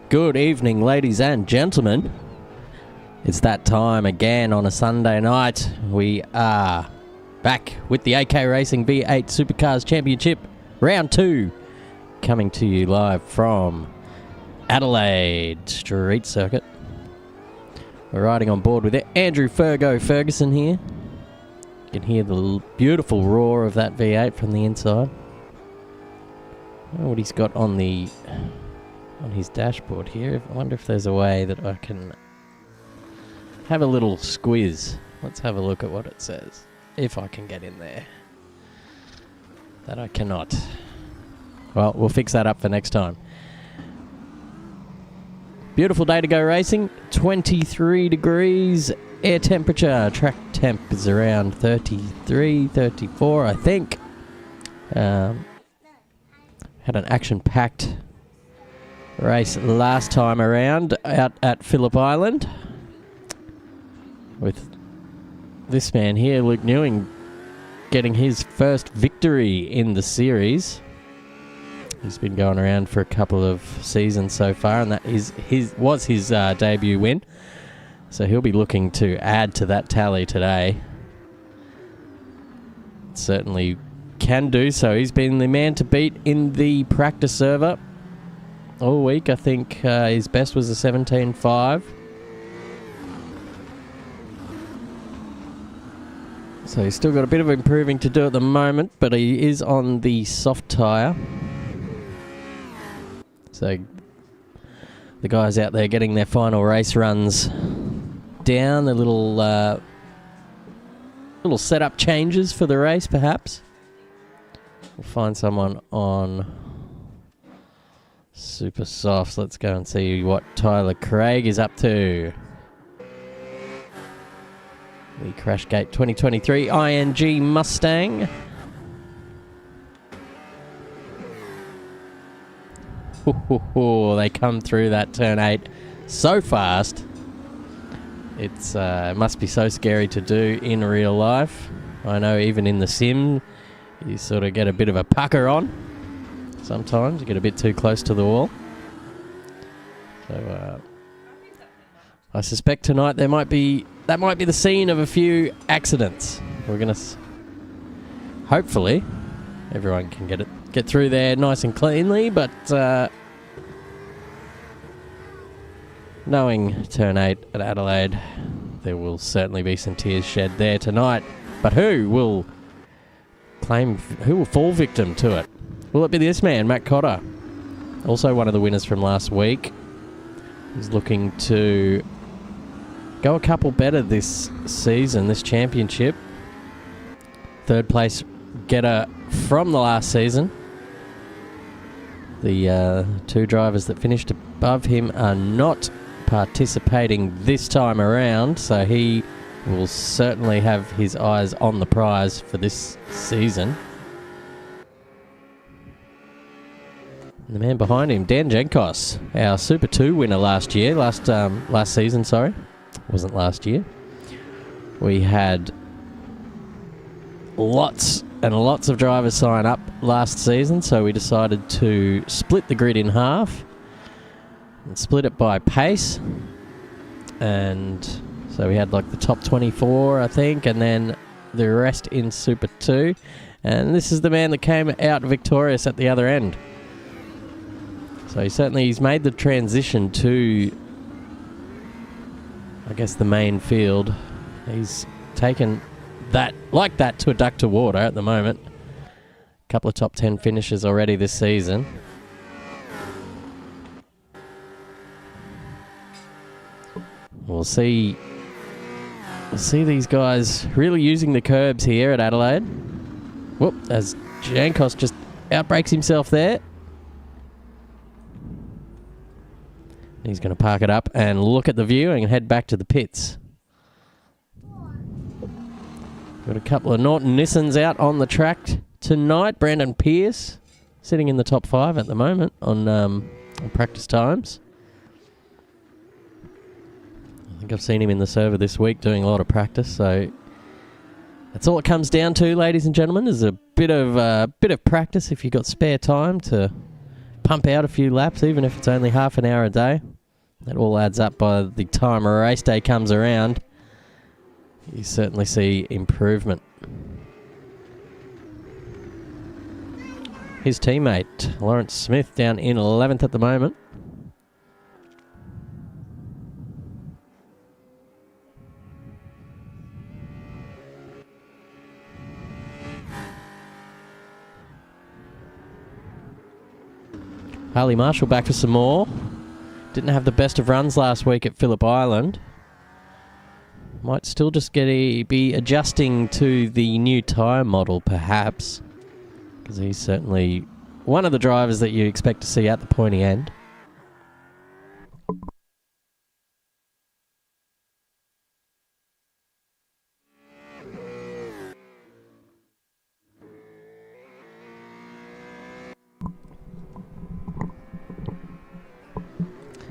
Good evening, ladies and gentlemen. It's that time again on a Sunday night. We are back with the AK Racing V8 Supercars Championship Round 2, coming to you live from Adelaide Street Circuit. We're riding on board with Andrew Ferguson here. You can hear the beautiful roar of that V8 from the inside. I don't know what he's got on his dashboard here. I wonder if there's a way that I can have a little squiz. Let's have a look at what it says. If I can get in there. That I cannot. Well, we'll fix that up for next time. Beautiful day to go racing. 23 degrees. Air temperature. Track temp is around 33, 34, I think. Had an action-packed race last time around out at Phillip Island with this man here, Luke Newing, getting his first victory in the series. He's been going around for a couple of seasons so far, and that was his debut win. So he'll be looking to add to that tally today. Certainly can do so. He's been the man to beat in the practice server all week. I think his best was a 17.5. So he's still got a bit of improving to do at the moment, but he is on the soft tyre. So the guys out there getting their final race runs down, the little setup changes for the race perhaps. We'll find someone on super softs. Let's go and see what Tyler Craig is up to. The Crashgate 2023 ING Mustang. They come through that turn 8 so fast. It must be so scary to do in real life. I know even in the sim, you sort of get a bit of a pucker on. Sometimes you get a bit too close to the wall. So I suspect tonight that might be the scene of a few accidents. We're gonna hopefully everyone can get through there nice and cleanly, but knowing turn 8 at Adelaide, there will certainly be some tears shed there tonight. But who will fall victim to it? Will it be this man, Matt Cotter? Also one of the winners from last week. He's looking to go a couple better this season, this championship. Third place getter from the last season. The two drivers that finished above him are not participating this time around, so he will certainly have his eyes on the prize for this season. And the man behind him, Dan Jenkos, our Super 2 winner last season, sorry. Wasn't last year. We had lots and lots of drivers sign up last season, so we decided to split the grid in half and split it by pace. And so we had like the top 24, I think, and then the rest in Super 2. And this is the man that came out victorious at the other end. So he's made the transition to, I guess, the main field. He's taken that like that to a duck to water at the moment. A couple of top 10 finishes already this season. We'll see these guys really using the curbs here at Adelaide. Whoop, as Jankos just outbrakes himself there. He's going to park it up and look at the view and head back to the pits. Got a couple of Norton Nissans out on the track tonight. Brandon Pierce sitting in the top 5 at the moment on practice times. I think I've seen him in the server this week doing a lot of practice, so that's all it comes down to, ladies and gentlemen, is a bit of practice if you've got spare time to pump out a few laps, even if it's only half an hour a day. That all adds up by the time a race day comes around. You certainly see improvement. His teammate, Lawrence Smith, down in 11th at the moment. Harley Marshall back for some more. Didn't have the best of runs last week at Phillip Island. Might still just be adjusting to the new tyre model, perhaps. Because he's certainly one of the drivers that you expect to see at the pointy end.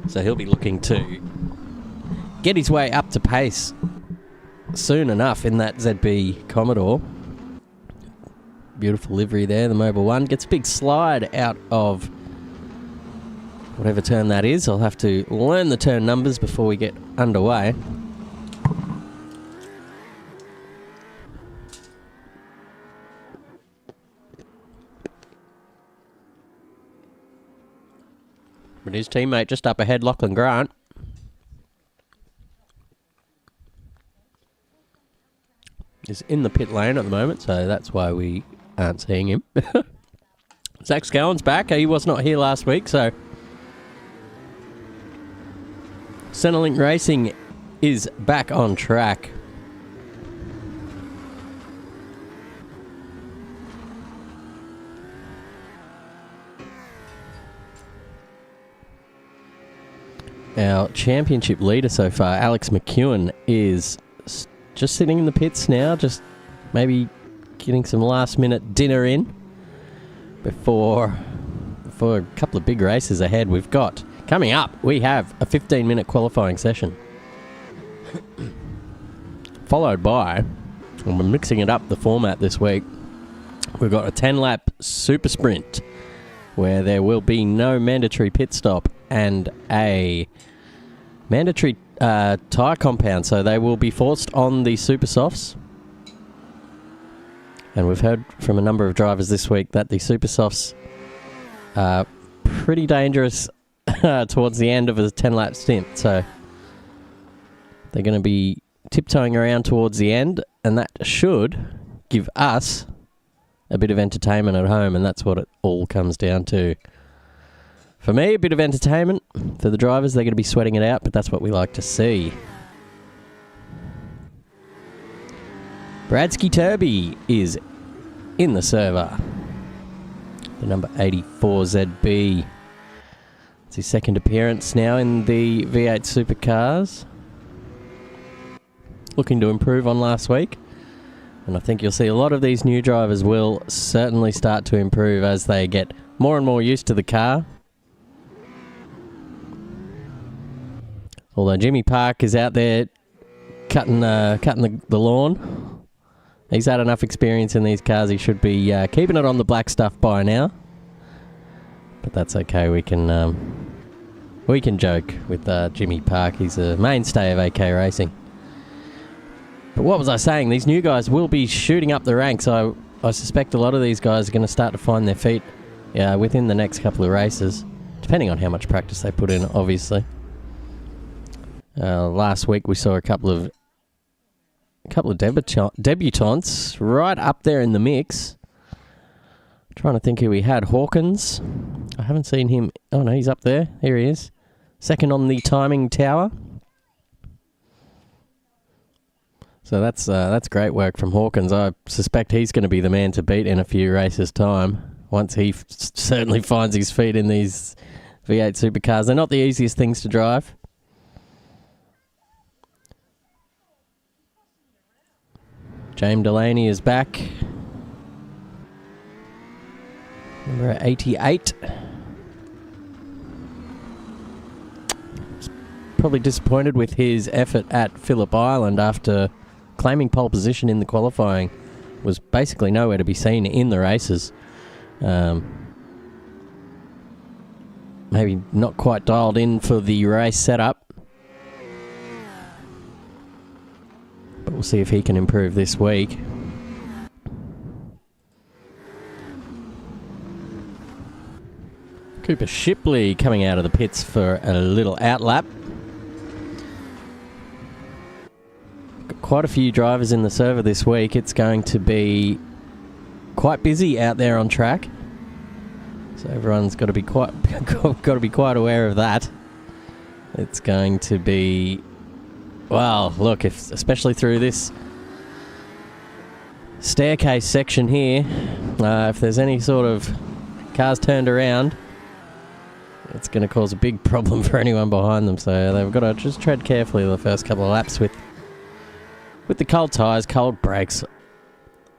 So he'll be looking to get his way up to pace soon enough in that ZB Commodore. Beautiful livery there, the Mobile 1. Gets a big slide out of whatever turn that is. I'll have to learn the turn numbers before we get underway. But his teammate just up ahead, Lachlan Grant. Is in the pit lane at the moment, so that's why we aren't seeing him. Zach Scowen's back. He was not here last week, so Centrelink Racing is back on track. Our championship leader so far, Alex McEwen, is just sitting in the pits now, just maybe getting some last-minute dinner in before a couple of big races ahead. We've got, coming up, we have a 15-minute qualifying session. Followed by, and we're mixing it up, the format this week, we've got a 10-lap super sprint where there will be no mandatory pit stop and a mandatory tyre compound, so they will be forced on the super softs. And we've heard from a number of drivers this week that the super softs are pretty dangerous towards the end of a 10-lap stint, so they're going to be tiptoeing around towards the end, and that should give us a bit of entertainment at home, and that's what it all comes down to. For me, a bit of entertainment. For the drivers, they're going to be sweating it out, but that's what we like to see. Bradsky Turby is in the server. The number 84 ZB. It's his second appearance now in the V8 Supercars. Looking to improve on last week. And I think you'll see a lot of these new drivers will certainly start to improve as they get more and more used to the car. Although Jimmy Park is out there cutting the lawn. He's had enough experience in these cars. He should be keeping it on the black stuff by now. But that's okay. We can joke with Jimmy Park. He's a mainstay of AK racing. But what was I saying? These new guys will be shooting up the ranks. I suspect a lot of these guys are going to start to find their feet within the next couple of races, depending on how much practice they put in, obviously. Last week we saw a couple of debutants right up there in the mix. Trying to think who we had. Hawkins. I haven't seen him. Oh no, he's up there. Here he is. Second on the timing tower. So that's great work from Hawkins. I suspect he's going to be the man to beat in a few races' time once he certainly finds his feet in these V8 Supercars. They're not the easiest things to drive. James Delaney is back. Number 88. Probably disappointed with his effort at Phillip Island after claiming pole position in the qualifying. Was basically nowhere to be seen in the races. maybe not quite dialed in for the race setup. But we'll see if he can improve this week. Cooper Shipley coming out of the pits for a little outlap. Got quite a few drivers in the server this week. It's going to be quite busy out there on track. So everyone's got to be quite aware of that. It's going to be, well, look, especially through this staircase section here, if there's any sort of cars turned around, it's going to cause a big problem for anyone behind them. So they've got to just tread carefully the first couple of laps with the cold tyres, cold brakes,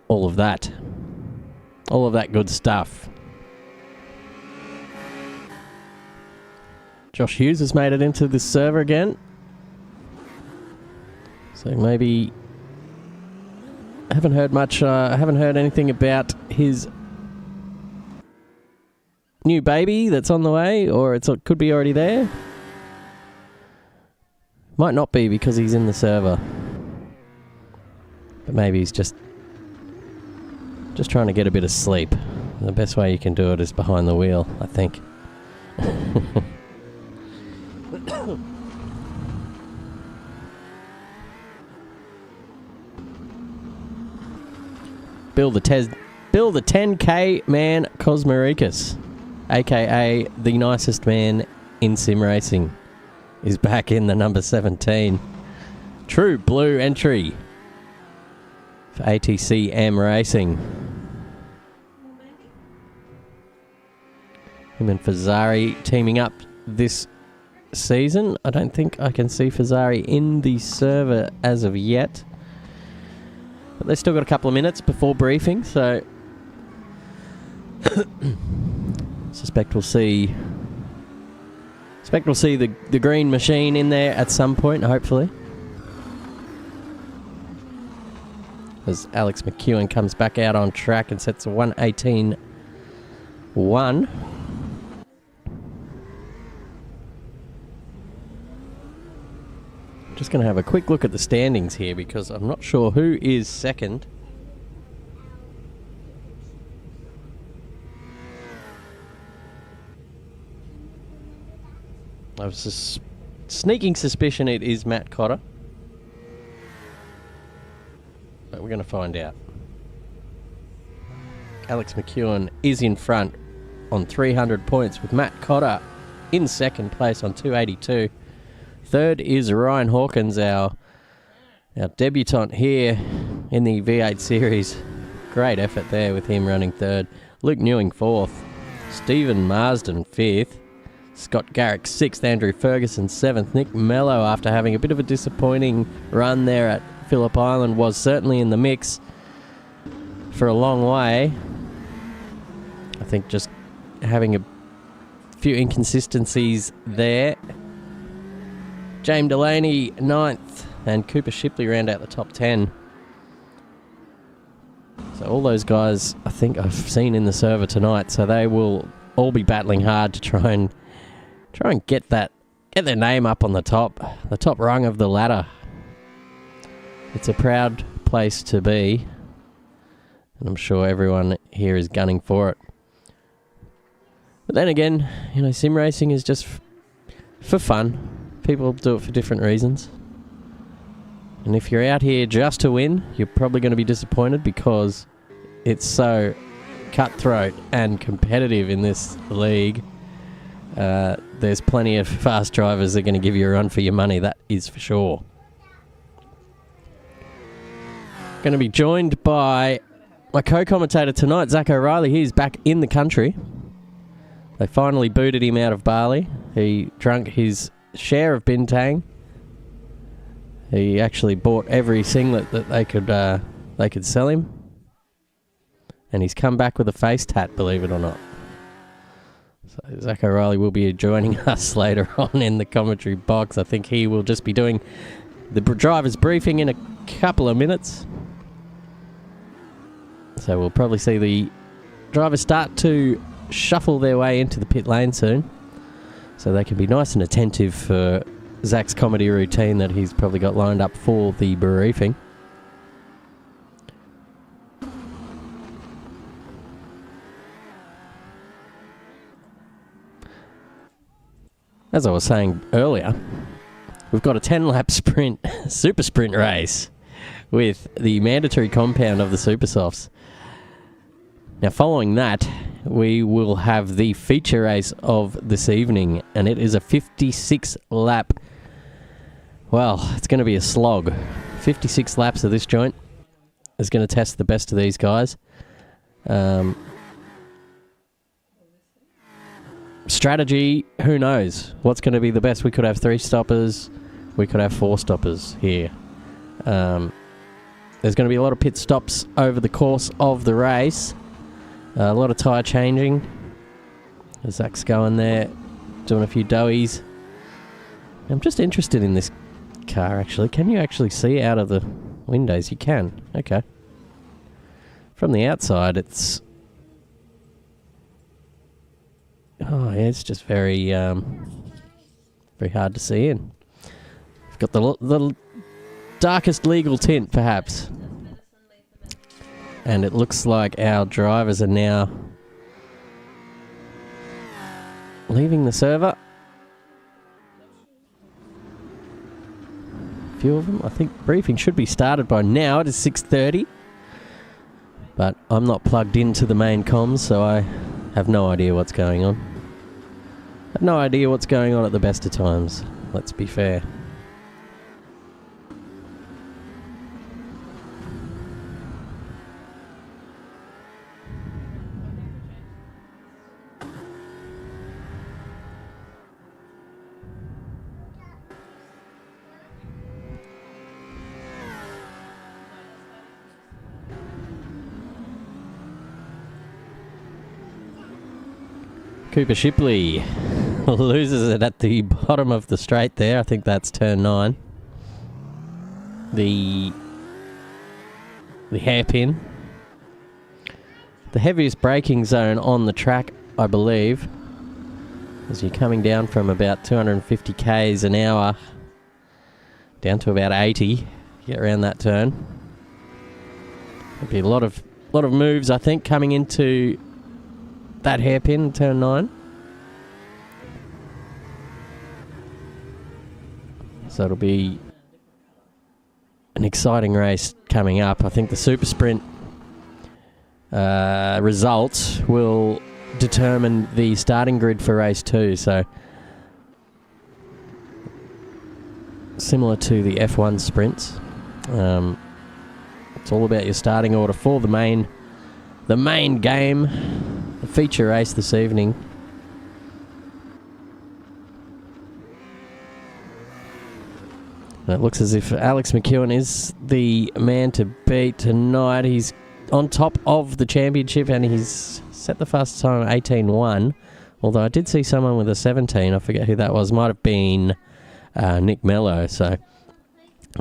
all of that good stuff. Josh Hughes has made it into this server again. So maybe I haven't heard much. I haven't heard anything about his new baby that's on the way, or it could be already there. Might not be because he's in the server, but maybe he's just trying to get a bit of sleep. The best way you can do it is behind the wheel, I think. Bill the 10K man Cosmerikas, aka the nicest man in sim racing, is back in the number 17. True blue entry for ATC M Racing. Him and Fazari teaming up this season. I don't think I can see Fazari in the server as of yet. But they've still got a couple of minutes before briefing, so suspect we'll see the green machine in there at some point, hopefully. As Alex McEwen comes back out on track and sets a 1:18.1. Just going to have a quick look at the standings here because I'm not sure who is second. I was just sneaking suspicion it is Matt Cotter, but we're going to find out. Alex McEwen is in front on 300 points with Matt Cotter in second place on 282. Third is Ryan Hawkins, our debutant here in the V8 series. Great effort there with him running third. Luke Newing fourth. Stephen Marsden fifth. Scott Garrick sixth. Andrew Ferguson seventh. Nick Mello, after having a bit of a disappointing run there at Phillip Island, was certainly in the mix for a long way. I think just having a few inconsistencies there. James Delaney, 9th, and Cooper Shipley round out the top 10. So all those guys, I think I've seen in the server tonight, so they will all be battling hard to try and get their name up on the top rung of the ladder. It's a proud place to be, and I'm sure everyone here is gunning for it. But then again, sim racing is just for fun. People do it for different reasons. And if you're out here just to win, you're probably going to be disappointed because it's so cutthroat and competitive in this league. There's plenty of fast drivers that are going to give you a run for your money, that is for sure. Going to be joined by my co-commentator tonight, Zach O'Reilly. He's back in the country. They finally booted him out of Bali. He drank his share of Bintang. He actually bought every singlet that they could sell him, and he's come back with a face tat, believe it or not. So Zach O'Reilly will be joining us later on in the commentary box. I think he will just be doing the driver's briefing in a couple of minutes, so we'll probably see the drivers start to shuffle their way into the pit lane soon. so they can be nice and attentive for Zach's comedy routine that he's probably got lined up for the briefing. As I was saying earlier, we've got a 10-lap sprint, super sprint race with the mandatory compound of the Super Softs. Now, following that, we will have the feature race of this evening, and it is a 56-lap. Well, it's going to be a slog. 56 laps of this joint is going to test the best of these guys. Strategy, who knows what's going to be the best. We could have 3 stoppers, we could have 4 stoppers here. There's going to be a lot of pit stops over the course of the race, a lot of tyre changing. Zach's going there, doing a few doughies. I'm just interested in this car, actually. Can you actually see out of the windows? You can. Okay. From the outside, it's... Oh, yeah, it's just very, very hard to see in. We've got the darkest legal tint, perhaps. And it looks like our drivers are now leaving the server. A few of them. I think briefing should be started by now. It is 6:30. But I'm not plugged into the main comms, so I have no idea what's going on. Have no idea what's going on at the best of times. Let's be fair. Cooper Shipley loses it at the bottom of the straight there. I think that's turn 9. The hairpin. The heaviest braking zone on the track, I believe, as you're coming down from about 250 k's an hour down to about 80. Get around that turn. There'll be a lot of moves, I think, coming into that hairpin, turn 9. So it'll be an exciting race coming up. I think the Super Sprint results will determine the starting grid for race 2. So similar to the F1 sprints, it's all about your starting order for the main game. The feature race this evening. It looks as if Alex McEwen is the man to beat tonight. He's on top of the championship and he's set the fastest time at 18.1. Although I did see someone with a 17. I forget who that was. Might have been Nick Mello. So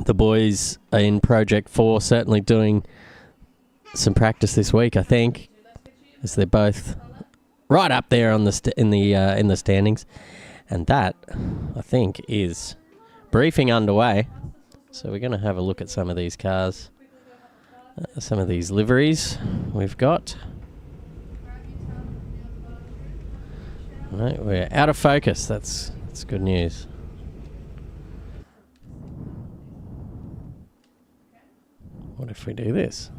the boys are in Project 4, certainly doing some practice this week, I think, as they're both right up there on the in the standings. And that, I think, is briefing underway. So we're going to have a look at some of these cars, some of these liveries we've got. Right, we're out of focus. That's good news. What if we do this?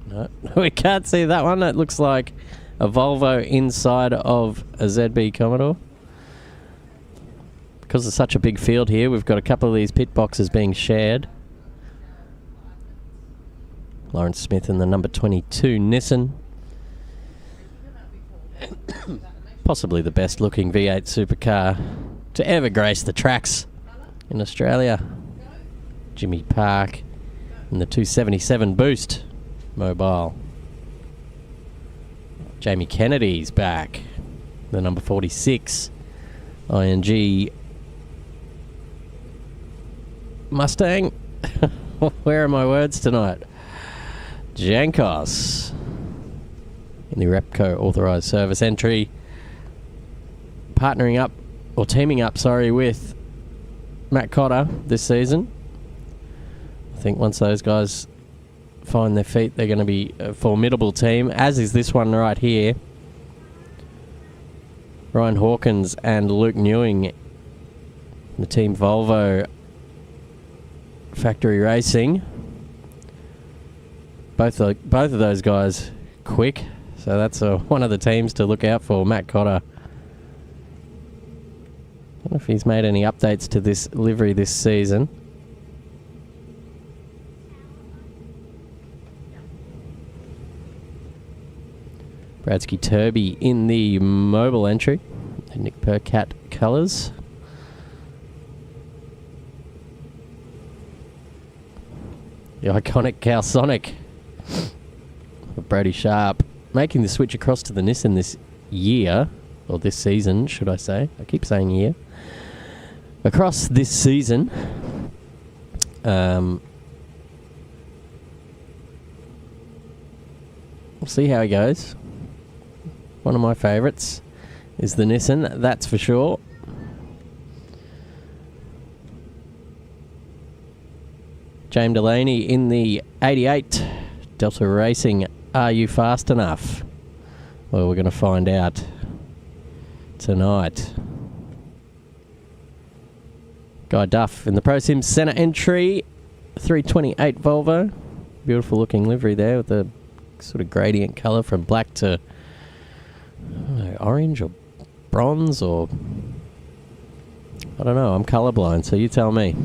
No, we can't see that one. It looks like a Volvo inside of a ZB Commodore. Because there's such a big field here, we've got a couple of these pit boxes being shared. Lawrence Smith in the number 22 Nissan. Possibly the best looking V8 supercar to ever grace the tracks in Australia. Jimmy Park in the 277 Boost Mobile. Jamie Kennedy's back. The number 46 ING Mustang. Where are my words tonight? Jankos the Repco authorised service entry. Partnering up, or teaming up, sorry, with Matt Cotter this season. I think once those guys find their feet, they're going to be a formidable team, as is this one right here. Ryan Hawkins and Luke Newing, the Team Volvo Factory Racing. Both of those guys quick, so that's one of the teams to look out for. Matt Cotter. I don't know if he's made any updates to this livery this season. Bradsky Turby in the mobile entry. Nick Percat colours. The iconic Calsonic of Brody Sharp making the switch across to the Nissan this year, or this season, should I say. I keep saying year. Across this season, we'll see how he goes. One of my favourites is the Nissan, that's for sure. James Delaney in the 88 Delta Racing. Are you fast enough? Well, we're going to find out tonight. Guy Duff in the Pro Sim Centre entry. 328 Volvo. Beautiful looking livery there with the sort of gradient colour from black to I don't know, orange or bronze, or I don't know, I'm colourblind, so you tell me.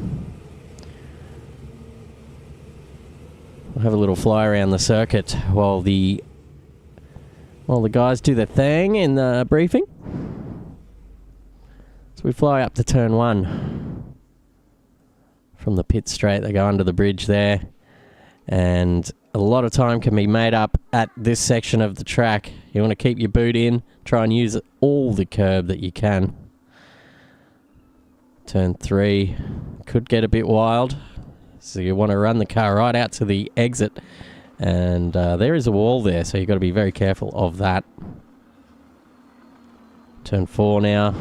We'll have a little fly around the circuit while the guys do their thing in the briefing. So we fly up to turn 1 from the pit straight. They go under the bridge there, and a lot of time can be made up at this section of the track. You want to keep your boot in, try and use all the curb that you can. Turn 3 could get a bit wild, so you want to run the car right out to the exit, and there is a wall there, so you've got to be very careful of that. Turn 4 now,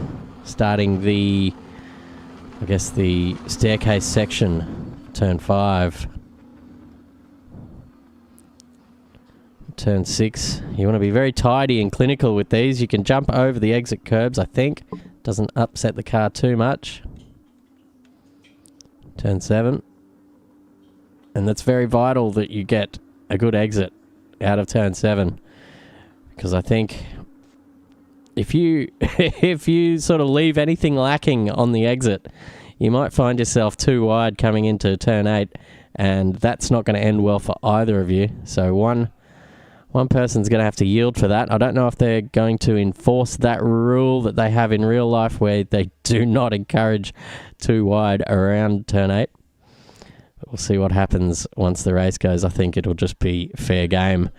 starting the, I guess, the staircase section. Turn 5. Turn 6. You want to be very tidy and clinical with these. You can jump over the exit curbs, I think. Doesn't upset the car too much. Turn 7. And that's very vital that you get a good exit out of turn 7. Because I think if you if you sort of leave anything lacking on the exit, you might find yourself too wide coming into turn 8, and that's not going to end well for either of you. So one person's going to have to yield for that. I don't know if they're going to enforce that rule that they have in real life where they do not encourage too wide around turn 8. But we'll see what happens once the race goes. I think it'll just be fair game.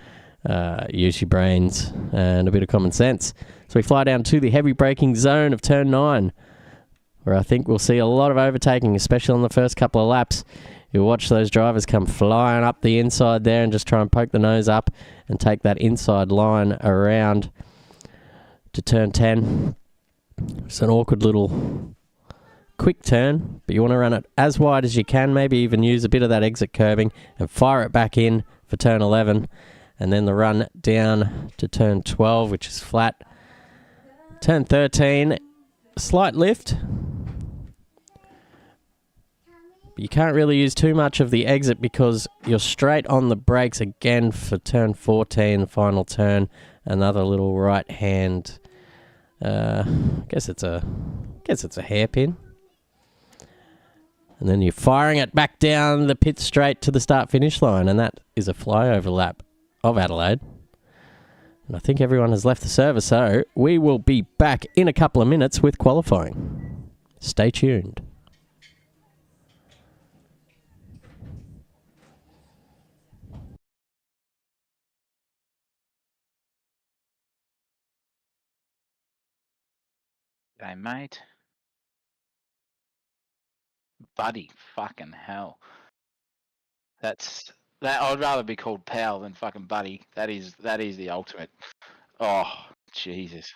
Use your brains and a bit of common sense. So we fly down to the heavy braking zone of turn 9, where I think we'll see a lot of overtaking, especially on the first couple of laps. You'll watch those drivers come flying up the inside there and just try and poke the nose up and take that inside line around to turn 10. It's an awkward little quick turn, but you want to run it as wide as you can, maybe even use a bit of that exit curbing and fire it back in for turn 11. And then the run down to turn 12, which is flat. Turn 13, slight lift. You can't really use too much of the exit because you're straight on the brakes again for turn 14, final turn. Another little right hand. I guess it's a hairpin. And then you're firing it back down the pit straight to the start finish line, and that is a flyover lap of Adelaide. And I think everyone has left the server, so we will be back in a couple of minutes with qualifying. Stay tuned. G'day, mate. Buddy, fucking hell. That. I'd rather be called pal than fucking buddy. That is the ultimate. Oh, Jesus.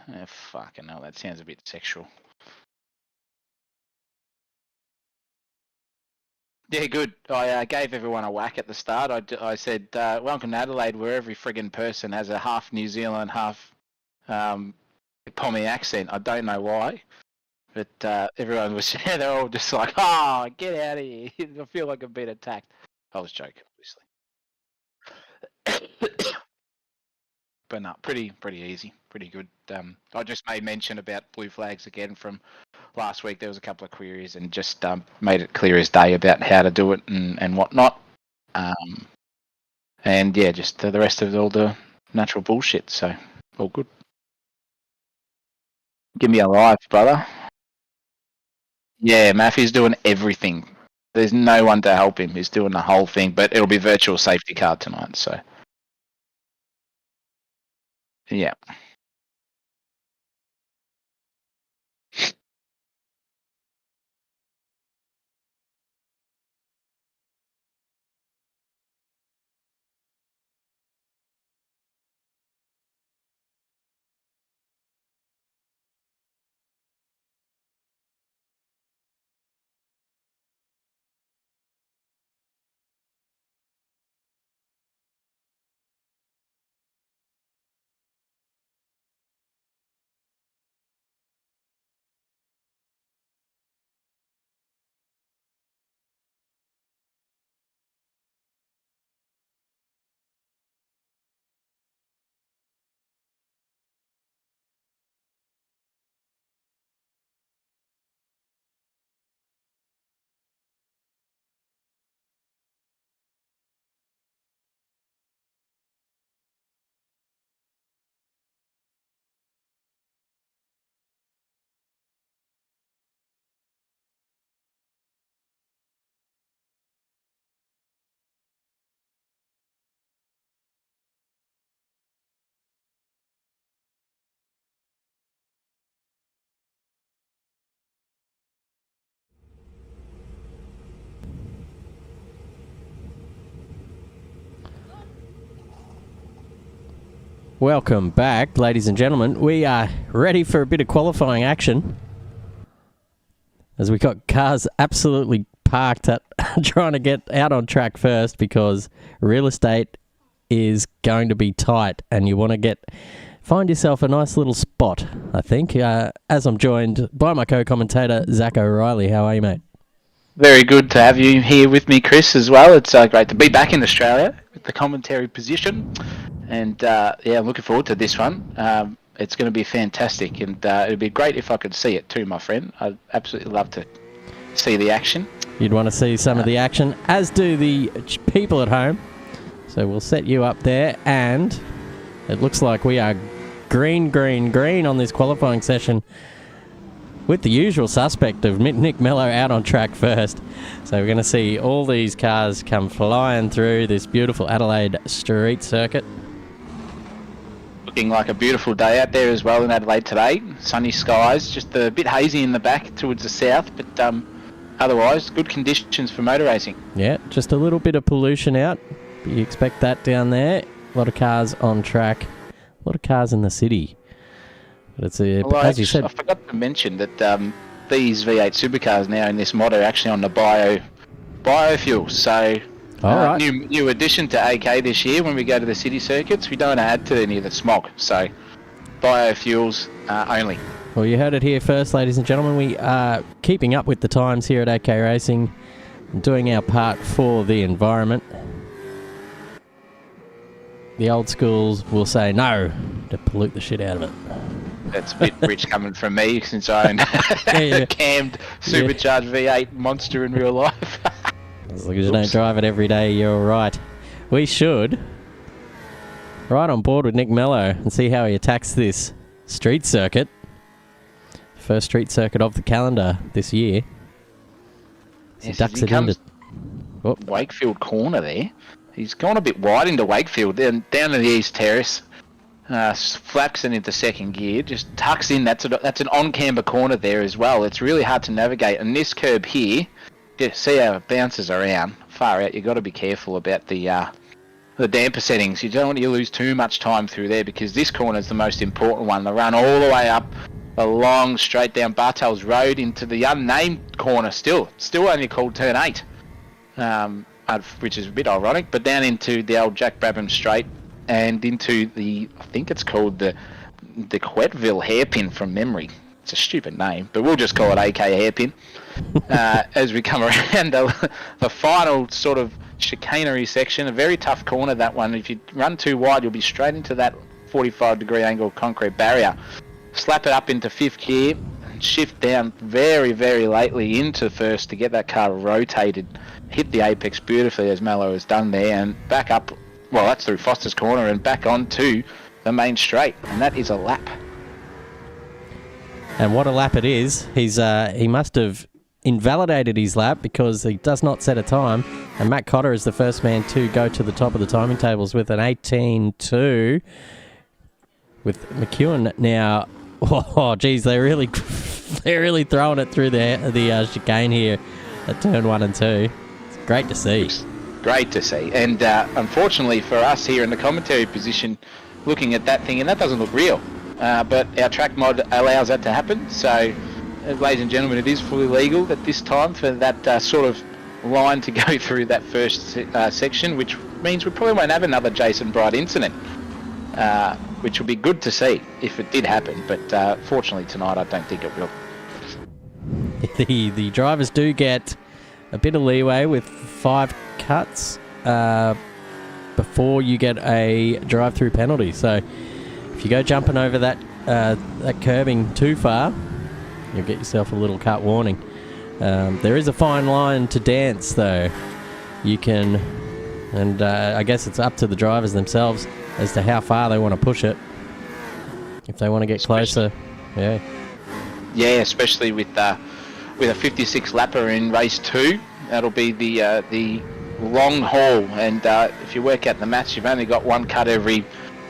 Oh, fucking hell, that sounds a bit sexual. Yeah, good. I gave everyone a whack at the start. I said, welcome to Adelaide, where every friggin' person has a half New Zealand, half Pommy accent. I don't know why, but everyone was, they're all just like, oh, get out of here. I feel like I've been attacked. I was joking, obviously. But no, pretty easy, pretty good. I just made mention about blue flags again from last week. There was a couple of queries and just made it clear as day about how to do it and whatnot. And yeah, just the rest of all the natural bullshit. So all good. Give me a life, brother. Yeah, Matthew's doing everything. There's no one to help him. He's doing the whole thing, but it'll be virtual safety car tonight. So yeah. Welcome back, ladies and gentlemen. We are ready for a bit of qualifying action, as we got cars absolutely parked at trying to get out on track first, because real estate is going to be tight and you want to find yourself a nice little spot, I think. As I'm joined by my co-commentator, Zach O'Reilly. How are you, mate? Very good to have you here with me, Chris, as well. It's great to be back in Australia with the commentary position. And yeah, I'm looking forward to this one. It's going to be fantastic, and it'd be great if I could see it too, my friend. I'd absolutely love to see the action. You'd want to see some of the action, as do the people at home. So we'll set you up there, and it looks like we are green on this qualifying session, with the usual suspect of Nick Mello out on track first. So we're going to see all these cars come flying through this beautiful Adelaide street circuit. Looking like a beautiful day out there as well in Adelaide today. Sunny skies, just a bit hazy in the back towards the south, but otherwise good conditions for motor racing. Yeah, just a little bit of pollution out. But you expect that down there. A lot of cars on track. A lot of cars in the city. But it's as you said. I forgot to mention that these V8 supercars now in this mod are actually on the biofuel. So Right. new addition to AK this year. When we go to the city circuits, we don't add to any of the smog. So biofuels only. Well, you heard it here first, ladies and gentlemen. We are keeping up with the times here at AK Racing, doing our part for the environment. The old schools will say no to pollute the shit out of it. That's a bit rich coming from me, since I own a cammed supercharged V8 monster in real life. As long as you don't drive it every day, you're all right. We should right on board with Nick Mello and see how he attacks this street circuit. First street circuit of the calendar this year. Yes, Ducks it into Wakefield corner there. He's gone a bit wide into Wakefield, then down to the East Terrace. Flaps it into second gear, just tucks in. That's an on-camber corner there as well. It's really hard to navigate. And this curb here, just see how it bounces around. Far out, you've got to be careful about the the damper settings. You don't want to lose too much time through there, because this corner is the most important one. The run all the way up a long straight down Bartels Road into the unnamed corner, still only called turn 8, which is a bit ironic, but down into the old Jack Brabham Straight and into I think it's called the Quetville hairpin from memory. It's a stupid name, but we'll just call it AK hairpin. As we come around the final sort of chicanery section, a very tough corner, that one. If you run too wide, you'll be straight into that 45-degree angle concrete barrier. Slap it up into 5th gear, shift down very, very lately into first to get that car rotated, hit the apex beautifully as Mallow has done there, and back up. Well, that's through Foster's corner and back onto the main straight, and that is a lap. And what a lap it is. He must have invalidated his lap because he does not set a time, and Matt Cotter is the first man to go to the top of the timing tables with an 18.2, with McEwen now. Oh geez, they're really throwing it through the chicane here at turn 1 and 2. It's great to see. Great to see. And unfortunately for us here in the commentary position, looking at that thing, and that doesn't look real, but our track mod allows that to happen. So ladies and gentlemen, it is fully legal at this time for that sort of line to go through that first section, which means we probably won't have another Jason Bright incident, which will be good to see if it did happen, but fortunately tonight I don't think it will. The drivers do get a bit of leeway with 5 cuts before you get a drive-through penalty. So if you go jumping over that curbing too far, you'll get yourself a little cut warning. There is a fine line to dance, though. You can, and I guess it's up to the drivers themselves as to how far they want to push it. If they want to get closer, yeah, especially with a 56 lapper in race 2, that'll be the long haul. And if you work out the maths, you've only got 1 cut every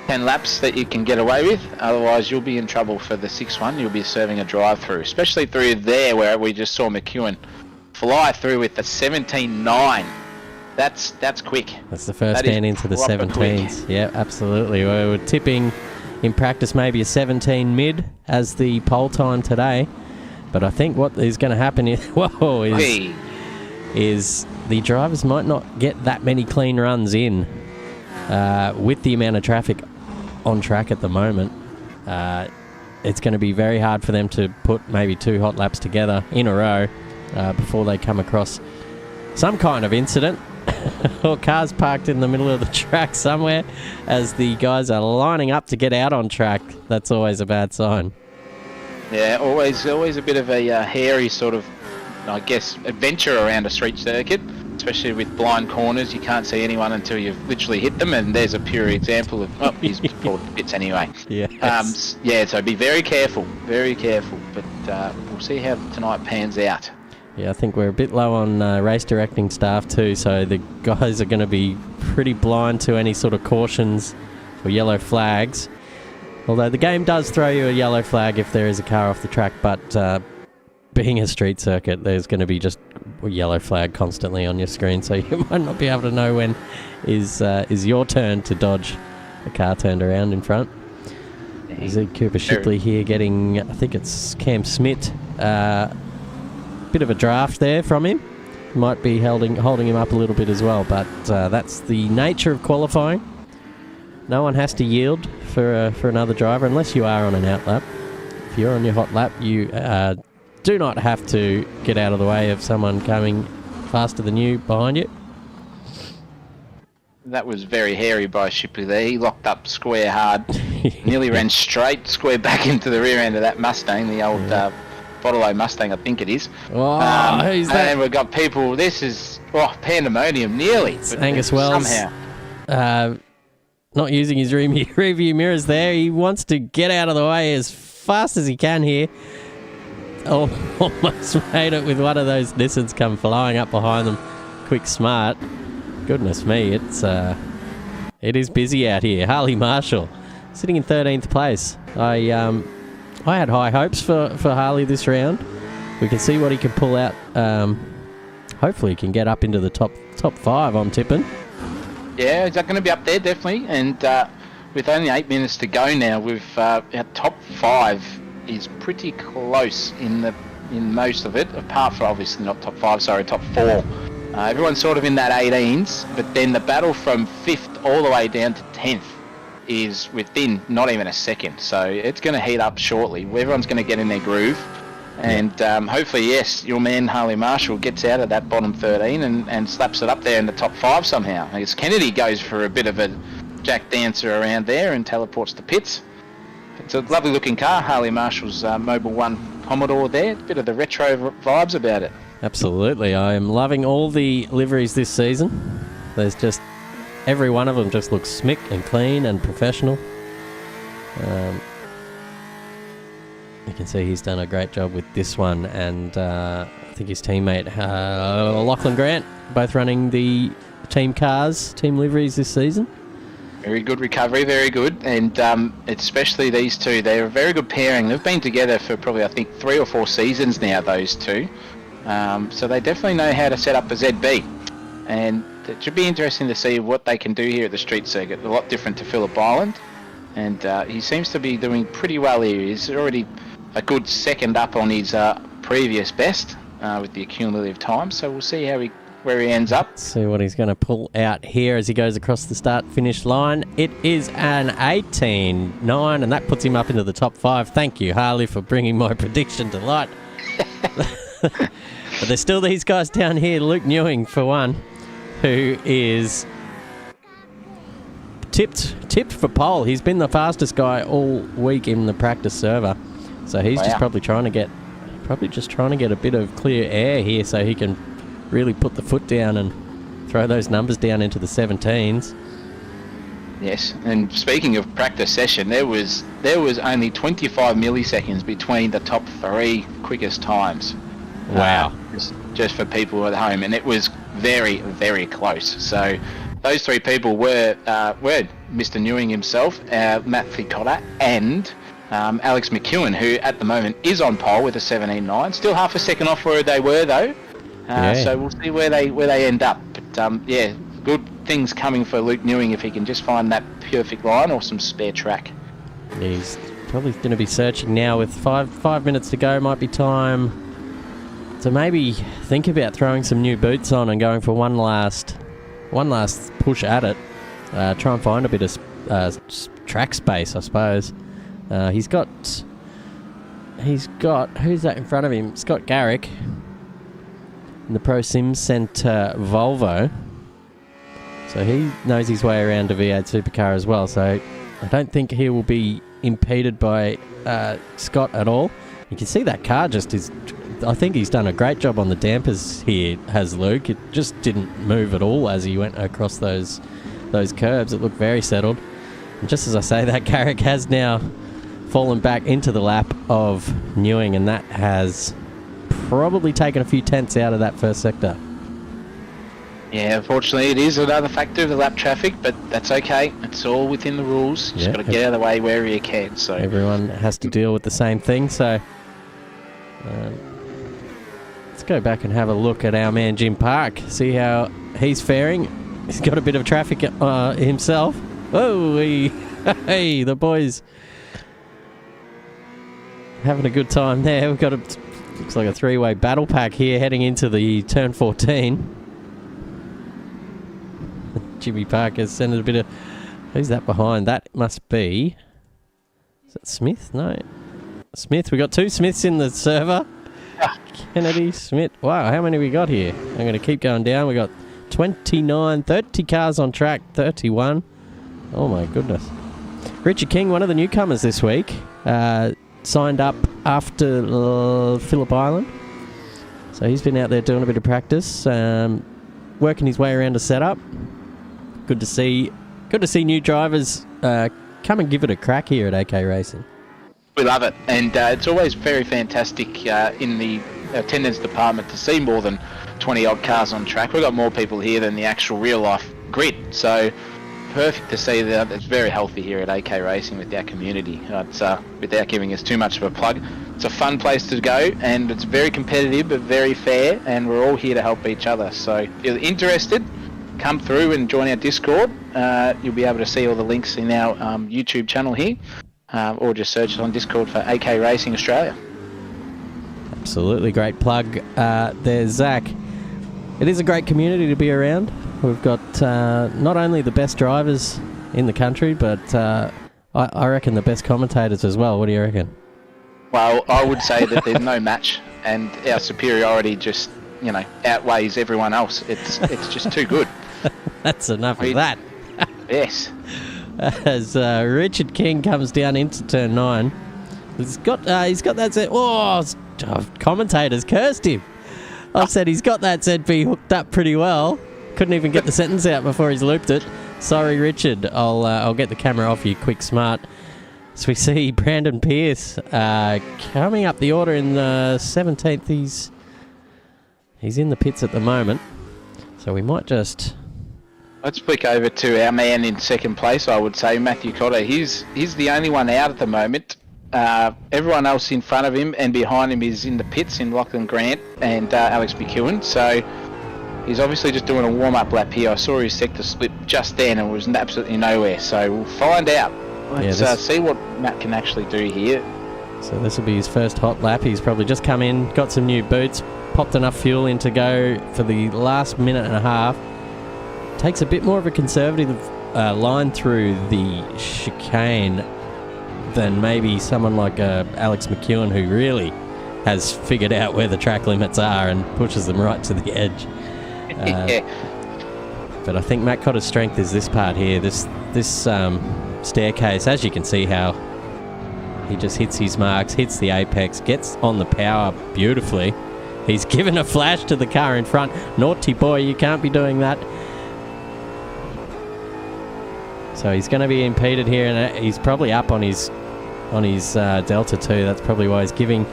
10 laps that you can get away with. Otherwise, you'll be in trouble for the 6th one. You'll be serving a drive-through, especially through there where we just saw McEwen fly through with the 17.9. That's quick. That's the first man into the 17s. Quick. Yeah, absolutely. We were tipping in practice maybe a 17 mid as the pole time today, but I think what is going to happen is the drivers might not get that many clean runs in with the amount of traffic on track at the moment. It's going to be very hard for them to put maybe 2 hot laps together in a row before they come across some kind of incident or cars parked in the middle of the track somewhere as the guys are lining up to get out on track. That's always a bad sign. Yeah, always a bit of a hairy sort of, I guess, adventure around a street circuit, especially with blind corners. You can't see anyone until you've literally hit them, and there's a pure example of, he's pulled the bits anyway. Yes. So be very careful, but we'll see how tonight pans out. Yeah, I think we're a bit low on race directing staff too, so the guys are going to be pretty blind to any sort of cautions or yellow flags. Although the game does throw you a yellow flag if there is a car off the track, but being a street circuit, there's going to be just a yellow flag constantly on your screen, so you might not be able to know when is your turn to dodge a car turned around in front. Is it Cooper Shipley here getting, I think it's Cam Smith, bit of a draft there from him. Might be holding him up a little bit as well, but that's the nature of qualifying. No one has to yield for another driver unless you are on an out lap. If you're on your hot lap, you do not have to get out of the way of someone coming faster than you behind you. That was very hairy by Shipley there. He locked up square hard, nearly ran straight square back into the rear end of that Mustang, the old Bottle Mustang, I think it is. Oh, who's that? And we've got people, this is pandemonium nearly. It's Angus Wells. Somehow. Not using his rearview mirrors there. He wants to get out of the way as fast as he can here. Almost made it with one of those Nissans come flying up behind them. Quick smart. Goodness me, it is busy out here. Harley Marshall sitting in 13th place. I had high hopes for Harley this round. We can see what he can pull out. Hopefully he can get up into the top 5, I'm tipping. Yeah, is that going to be up there? Definitely. And with only 8 minutes to go now, our top 5 is pretty close in most of it, apart from obviously not top 5, sorry, top 4. Everyone's sort of in that 18s, but then the battle from 5th all the way down to 10th is within not even a second. So it's going to heat up shortly. Everyone's going to get in their groove. And hopefully, yes, your man Harley Marshall gets out of that bottom 13 and slaps it up there in the top 5 somehow. I guess Kennedy goes for a bit of a jack dancer around there and teleports to pits. It's a lovely looking car, Harley Marshall's Mobile 1 Commodore there. A bit of the retro vibes about it. Absolutely. I am loving all the liveries this season. There's just... every one of them just looks smick and clean and professional. You can see he's done a great job with this one, and I think his teammate Lachlan Grant, both running the team cars, team liveries this season. Very good recovery, very good, and especially these two, they're a very good pairing. They've been together for probably, I think, 3 or 4 seasons now, those two. So they definitely know how to set up a ZB, and it should be interesting to see what they can do here at the street circuit. A lot different to Phillip Island, and he seems to be doing pretty well here. He's already a good second up on his previous best with the accumulative time, so we'll see where he ends up. Let's see what he's going to pull out here as he goes across the start-finish line. It is an 18.9, and that puts him up into the top 5. Thank you, Harley, for bringing my prediction to light. But there's still these guys down here, Luke Newing, for one, who is tipped for pole. He's been the fastest guy all week in the practice server. So he's just probably trying to get a bit of clear air here so he can really put the foot down and throw those numbers down into the 17s. Yes, and speaking of practice session, there was only 25 milliseconds between the top 3 quickest times. Wow. Just for people at home, and it was very, very close. So those 3 people were Mr. Newing himself, Matt Ficotta, and Alex McEwen, who at the moment is on pole with a 17.9. Still half a second off where they were, though. So we'll see where they end up. But good things coming for Luke Newing if he can just find that perfect line or some spare track. He's probably going to be searching now with 5 minutes to go. Might be time to maybe think about throwing some new boots on and going for one last push at it. Try and find a bit of track space, I suppose. He's got who's that in front of him? Scott Garrick in the Pro Sim Centre Volvo. So he knows his way around a V8 supercar as well. So I don't think he will be impeded by Scott at all. You can see that car just is... I think he's done a great job on the dampers here, has Luke. It just didn't move at all as he went across those curbs. It looked very settled. And just as I say that, Garrick has now fallen back into the lap of Newing, and that has probably taken a few tenths out of that first sector. Yeah, unfortunately it is another factor of the lap traffic, but that's okay. It's all within the rules. Just got to get out of the way wherever you can. So everyone has to deal with the same thing. So let's go back and have a look at our man Jim Park, see how he's faring. He's got a bit of traffic himself. Oh, hey, the boys having a good time there. We've got looks like a 3-way battle pack here heading into the turn 14. Jimmy Parker sent a bit of... Who's that behind? That must be... Is that Smith? No. Smith. We got 2 Smiths in the server. Kennedy, Smith. Wow, how many we got here? I'm going to keep going down. We got 29, 30 cars on track, 31. Oh my goodness. Richard King, one of the newcomers this week, signed up after Phillip Island. So he's been out there doing a bit of practice, working his way around a setup. Good to see new drivers come and give it a crack here at AK Racing. We love it, and it's always very fantastic in the attendance department to see more than 20 odd cars on track. We've got more people here than the actual real life grid, so perfect to see that. It's very healthy here at AK Racing with our community. It's without giving us too much of a plug, it's a fun place to go, and it's very competitive but very fair, and we're all here to help each other. So if you're interested, come through and join our Discord. You'll be able to see all the links in our YouTube channel here, or just search on Discord for AK Racing Australia. Absolutely great plug there, Zach. It is a great community to be around. We've got not only the best drivers in the country, but I reckon the best commentators as well. What do you reckon? Well, I would say that there's no match, and our superiority just, outweighs everyone else. It's just too good. That's enough of that. Yes. As Richard King comes down into turn 9, he's got that Z. Oh, commentators cursed him. I've said he's got that ZB hooked up pretty well. Couldn't even get the sentence out before he's looped it. Sorry, Richard. I'll get the camera off you quick, smart. So we see Brandon Pierce coming up the order in the 17th. He's in the pits at the moment. So we might just... Let's flick over to our man in second place, I would say, Matthew Cotter. He's the only one out at the moment. Everyone else in front of him and behind him is in the pits in Lachlan Grant and Alex McEwen. So he's obviously just doing a warm-up lap here. I saw his sector slip just then and was absolutely nowhere. So we'll find out. Let's see what Matt can actually do here. So this will be his first hot lap. He's probably just come in, got some new boots, popped enough fuel in to go for the last minute and a half. Takes a bit more of a conservative line through the chicane than maybe someone like Alex McEwen, who really has figured out where the track limits are and pushes them right to the edge. But I think Matt Cotter's strength is this part here, this staircase. As you can see how he just hits his marks, hits the apex, gets on the power beautifully. He's given a flash to the car in front. Naughty boy, you can't be doing that. So he's going to be impeded here, and he's probably up on his Delta 2. That's probably why he's giving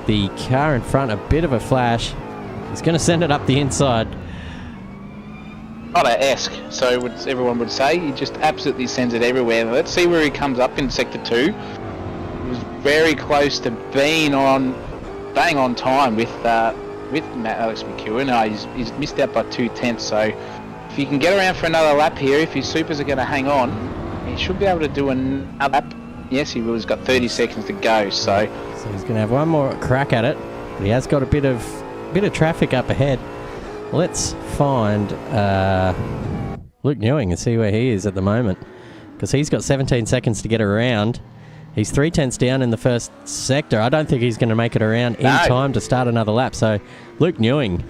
the car in front a bit of a flash. He's going to send it up the inside. Otter-esque, so everyone would say. He just absolutely sends it everywhere. Let's see where he comes up in Sector 2. He was very close to being bang on time with Alex McEwen. He's missed out by 2/10, so if he can get around for another lap here, if his supers are going to hang on, he should be able to do another lap. Yes, he will. He's got 30 seconds to go, so he's going to have one more crack at it. But he has got a bit of traffic up ahead. Let's find Luke Newing and see where he is at the moment, because he's got 17 seconds to get around. He's 3/10 down in the first sector. I don't think he's going to make it around in time to start another lap. So Luke Newing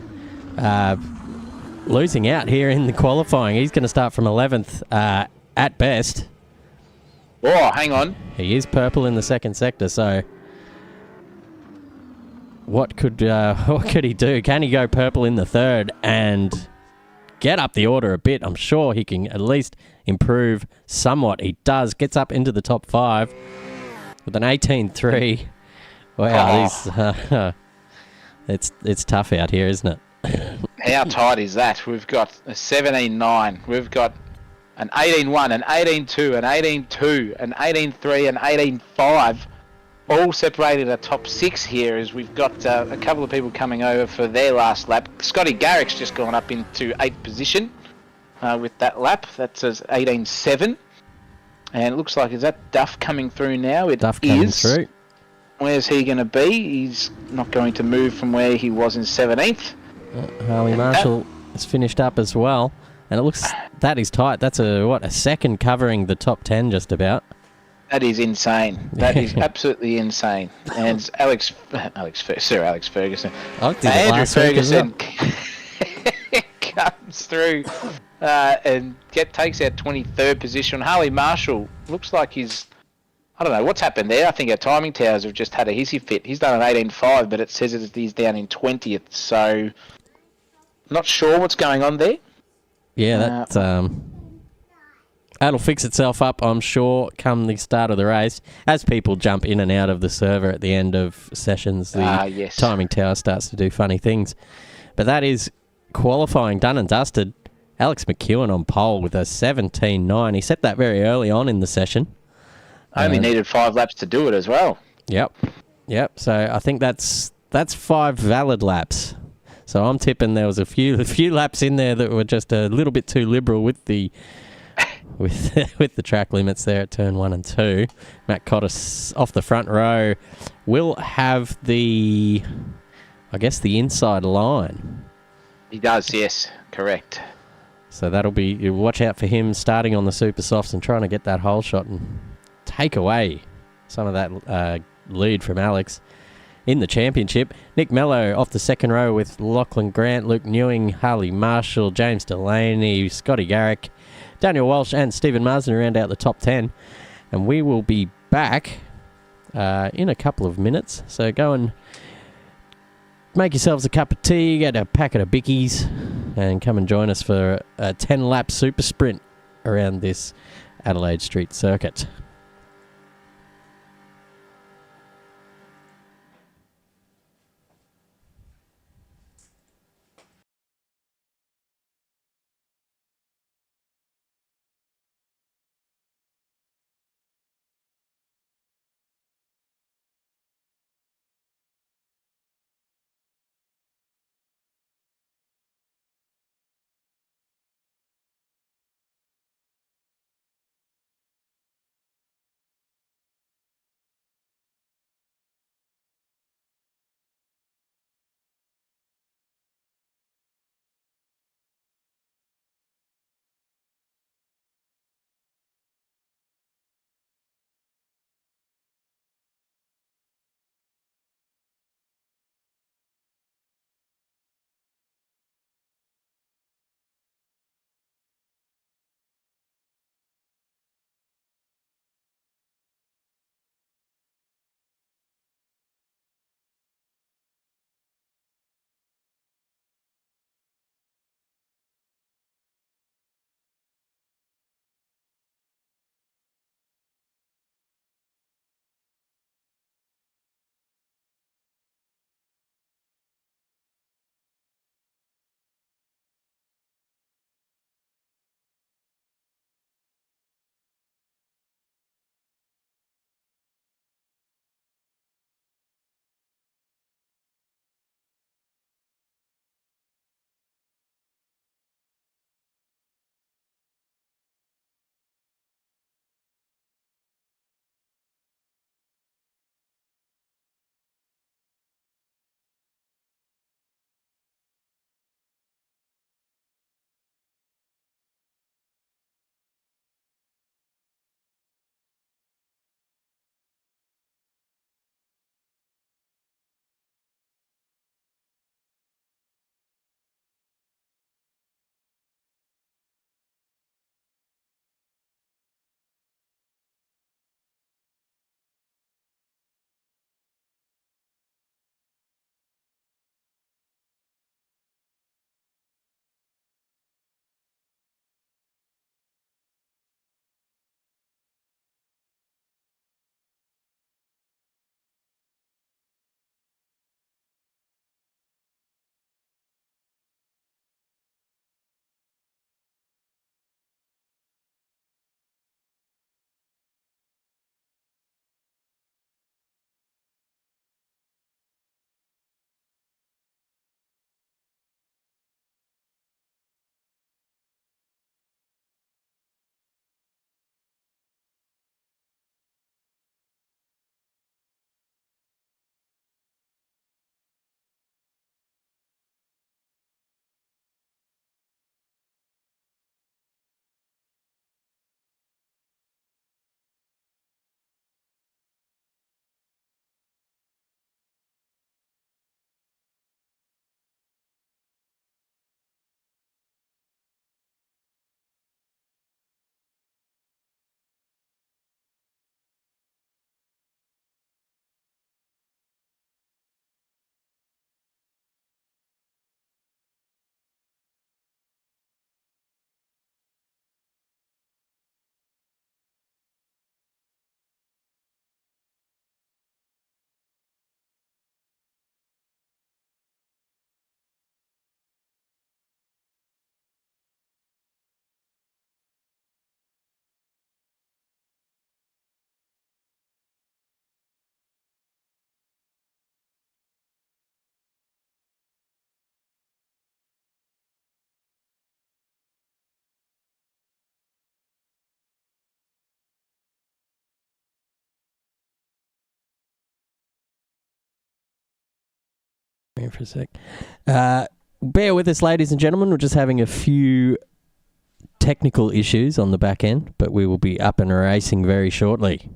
losing out here in the qualifying. He's going to start from 11th at best. Oh, hang on. He is purple in the second sector, so what could he do? Can he go purple in the third and get up the order a bit? I'm sure he can at least improve somewhat. He does. Gets up into the top 5 with an 18.3. Wow, it's tough out here, isn't it? How tight is that? We've got a 17.9. We've got an 18.1, an 18.2, an 18.2, an 18.3, an 18.5. All separated a top 6 here, as we've got a couple of people coming over for their last lap. Scotty Garrick's just gone up into 8th position with that lap. That says 18.7. And it looks like, is that Duff coming through now? It Duff coming through. Where's he going to be? He's not going to move from where he was in 17th. Harley Marshall is finished up as well. And it looks, that is tight. That's a second covering the top 10 just about. That is insane. That is absolutely insane. And Sir Alex Ferguson. Andrew Ferguson comes through and takes our 23rd position. Harley Marshall looks like I don't know what's happened there. I think our timing towers have just had a hissy fit. He's done an 18.5, but it says that he's down in 20th. So, not sure what's going on there. Yeah, that'll fix itself up, I'm sure, come the start of the race. As people jump in and out of the server at the end of sessions, the timing tower starts to do funny things. But that is qualifying done and dusted. Alex McEwen on pole with a 17.9. He set that very early on in the session. Only needed 5 laps to do it as well. Yep. So I think that's 5 valid laps. So I'm tipping there was a few laps in there that were just a little bit too liberal with the with the track limits there at turn 1 and 2. Matt Cottis off the front row will have the inside line. He does, yes, correct. So that'll be, you watch out for him starting on the super softs and trying to get that hole shot and take away some of that lead from Alex in the championship. Nick Mello off the second row with Lachlan Grant, Luke Newing, Harley Marshall, James Delaney, Scotty Garrick, Daniel Walsh and Stephen Marsden round out the top 10. And we will be back in a couple of minutes. So go and make yourselves a cup of tea, get a packet of bickies, and come and join us for a 10-lap super sprint around this Adelaide Street circuit. disappearing for a sec. Bear with us, ladies and gentlemen. We're just having a few technical issues on the back end, but we will be up and racing very shortly.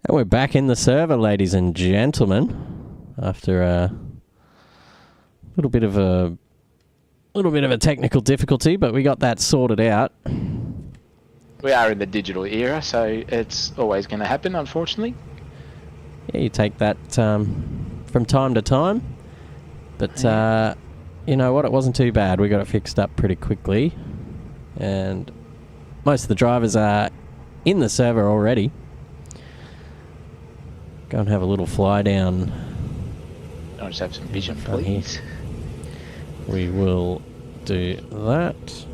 And we're back in the server, ladies and gentlemen, after a little bit of a technical difficulty, but we got that sorted out. We are in the digital era, so it's always going to happen, unfortunately. Yeah, you take that from time to time, but you know what? It wasn't too bad. We got it fixed up pretty quickly, and most of the drivers are in the server already. Go and have a little fly down. I'll just have some vision, please. We will do that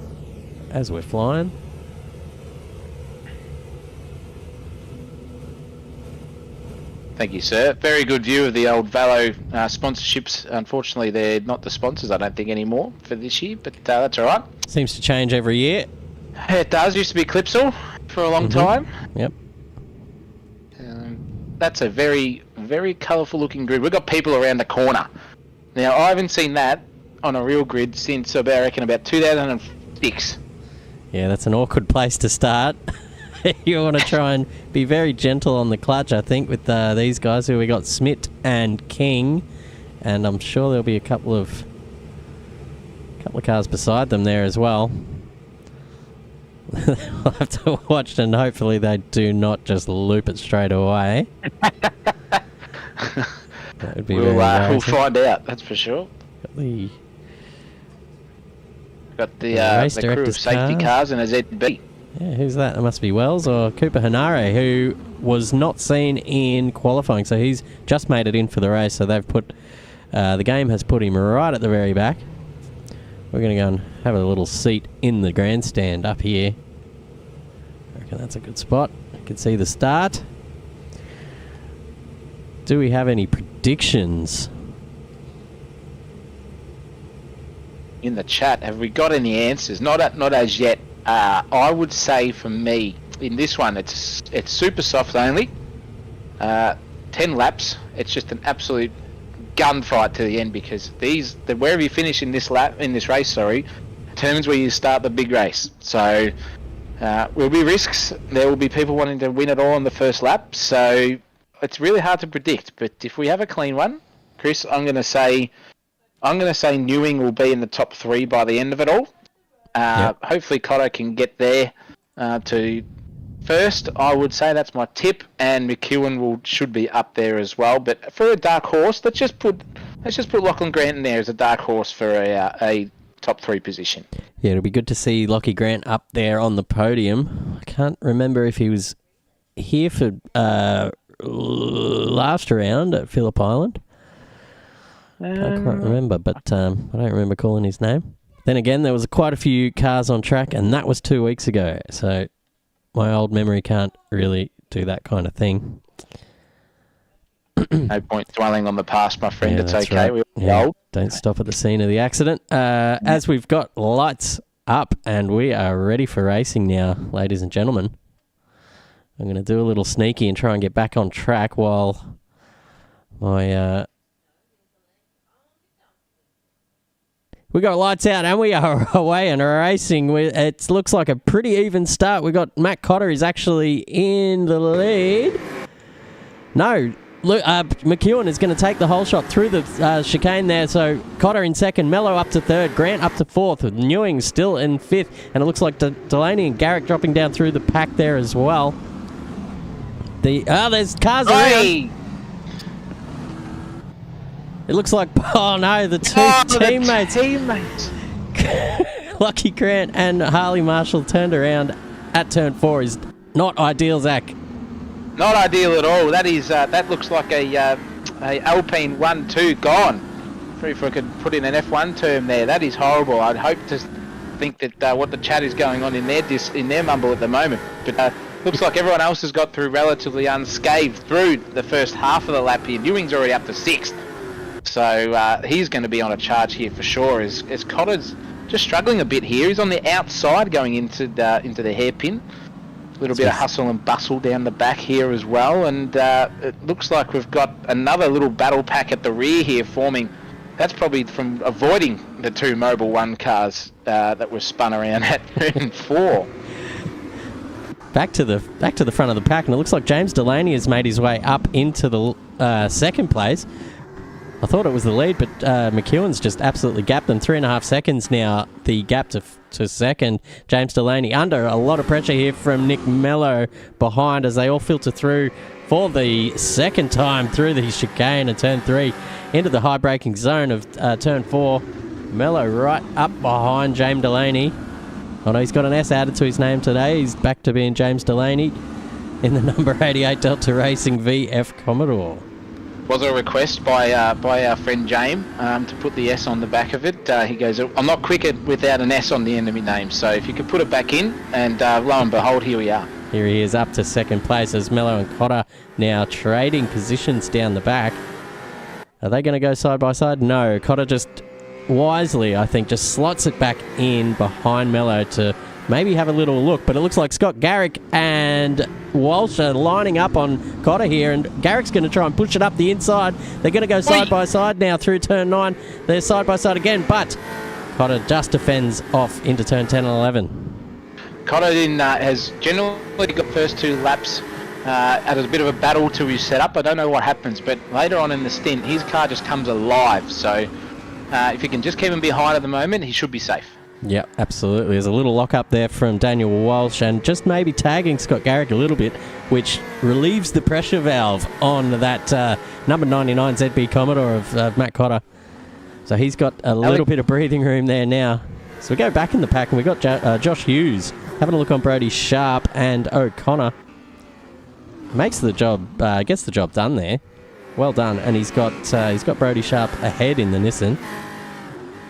as we're flying. Thank you, sir. Very good view of the old Valo sponsorships. Unfortunately, they're not the sponsors, I don't think, anymore for this year, but that's all right. Seems to change every year. It does. Used to be Clipsal for a long time. Yep. That's a very, very colourful looking grid. We've got people around the corner. Now, I haven't seen that on a real grid since about 2006. Yeah, that's an awkward place to start. You want to try and be very gentle on the clutch, I think, with these guys who we got Smith and King, and I'm sure there'll be a couple of cars beside them there as well. We'll have to watch, and hopefully they do not just loop it straight away. That would be we'll find out, that's for sure. Got the crew of safety cars and a ZB. Yeah, who's that? It must be Wells or Cooper Hanare, who was not seen in qualifying, so he's just made it in for the race. So they've put the game has put him right at the very back. We're going to go and have a little seat in the grandstand up here. I reckon that's a good spot. You can see the start. Do we have any predictions? In the chat, have we got any answers? Not as yet. I would say for me, in this one, it's super soft only. 10 laps. It's just an absolute gunfight to the end, because wherever you finish in this race, determines where you start the big race. So will be risks. There will be people wanting to win it all on the first lap. So it's really hard to predict. But if we have a clean one, Chris, I'm going to say Newing will be in the top 3 by the end of it all. Yep. Hopefully Cotto can get there to first. I would say that's my tip, and McEwen should be up there as well. But for a dark horse, let's just put Lachlan Grant in there as a dark horse for a top 3 position. Yeah, it'll be good to see Lockie Grant up there on the podium. I can't remember if he was here for last round at Phillip Island. I can't remember, but I don't remember calling his name. Then again, there was quite a few cars on track, and that was 2 weeks ago. So my old memory can't really do that kind of thing. No point dwelling on the past, my friend. Yeah, it's that's okay. right. We're old. Don't stop at the scene of the accident. As we've got lights up and we are ready for racing now, ladies and gentlemen. I'm going to do a little sneaky and try and get back on track while my... We got lights out and we are away and racing. It looks like a pretty even start. We got Matt Cotter is actually in the lead. No, McEwen is going to take the whole shot through the chicane there. So Cotter in second, Mello up to third, Grant up to fourth, with Newing still in fifth. And it looks like Delaney and Garrick dropping down through the pack there as well. There's cars around. It looks like, oh no, the two teammates. Lockie Grant and Harley Marshall turned around at turn 4 is not ideal, Zach. Not ideal at all. That looks like a Alpine 1-2 gone. If I could put in an F1 term there, that is horrible. I'd hope to think that what the chat is going on in their mumble at the moment. But looks like everyone else has got through relatively unscathed through the first half of the lap here. Ewing's already up to 6th. So he's going to be on a charge here for sure. As Cotter's just struggling a bit here. He's on the outside going into the hairpin. A little bit of hustle and bustle down the back here as well. And it looks like we've got another little battle pack at the rear here forming. That's probably from avoiding the 2 Mobil 1 cars that were spun around at turn 4. Back to the front of the pack, and it looks like James Delaney has made his way up into the second place. I thought it was the lead, but McEwen's just absolutely gapped them. 3.5 seconds now, the gap to second. James Delaney under a lot of pressure here from Nick Mello behind as they all filter through for the second time through the chicane at turn 3 into the high braking zone of turn 4. Mello right up behind James Delaney. Oh no, he's got an S added to his name today. He's back to being James Delaney in the number 88 Delta Racing VF Commodore. Was a request by our friend James to put the S on the back of it. He goes, I'm not quick without an S on the end of my name, so if you could put it back in, and lo and behold, here we are. Here he is up to second place as Mello and Cotter now trading positions down the back. Are they going to go side by side? No, Cotter just wisely, I think, just slots it back in behind Mello to maybe have a little look, but it looks like Scott Garrick and Walsh are lining up on Cotter here, and Garrick's going to try and push it up the inside. They're going to go side by side now through turn 9. They're side by side again, but Cotter just defends off into turn 10 and 11. Cotter has generally got first 2 laps at a bit of a battle to his setup. I don't know what happens, but later on in the stint, his car just comes alive. So if he can just keep him behind at the moment, he should be safe. Yeah, absolutely. There's a little lock up there from Daniel Walsh and just maybe tagging Scott Garrick a little bit, which relieves the pressure valve on that number 99 ZB Commodore of Matt Cotter. So he's got a little bit of breathing room there now. So we go back in the pack and we got Josh Hughes having a look on Brody Sharp and O'Connor. Gets the job done there. Well done. And he's got Brody Sharp ahead in the Nissan.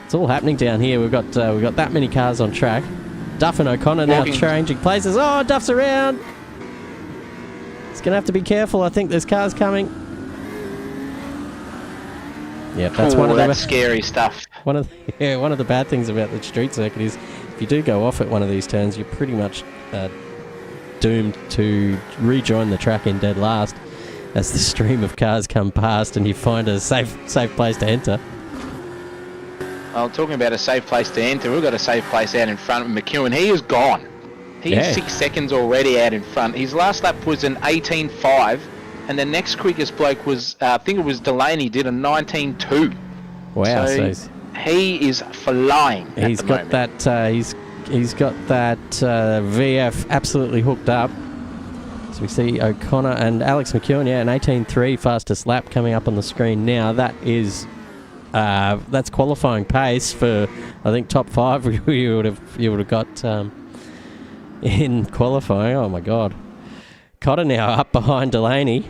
It's all happening down here. We've got that many cars on track. Duff and O'Connor now changing places. Oh, Duff's around. He's going to have to be careful. I think there's cars coming. Yeah, that's scary stuff. One of the bad things about the street circuit is if you do go off at one of these turns, you're pretty much doomed to rejoin the track in dead last as the stream of cars come past and you find a safe place to enter. Well, talking about a safe place to enter, we've got a safe place out in front of McEwen. He is gone. He's 6 seconds already out in front. His last lap was an 18.5, and the next quickest bloke was, I think it was Delaney, did a 19.2. Wow, so he is flying. He's got that. He's got that VF absolutely hooked up. So we see O'Connor and Alex McEwen, an 18.3 fastest lap coming up on the screen now. That is That's qualifying pace for, I think, top 5 you would have got in qualifying. Oh my God. Cotter now up behind Delaney.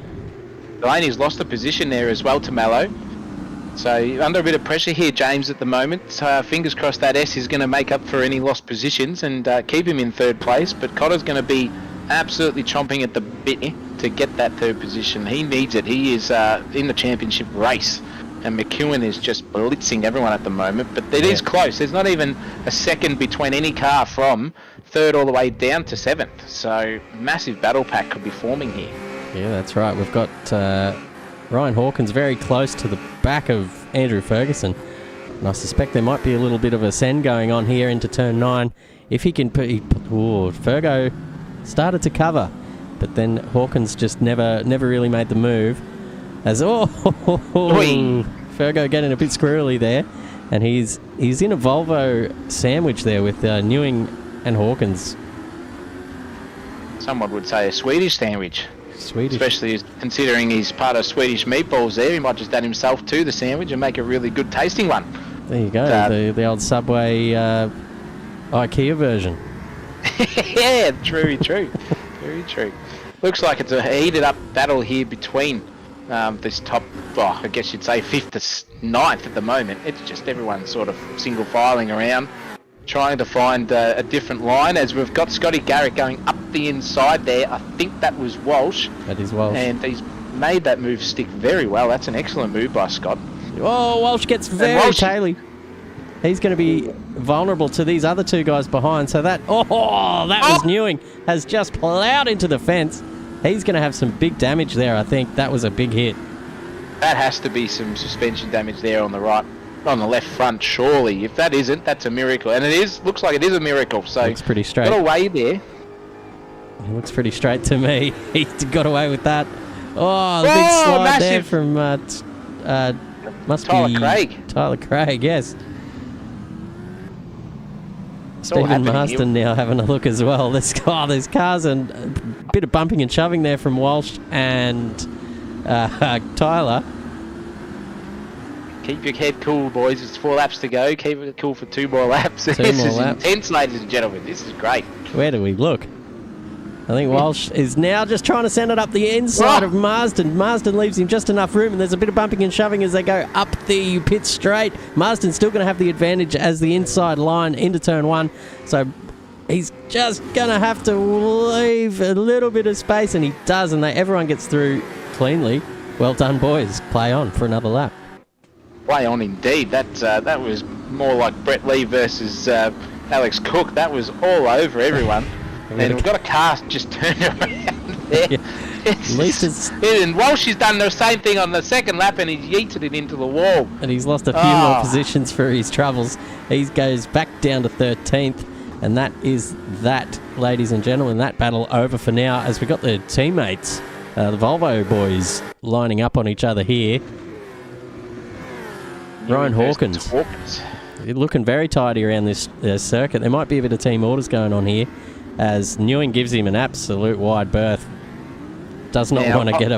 Delaney's lost the position there as well to Mallow. So under a bit of pressure here, James, at the moment. So fingers crossed that S is going to make up for any lost positions and keep him in third place. But Cotter's going to be absolutely chomping at the bit to get that third position. He needs it. He is in the championship race. And McEwen is just blitzing everyone at the moment. But it is close. There's not even a second between any car from third all the way down to 7th. So massive battle pack could be forming here. Yeah, that's right. We've got Ryan Hawkins very close to the back of Andrew Ferguson. And I suspect there might be a little bit of a send going on here into turn 9. If he can put... Fergo started to cover, but then Hawkins just never really made the move. As Fergo getting a bit squirrely there. And he's in a Volvo sandwich there with Newing and Hawkins. Someone would say a Swedish sandwich. Swedish. Especially considering he's part of Swedish meatballs there. He might just add himself to the sandwich and make a really good tasting one. There you go, the old Subway IKEA version. Yeah, very true. Looks like it's a heated up battle here between this top, I guess you'd say 5th to 9th at the moment. It's just everyone sort of single filing around, trying to find a different line, as we've got Scotty Garrett going up the inside there. I think that was Walsh. That is Walsh. And he's made that move stick very well. That's an excellent move by Scott. Oh, Walsh gets very taily. He's going to be vulnerable to these other two guys behind. So that was Newing, has just ploughed into the fence. He's going to have some big damage there, I think. That was a big hit. That has to be some suspension damage there on the left front, surely. If that isn't, that's a miracle. And it is. Looks like it is a miracle. So looks pretty straight. Got away there. It looks pretty straight to me. He got away with that. Oh, big slide massive. There from must Tyler be Craig. Tyler Craig, yes. Stephen Marston now having a look as well. There's cars and a bit of bumping and shoving there from Walsh and Tyler. Keep your head cool, boys. It's 4 laps to go. Keep it cool for 2 more laps. This is intense, ladies and gentlemen. This is great. Where do we look? I think Walsh is now just trying to send it up the inside of Marsden. Marsden leaves him just enough room, and there's a bit of bumping and shoving as they go up the pit straight. Marsden's still going to have the advantage as the inside line into turn 1. So he's just going to have to leave a little bit of space, and he does, and everyone gets through cleanly. Well done, boys. Play on for another lap. Play on indeed. That was more like Brett Lee versus Alex Cook. That was all over everyone. And we've got a car just turned around there. Yeah. At least it's... And Walsh has done the same thing on the second lap, and he's yeeted it into the wall. And he's lost a few more positions for his troubles. He goes back down to 13th. And that is that, ladies and gentlemen, that battle over for now, as we got the teammates, the Volvo boys, lining up on each other here. Ryan Hawkins. Looking very tidy around this circuit. There might be a bit of team orders going on here, as Newing gives him an absolute wide berth. Does not want to get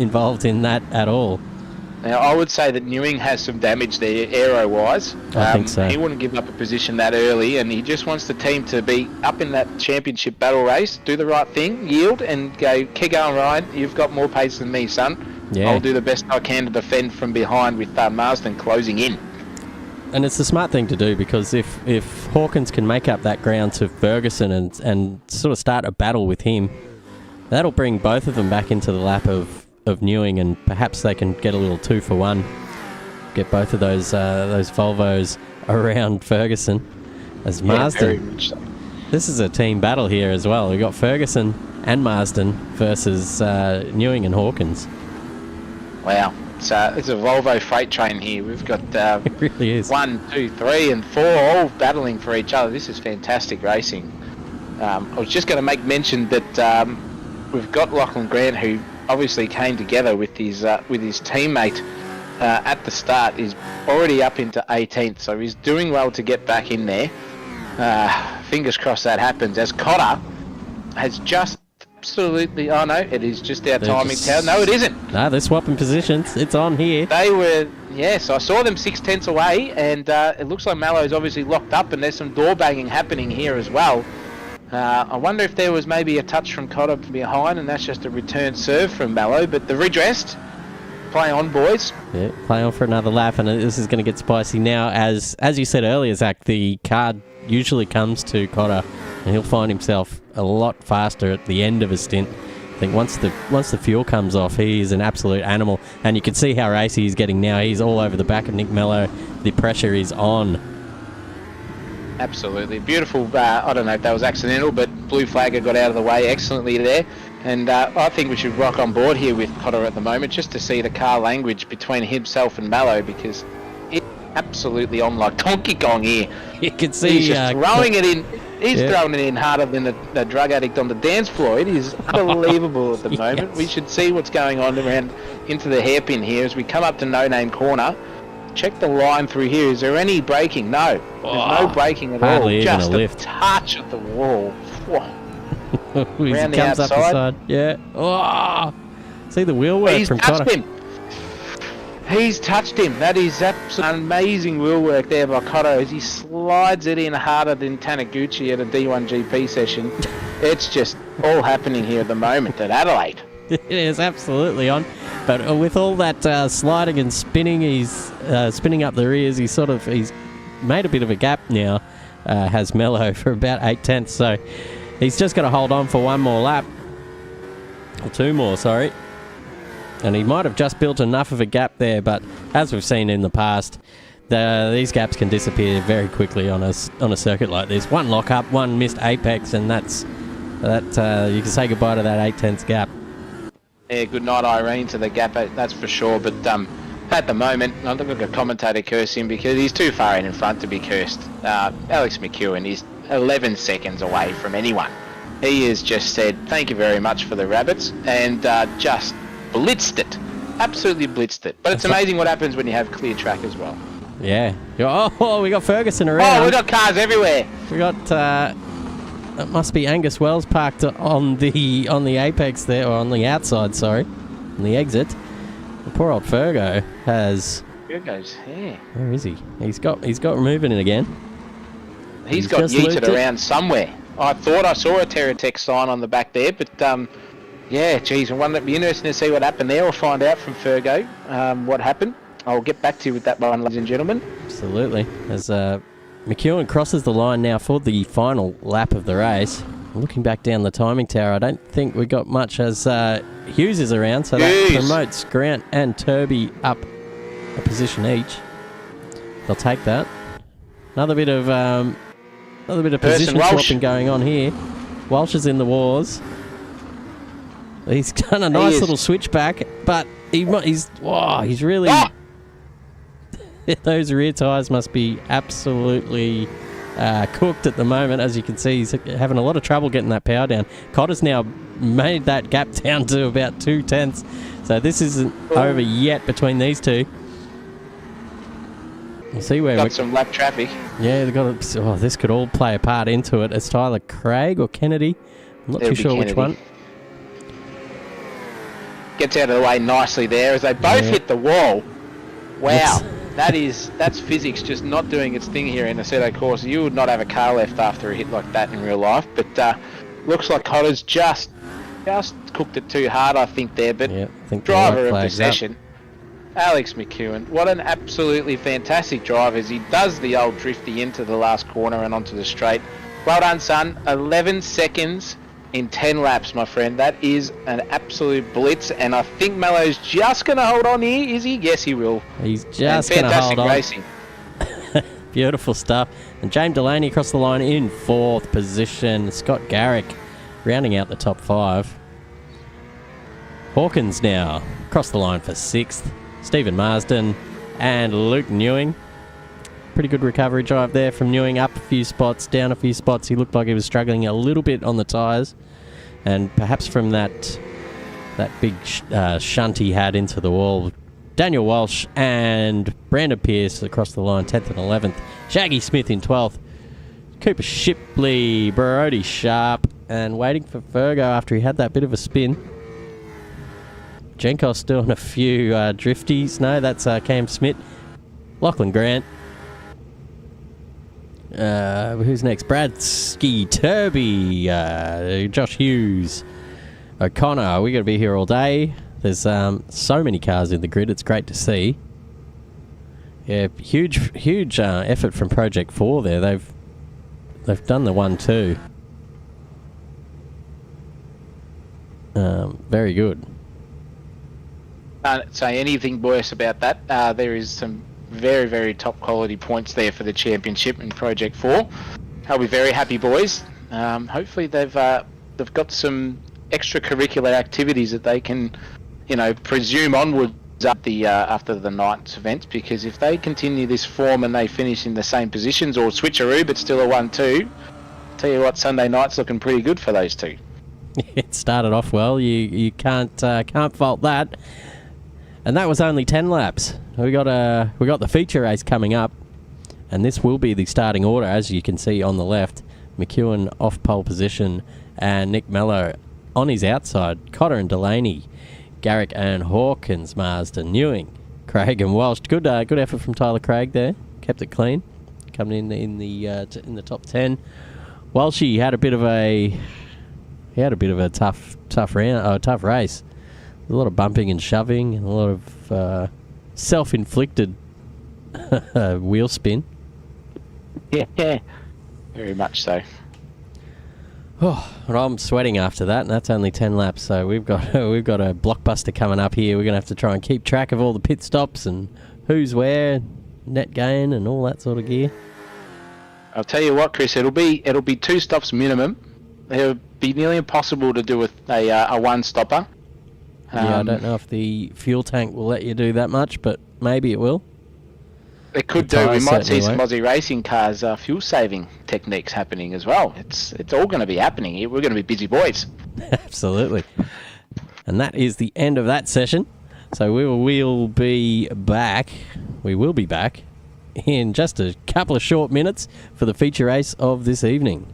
involved in that at all. Now, I would say that Newing has some damage there, aero-wise. I think so. He wouldn't give up a position that early, and he just wants the team to be up in that championship battle race, do the right thing, yield, and go, keep going, Ryan. You've got more pace than me, son. Yeah. I'll do the best I can to defend from behind with Marsden closing in. And it's the smart thing to do, because if Hawkins can make up that ground to Ferguson and sort of start a battle with him, that'll bring both of them back into the lap of Newing, and perhaps they can get a little 2-for-1. Get both of those Volvos around Ferguson. As Marsden, very much so. This is a team battle here as well. We've got Ferguson and Marsden versus Newing and Hawkins. Wow. It's a Volvo freight train here. We've got it really is. 1, 2, 3 and 4 all battling for each other. This is fantastic racing. I was just going to make mention that we've got Lachlan Grant, who obviously came together with his teammate at the start. He's already up into 18th, so he's doing well to get back in there. Fingers crossed that happens, as Cotter has just absolutely... Oh, no, it is just our timing tower. No, it isn't. No, they're swapping positions. It's on here. They were... Yes, I saw them 6/10 away, and it looks like Mallo's obviously locked up, and there's some door banging happening here as well. I wonder if there was maybe a touch from Cotter from behind, and that's just a return serve from Mallo, but the redressed. Play on, boys. Yeah, play on for another lap, and this is going to get spicy now. As you said earlier, Zach, the card usually comes to Cotter, and he'll find himself a lot faster at the end of a stint. I think once the fuel comes off, he is an absolute animal, and you can see how racy he's getting now. He's all over the back of Nick Mello. The pressure is on. Absolutely. Beautiful. I don't know if that was accidental, but blue flagger got out of the way excellently there. And I think we should rock on board here with Cotter at the moment just to see the car language between himself and Mallo, because it's absolutely on like Donkey Kong here. You can see... He's just throwing it in. He's throwing it in harder than the drug addict on the dance floor. It is unbelievable at the moment. Yes. We should see what's going on around into the hairpin here as we come up to No Name Corner. Check the line through here. Is there any braking? No. There's no braking at all. Hardly even Just a lift. touch of the wall. Whoa. He Around the comes up the outside. side. Yeah. Oh, see the wheel work He's from touched Cotter. him. He's touched him. That is absolutely amazing wheel work there by Cotto as he slides it in harder than Taniguchi at a D1 GP session. It's just all happening here at the moment at Adelaide. It is absolutely on. But with all that sliding and spinning, he's spinning up the rears. He's made a bit of a gap now, has Mello, for about 8/10. So he's just got to hold on for one more lap. Or two more, sorry. And he might have just built enough of a gap there, but as we've seen in the past, these gaps can disappear very quickly on a circuit like this. One lock-up, one missed apex, and you can say goodbye to that 8/10 gap. Yeah, good night, Irene, to the gap, that's for sure. But at the moment, I'm not going to commentator curse him because he's too far in front to be cursed. Alex McEwen is 11 seconds away from anyone. He has just said, thank you very much for the rabbits, and just blitzed it. Absolutely blitzed it. But it's amazing what happens when you have clear track as well. Yeah. Oh, we got Ferguson around. Oh, we got cars everywhere. We got... that must be Angus Wells parked on the apex there, or on the outside, sorry. On the exit. The poor old Fergo has... Fergo's here. Where is he? He's got moving it again. He's got yeeted around somewhere. I thought I saw a Terratech sign on the back there, but yeah, geez, it'd be interesting to see what happened there. We'll find out from Fergo what happened. I'll get back to you with that one, ladies and gentlemen. Absolutely. As McEwen crosses the line now for the final lap of the race. Looking back down the timing tower, I don't think we got much as Hughes is around, so that promotes Grant and Turby up a position each. They'll take that. Another bit of position swapping going on here. Walsh is in the wars. He's done a nice little switchback, but he's really... Oh! Those rear tyres must be absolutely cooked at the moment. As you can see, he's having a lot of trouble getting that power down. Cotter's now made that gap down to about 2/10. So this isn't over yet between these two. We'll see where got some lap traffic. Yeah, they've got. This could all play a part into it. It's Tyler Craig or Kennedy. I'm not too sure which one. Gets out of the way nicely there as they both hit the wall. Wow. That's physics just not doing its thing here in Assetto Corsa. You would not have a car left after a hit like that in real life. But looks like Cotter's just cooked it too hard, I think, there. But I think driver of possession, Alex McEwen. What an absolutely fantastic drive as he does the old drifty into the last corner and onto the straight. Well done, son. 11 seconds in 10 laps, my friend. That is an absolute blitz, and I think Mello's just going to hold on here, is he? Yes, he will. He's just going to hold on. Racing. Beautiful stuff. And James Delaney across the line in 4th position. Scott Garrick rounding out the top 5. Hawkins now across the line for 6th. Stephen Marsden and Luke Newing. Pretty good recovery drive there from Newing, up a few spots, down a few spots. He looked like he was struggling a little bit on the tyres, and perhaps from that big shunt he had into the wall. Daniel Walsh and Brandon Pearce across the line, 10th and 11th. Shaggy Smith in 12th. Cooper Shipley, Brody Sharp, and waiting for Fergo after he had that bit of a spin. Jenko's still on a few drifties. No, that's Cam Smith. Lachlan Grant. Who's next? Bradsky, Turby, Josh Hughes, O'Connor. We're going to be here all day. There's so many cars in the grid. It's great to see. Yeah, huge effort from Project 4 there. They've done the 1-2. Very good. Can't say anything worse about that. There is some very, very top quality points there for the championship in Project 4. I'll be very happy, boys. Hopefully they've got some extracurricular activities that they can, presume onwards after the night's events, because if they continue this form and they finish in the same positions or switcheroo but still a 1-2, tell you what, Sunday night's looking pretty good for those two. It started off well. You can't fault that. And that was only 10 laps. We got the feature race coming up, and this will be the starting order, as you can see on the left. McEwen off pole position, and Nick Mello on his outside. Cotter and Delaney, Garrick and Hawkins, Marsden, Ewing, Craig and Walsh. Good effort from Tyler Craig there. Kept it clean, coming in the top 10. Walshy had a bit of a tough race. A lot of bumping and shoving, and a lot of self-inflicted wheel spin. Yeah, very much so. Oh, and I'm sweating after that, and that's only 10 laps. So we've got a blockbuster coming up here. We're gonna have to try and keep track of all the pit stops and who's where, net gain, and all that sort of gear. I'll tell you what, Chris. It'll be 2 stops minimum. It'll be nearly impossible to do a one-stopper. Yeah, I don't know if the fuel tank will let you do that much, but maybe it will. It could do. We might see some Aussie racing cars fuel-saving techniques happening as well. It's all going to be happening here. We're going to be busy boys. Absolutely. And that is the end of that session. So we'll be back. We will be back in just a couple of short minutes for the feature race of this evening.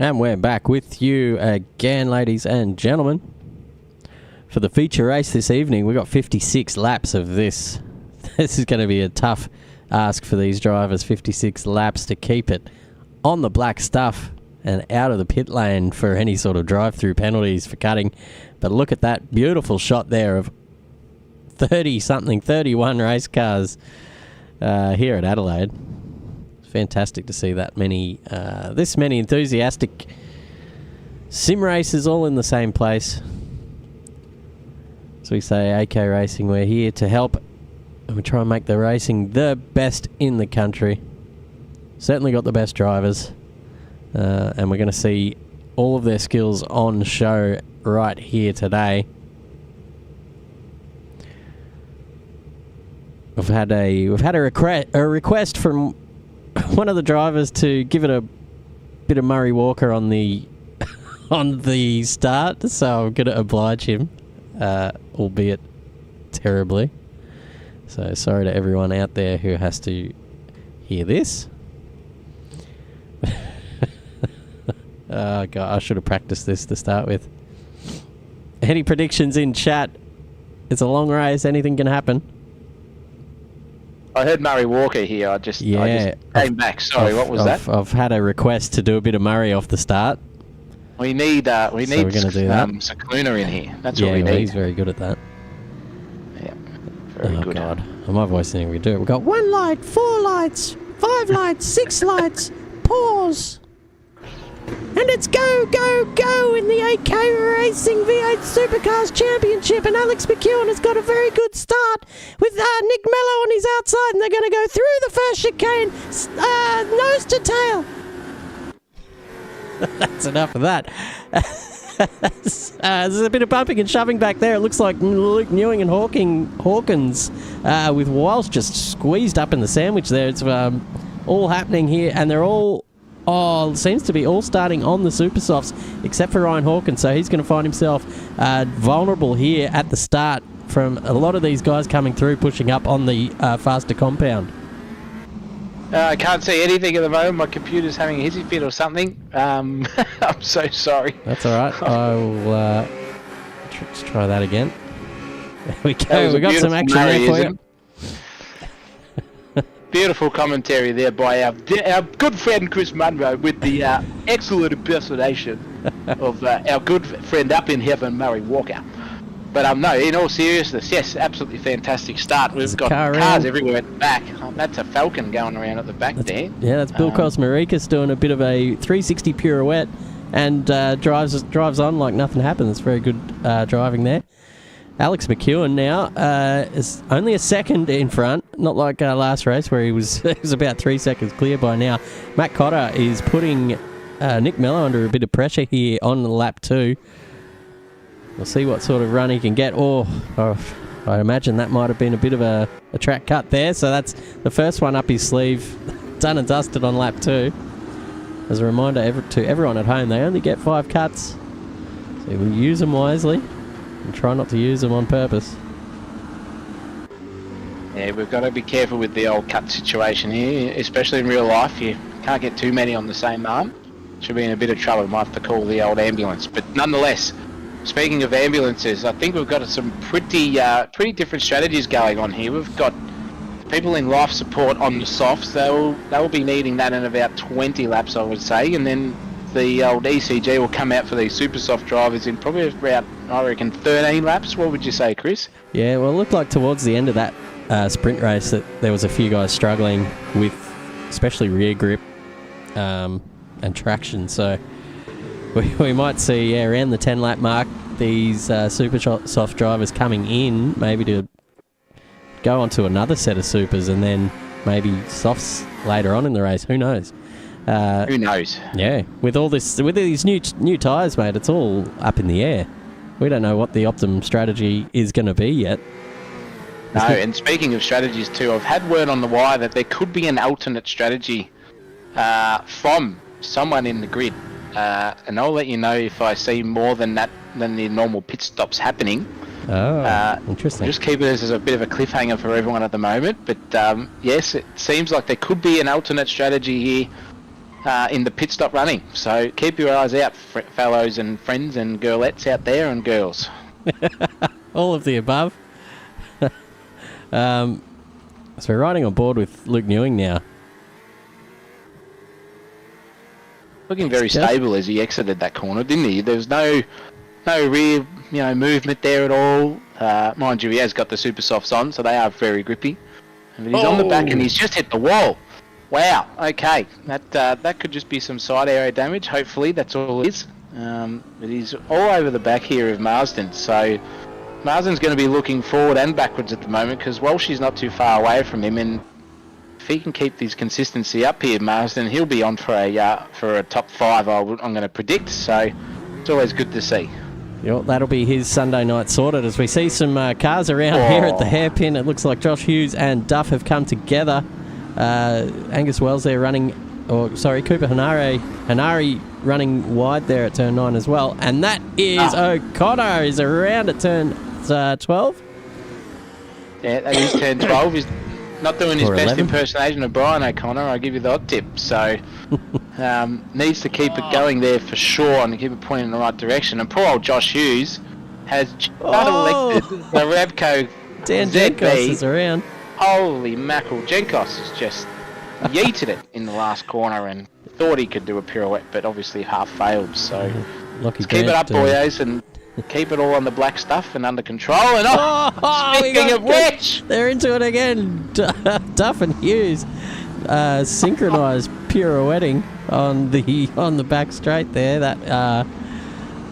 And we're back with you again, ladies and gentlemen. For the feature race this evening, we've got 56 laps of this. This is going to be a tough ask for these drivers, 56 laps to keep it on the black stuff and out of the pit lane for any sort of drive-through penalties for cutting. But look at that beautiful shot there of 30-something, 31 race cars here at Adelaide. Fantastic to see that many, this many enthusiastic sim racers all in the same place. So we say, AK Racing, we're here to help, and we try and make the racing the best in the country. Certainly got the best drivers, and we're going to see all of their skills on show right here today. We've had a request from one of the drivers to give it a bit of Murray Walker on the on the start, so I'm going to oblige him, albeit terribly. So sorry to everyone out there who has to hear this. Oh God, I should have practiced this to start with. Any predictions in chat? It's a long race. Anything can happen. I heard Murray Walker here. I just came back. Sorry, what was that? I've had a request to do a bit of Murray off the start. We need Sakluna in here. That's what we need. He's very good at that. Yeah, very good. Oh God, my voice isn't even do it. We've got 1 light, 4 lights, 5 lights, 6 lights, pause. And it's go, go, go in the AK Racing V8 Supercars Championship. And Alex McEwen has got a very good start with Nick Mello on his outside. And they're going to go through the first chicane, nose to tail. That's enough of that. There's a bit of bumping and shoving back there. It looks like Luke Newing and Hawkins with Walsh just squeezed up in the sandwich there. It's all happening here. And they're all... seems to be all starting on the super softs, except for Ryan Hawkins. So he's going to find himself vulnerable here at the start from a lot of these guys coming through, pushing up on the faster compound. I can't see anything at the moment. My computer's having a hissy fit or something. I'm so sorry. That's all right. I'll let's try that again. There we go. We got some action there for you. Beautiful commentary there by our good friend Chris Munro with the excellent impersonation of our good friend up in heaven, Murray Walker. But no, in all seriousness, yes, absolutely fantastic start. We've got cars everywhere at the back. That's a Falcon going around at the back there. Yeah, that's Bill Kosmarikis doing a bit of a 360 pirouette and drives on like nothing happened. It's very good driving there. Alex McEwen now is only a second in front, not like last race where he was about 3 seconds clear by now. Matt Cotter is putting Nick Mello under a bit of pressure here on lap 2. We'll see what sort of run he can get. I imagine that might have been a bit of a track cut there. So that's the first one up his sleeve, done and dusted on lap 2. As a reminder to everyone at home, they only get 5 cuts, so we'll use them wisely. And try not to use them on purpose. Yeah, we've got to be careful with the old cut situation here, especially in real life. You can't get too many on the same arm. Should be in a bit of trouble. Might have to call the old ambulance. But nonetheless, speaking of ambulances, I think we've got some pretty different strategies going on here. We've got people in life support on the softs. They'll be needing that in about 20 laps, I would say, and then the old ECG will come out for these super soft drivers in probably about, I reckon, 13 laps. What would you say, Chris? Yeah, well, it looked like towards the end of that sprint race that there was a few guys struggling with especially rear grip and traction. So we might see around the 10-lap mark these super soft drivers coming in, maybe to go onto another set of supers and then maybe softs later on in the race. Who knows? Who knows? Yeah, with these new tyres, mate, it's all up in the air. We don't know what the optimum strategy is going to be yet. No, and speaking of strategies too, I've had word on the wire that there could be an alternate strategy from someone in the grid, and I'll let you know if I see more than that than the normal pit stops happening. Oh, interesting. Just keep this as a bit of a cliffhanger for everyone at the moment, but yes, it seems like there could be an alternate strategy here in the pit stop running. So keep your eyes out, fellows and friends and girlettes out there and girls. All of the above. So we're riding on board with Luke Newing now. Looking very stable as he exited that corner, didn't he? There was no rear, movement there at all. Mind you, he has got the super softs on, so they are very grippy. And he's on the back, and he's just hit the wall. Wow. Okay, that could just be some side area damage. Hopefully, that's all it is. But he's all over the back here of Marsden, so Marsden's going to be looking forward and backwards at the moment because Walshy's not too far away from him, and if he can keep this consistency up here, Marsden, he'll be on for a top 5. I'm going to predict. So it's always good to see. Yep, that'll be his Sunday night sorted as we see some cars around here at the hairpin. It looks like Josh Hughes and Duff have come together. Angus Wells there running, Cooper Hanari running wide there at turn 9 as well. And that is O'Connor is around at turn 12. Yeah, that is turn 12. He's not doing his best 11. impersonation of Brian O'Connor, I'll give you the odd tip. So needs to keep it going there for sure and keep it pointing in the right direction. And poor old Josh Hughes has just elected the Revco Dan ZB. Jenkos is around. Holy mackerel, Jenkos has just yeeted it in the last corner and thought he could do a pirouette, but obviously half failed. So Let's keep it up, boyos, and keep it all on the black stuff and under control. And speaking of which, they're into it again. Duff and Hughes synchronised pirouetting on the back straight there. That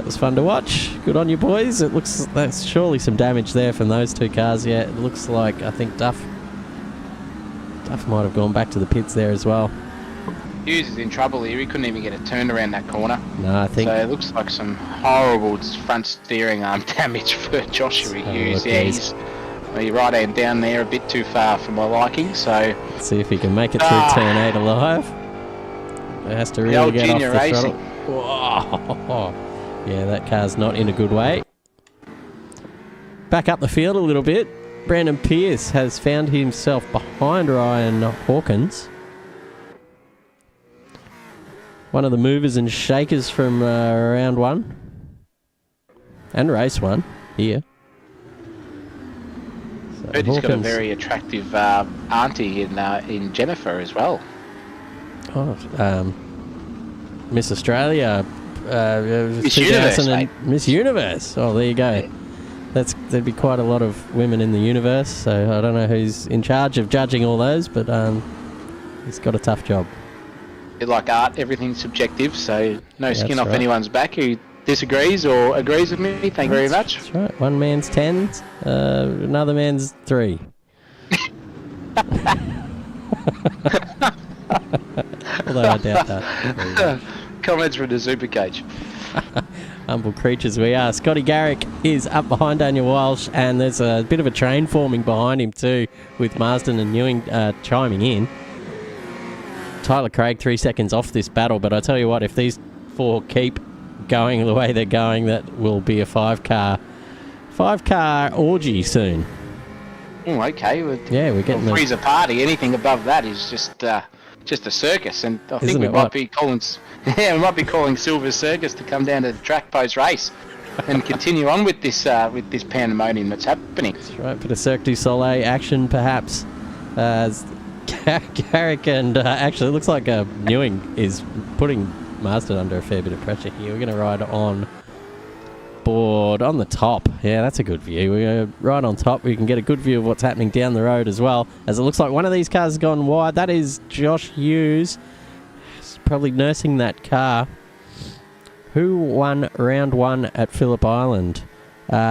was fun to watch. Good on you, boys. It looks that's surely some damage there from those two cars. Yeah, it looks like I think Duff might have gone back to the pits there as well. Hughes is in trouble here. He couldn't even get it turned around that corner. No, I think... So it looks like some horrible front steering arm damage for Joshua Hughes. Yeah, he's right hand down there a bit too far for my liking. So let's see if he can make it through turn 8 alive. It has to really get off the racing. throttle. Whoa. Yeah, that car's not in a good way. Back up the field a little bit. Brandon Pearce has found himself behind Ryan Hawkins. One of the movers and shakers from round 1 and race 1 here. So But he's got a very attractive auntie in Jennifer as well. Miss Australia, Miss Universe, mate. Miss Universe. Oh, there you go. Yeah. There'd be quite a lot of women in the universe, so I don't know who's in charge of judging all those, but he's got a tough job. Like art, everything's subjective, so no skin off anyone's back who disagrees or agrees with me. Thank you very much. That's right. One man's 10, another man's 3. Although I doubt that. Comments from the Super Cage. Humble creatures we are. Scotty Garrick is up behind Daniel Walsh, and there's a bit of a train forming behind him too, with Marsden and Ewing chiming in. Tyler Craig 3 seconds off this battle, but I tell you what, if these 4 keep going the way they're going, that will be a 5-car orgy soon. Oh, okay. We're getting a freezer party. Anything above that is just a circus, and I think we might be calling Silver Circus to come down to the track post race and continue on with this pandemonium that's happening. That's right. Bit of Cirque du Soleil action, perhaps. Garrick and actually, it looks like Newing is putting Marsden under a fair bit of pressure here. We're going to ride on board on the top. Yeah, that's a good view. We're going to ride on top. We can get a good view of what's happening down the road as well, as it looks like one of these cars has gone wide. That is Josh Hughes. He's probably nursing that car. Who won round 1 at Phillip Island? Alex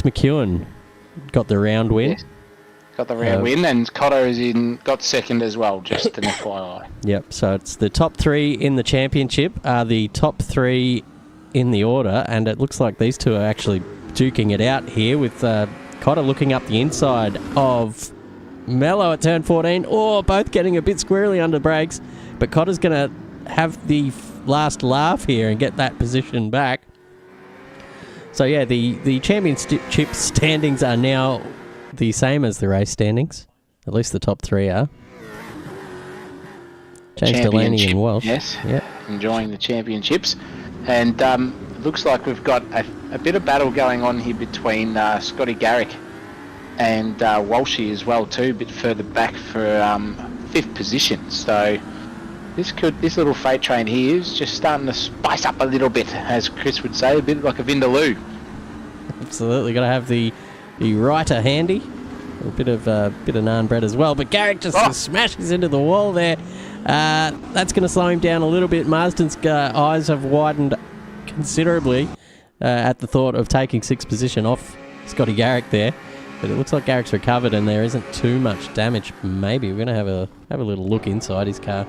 McEwen got the round win. Yes. Got the round win, and Cotto got second as well, just an FYI. Yep, so it's the top 3 in the championship are the top 3 in the order, and it looks like these two are actually duking it out here with Cotto looking up the inside of Mello at turn 14. Both getting a bit squirrely under brakes, but Cotto's going to have the last laugh here and get that position back. So yeah, the championship standings are now the same as the race standings. At least the top 3 are. James Delaney and Walsh. Yes, Yep. enjoying the championships. And looks like we've got a bit of battle going on here between Scotty Garrick and Walshy as well too, a bit further back for 5th position. So this little freight train here is just starting to spice up a little bit, as Chris would say, a bit like a Vindaloo. Absolutely, got to have the writer handy. A bit of naan bread as well, but Garrick just smashes into the wall there. That's going to slow him down a little bit. Marsden's eyes have widened considerably at the thought of taking 6th position off Scotty Garrick there. But it looks like Garrick's recovered and there isn't too much damage. Maybe we're going to have a little look inside his car.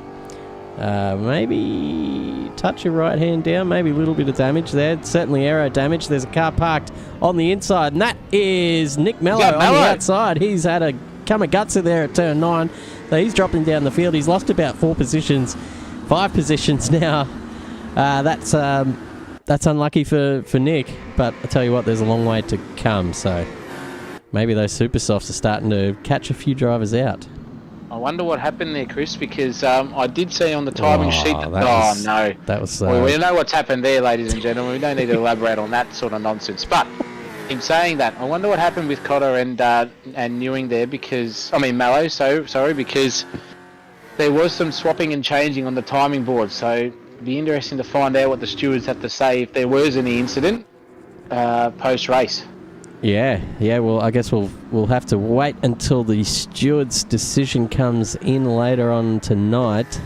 Maybe touch your right hand down. Maybe a little bit of damage there. Certainly aero damage. There's a car parked on the inside, and that is Nick Mello on the outside. He's had a kamigutsu there at turn 9. So he's dropping down the field. He's lost about 5 positions now. That's unlucky for Nick, but I tell you what, there's a long way to come. So maybe those super softs are starting to catch a few drivers out. I wonder what happened there, Chris, because I did see on the timing sheet that was we know what's happened there, ladies and gentlemen. We don't need to elaborate on that sort of nonsense. But in saying that, I wonder what happened with Cotter and Ewing there, because Mallow, because there was some swapping and changing on the timing board. So it'd be interesting to find out what the stewards have to say if there was any incident post race. Yeah. Well, I guess we'll have to wait until the steward's decision comes in later on tonight.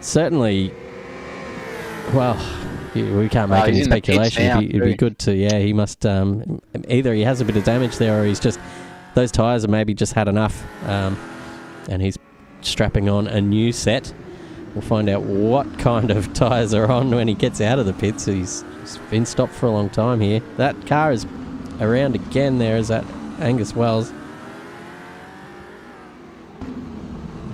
Certainly, well, we can't make any speculation. It'd be good to. Yeah, he must. Either he has a bit of damage there, or he's just those tyres have maybe just had enough, and he's strapping on a new set. We'll find out what kind of tyres are on when he gets out of the pits. He's been stopped for a long time here. That car is around again. There is that Angus Wells.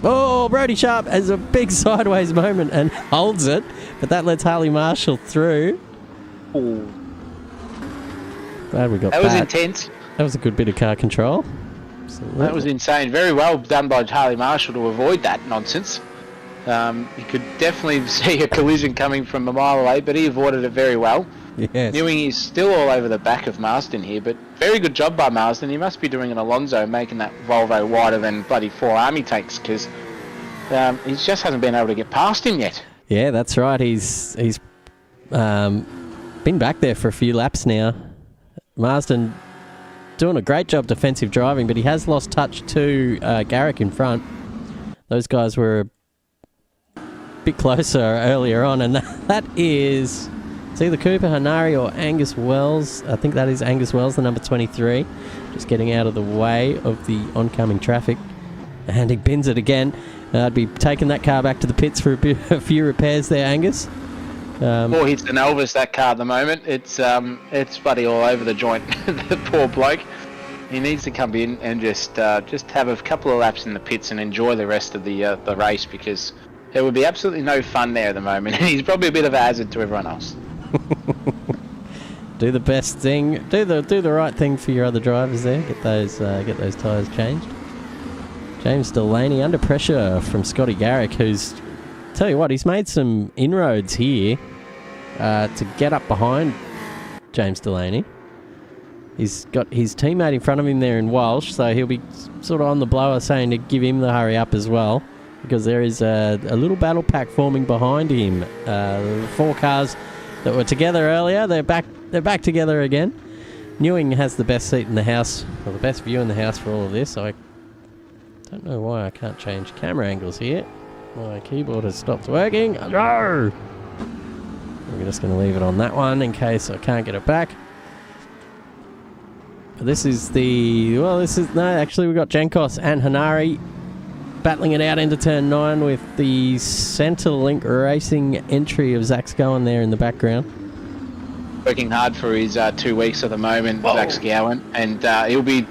Oh, Brodie Sharp has a big sideways moment and holds it, but that lets Harley Marshall through. Ooh. Glad we got that. That was intense. That was a good bit of car control. Absolutely. That was insane. Very well done by Harley Marshall to avoid that nonsense. You could definitely see a collision coming from a mile away, but he avoided it very well. Yes. Ewing is still all over the back of Marsden here, but very good job by Marsden. He must be doing an Alonso, making that Volvo wider than bloody 4 army tanks, because he just hasn't been able to get past him yet. Yeah, that's right. He's been back there for a few laps now. Marsden doing a great job defensive driving, but he has lost touch to Garrick in front. Those guys were a bit closer earlier on, and that is... It's either Cooper Hanari or Angus Wells. I think that is Angus Wells, the number 23. Just getting out of the way of the oncoming traffic. And he bins it again. I'd be taking that car back to the pits for a few repairs there, Angus. Poor hits an Elvis, that car at the moment. It's bloody all over the joint. The poor bloke. He needs to come in and just have a couple of laps in the pits and enjoy the rest of the race, because there would be absolutely no fun there at the moment. And he's probably a bit of a hazard to everyone else. Do the best thing. Do the right thing for your other drivers there. Get those tyres changed. James Delaney under pressure from Scotty Garrick, who's, tell you what, he's made some inroads here to get up behind James Delaney. He's got his teammate in front of him there in Walsh, so he'll be sort of on the blower saying to give him the hurry up as well, because there is a little battle pack forming behind him. The 4 cars that were together earlier, they're back together again. Ewing has the best seat in the house, or the best view in the house for all of this. I don't know why I can't change camera angles here. My keyboard has stopped working. No! We're just going to leave it on that one in case I can't get it back. This is we've got Jankos and Hanari battling it out into turn 9 with the Centrelink Racing entry of Zach Scowen there in the background. Working hard for his 2 weeks at the moment, Zach Scowen, and he'll be...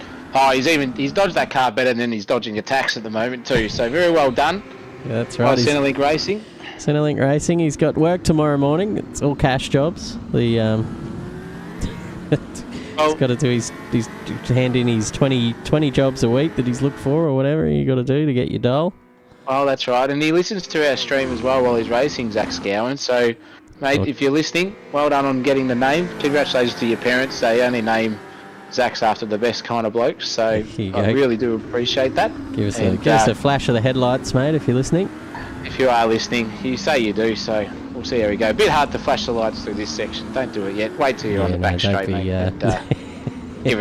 he's dodged that car better than he's dodging attacks at the moment too, so very well done. Yeah, that's right. By Centrelink Racing. Centrelink Racing, he's got work tomorrow morning. It's all cash jobs. He's got to do his hand in his 20 jobs a week that he's looked for, or whatever you got to do to get your dole. Oh, that's right. And he listens to our stream as well while he's racing, Zach Scowen. So, mate, if you're listening, well done on getting the name. Congratulations to your parents. They only name Zach's after the best kind of blokes. So I really do appreciate that. Give us a flash of the headlights, mate, if you're listening. If you are listening, you say you do, so we'll see how we go. A bit hard to flash the lights through this section. Don't do it yet. Wait till you're on the back straight, mate. Give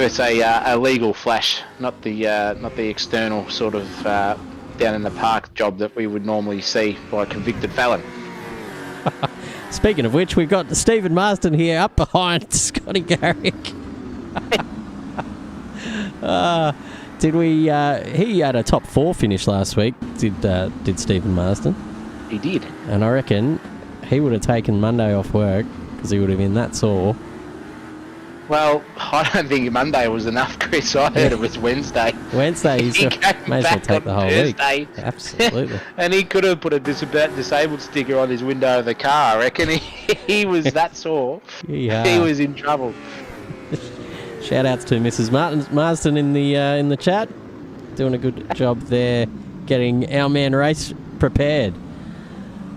us a legal flash, not the external sort of down in the park job that we would normally see by a convicted felon. Speaking of which, we've got Stephen Marsden here up behind Scotty Garrick. He had a top 4 finish last week, did Stephen Marsden. He did. And I reckon he would have taken Monday off work because he would have been that sore. Well, I don't think Monday was enough, Chris. I heard it was Wednesday. Wednesday, he may as well take the whole Thursday. week. Absolutely. And he could have put a disabled sticker on his window of the car. I reckon he was that sore. Yeah. He was in trouble. Shout outs to Mrs. Marsden in the chat, doing a good job there, getting our man Race prepared.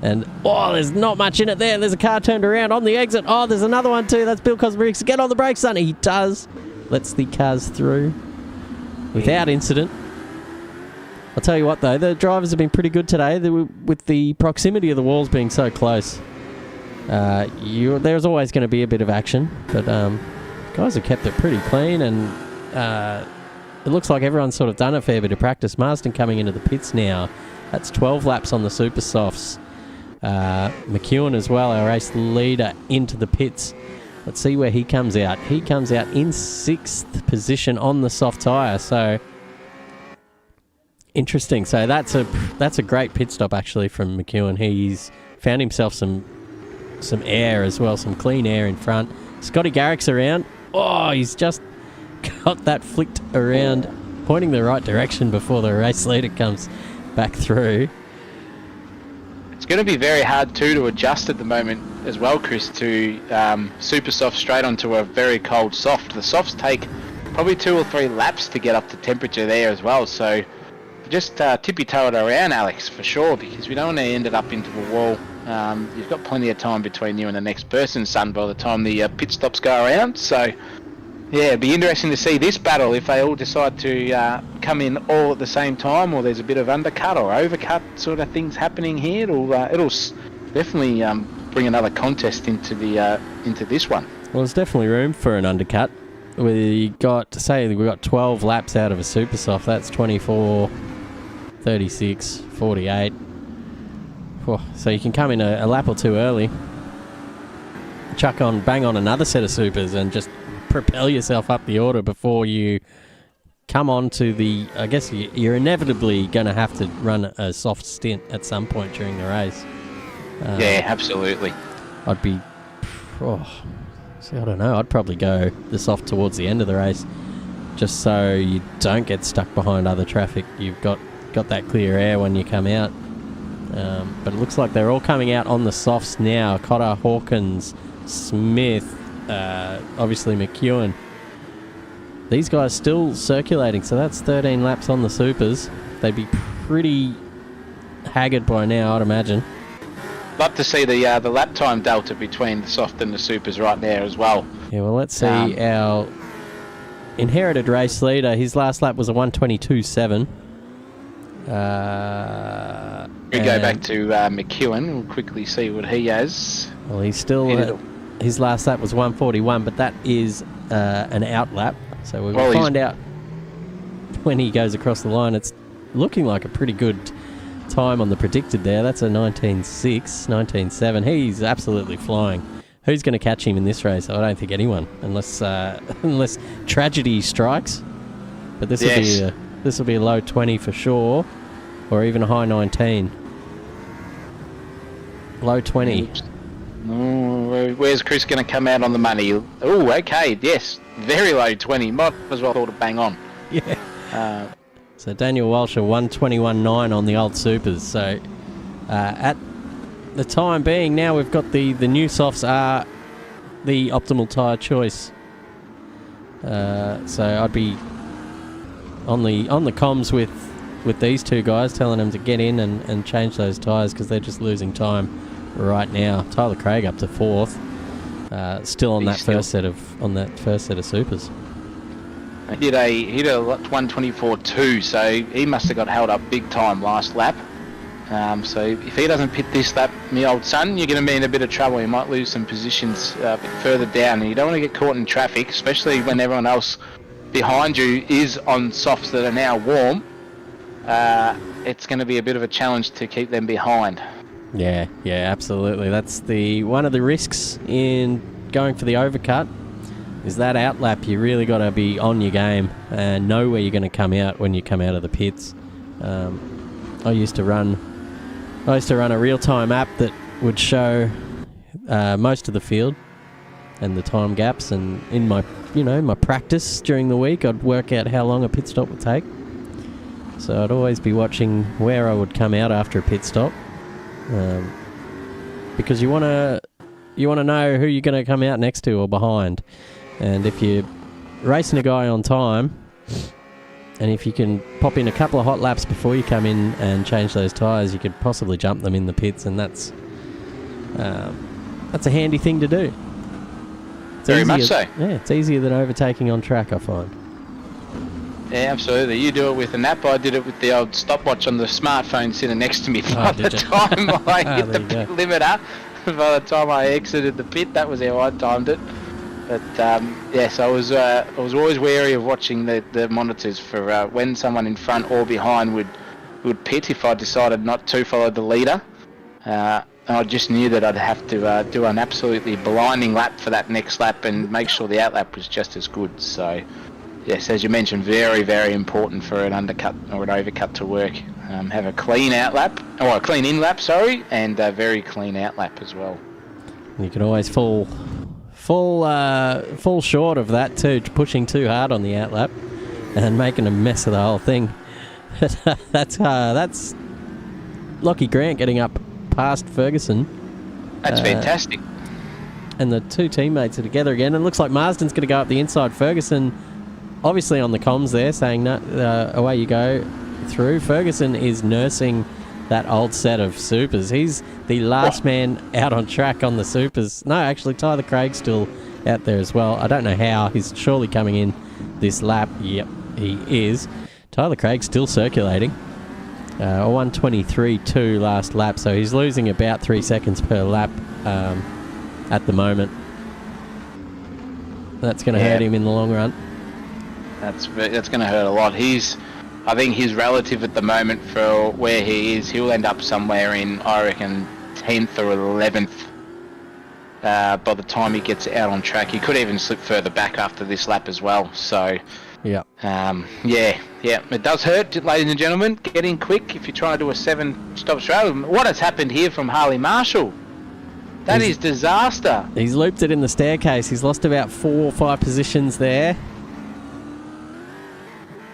And there's not much in it there. There's a car turned around on the exit. Oh, there's another one too. That's Bill Cosbricks. Get on the brakes, son. He does. Lets the cars through without incident. I'll tell you what though, the drivers have been pretty good today. With the proximity of the walls being so close. There's always going to be a bit of action, but guys have kept it pretty clean, and it looks like everyone's sort of done a fair bit of practice. Marsden coming into the pits now. That's 12 laps on the Super Softs. McEwen as well, our race leader, into the pits. Let's see where he comes out. He comes out in 6th position on the soft tyre, so interesting. So that's a great pit stop actually from McEwen. He's found himself some air as well, some clean air in front. Scotty Garrick's around. Oh, he's just got that flicked around, pointing the right direction before the race leader comes back through. It's going to be very hard too to adjust at the moment as well, Chris, to super soft straight onto a very cold soft. The softs take probably 2 or 3 laps to get up to temperature there as well, so just tippy-toe it around, Alex, for sure, because we don't want to end it up into a wall. You've got plenty of time between you and the next person, son, by the time the pit stops go around. So, yeah, it'd be interesting to see this battle if they all decide to come in all at the same time, or there's a bit of undercut or overcut sort of things happening here. It'll definitely bring another contest into this one. Well, there's definitely room for an undercut. We got 12 laps out of a super soft. That's 24, 36, 48. So you can come in a lap or two early, bang on another set of supers and just propel yourself up the order before you come on to the... I guess you're inevitably going to have to run a soft stint at some point during the race. Yeah, absolutely. I don't know. I'd probably go the soft towards the end of the race just so you don't get stuck behind other traffic. You've got that clear air when you come out. But it looks like they're all coming out on the softs now. Cotter, Hawkins, Smith, obviously McEwen. These guys still circulating, so that's 13 laps on the supers. They'd be pretty haggard by now, I'd imagine. Love to see the lap time delta between the soft and the supers right there as well. Yeah, well, let's see our inherited race leader. His last lap was a 1:22.7. We go back to McEwen. We'll quickly see what he has. Well, he's still... his last lap was 1:41, but that is an out lap. So we'll find out when he goes across the line. It's looking like a pretty good time on the predicted there. That's a 19.6, 19.7. He's absolutely flying. Who's going to catch him in this race? I don't think anyone, unless tragedy strikes. But this will be a low 20 for sure, or even a high 19. Low 20. Oh, where's Chris going to come out on the money? Oh, okay, yes, very low 20. Might as well thought to bang on. Yeah. So Daniel Walsh, a 1:21.9 on the old supers. So at the time being, now we've got the new softs are the optimal tyre choice. So I'd be on the comms with with these two guys, telling them to get in and change those tyres because they're just losing time right now. Tyler Craig up to 4th, still on that first set of supers. He hit a 124.2, so he must have got held up big time last lap. So if he doesn't pit this lap, me old son, you're going to be in a bit of trouble. You might lose some positions a bit further down, and you don't want to get caught in traffic, especially when everyone else behind you is on softs that are now warm. It's going to be a bit of a challenge to keep them behind. Yeah, absolutely. That's one of the risks in going for the overcut. Is that outlap, you really got to be on your game and know where you're going to come out when you come out of the pits. I used to run a real-time app that would show most of the field and the time gaps, and in my practice during the week, I'd work out how long a pit stop would take. So I'd always be watching where I would come out after a pit stop, because you want to know who you're going to come out next to or behind. And if you're racing a guy on time, and if you can pop in a couple of hot laps before you come in and change those tyres, you could possibly jump them in the pits, and that's a handy thing to do. Very much so. Yeah, it's easier than overtaking on track, I find. Yeah, absolutely. You do it with an app. I did it with the old stopwatch on the smartphone sitting next to me. By the time I hit the pit limiter, by the time I exited the pit, that was how I timed it. But yes, I was always wary of watching the monitors for when someone in front or behind would pit if I decided not to follow the leader. And I just knew that I'd have to do an absolutely blinding lap for that next lap and make sure the outlap was just as good. So yes, as you mentioned, very, very important for an undercut or an overcut to work. Have a clean outlap, or a clean in lap, sorry, and a very clean outlap as well. You can always fall short of that too, pushing too hard on the outlap and making a mess of the whole thing. That's Lockie Grant getting up past Ferguson. That's fantastic. And the two teammates are together again, and it looks like Marsden's going to go up the inside. Ferguson obviously on the comms there saying, no, away you go through. Ferguson is nursing that old set of supers. He's the last man out on track on the supers. No, actually, Tyler Craig's still out there as well. I don't know how. He's surely coming in this lap. Yep, he is. Tyler Craig's still circulating. A 1:23.2 last lap, so he's losing about 3 seconds per lap at the moment. That's going to hurt him in the long run. That's going to hurt a lot. I think his relative at the moment for where he is, he'll end up somewhere in, I reckon, 10th or 11th by the time he gets out on track. He could even slip further back after this lap as well. So, yeah, it does hurt, ladies and gentlemen. Get in quick if you're trying to do a 7-stop straddle. What has happened here from Harley Marshall? That is disaster. He's looped it in the staircase. He's lost about 4 or 5 positions there.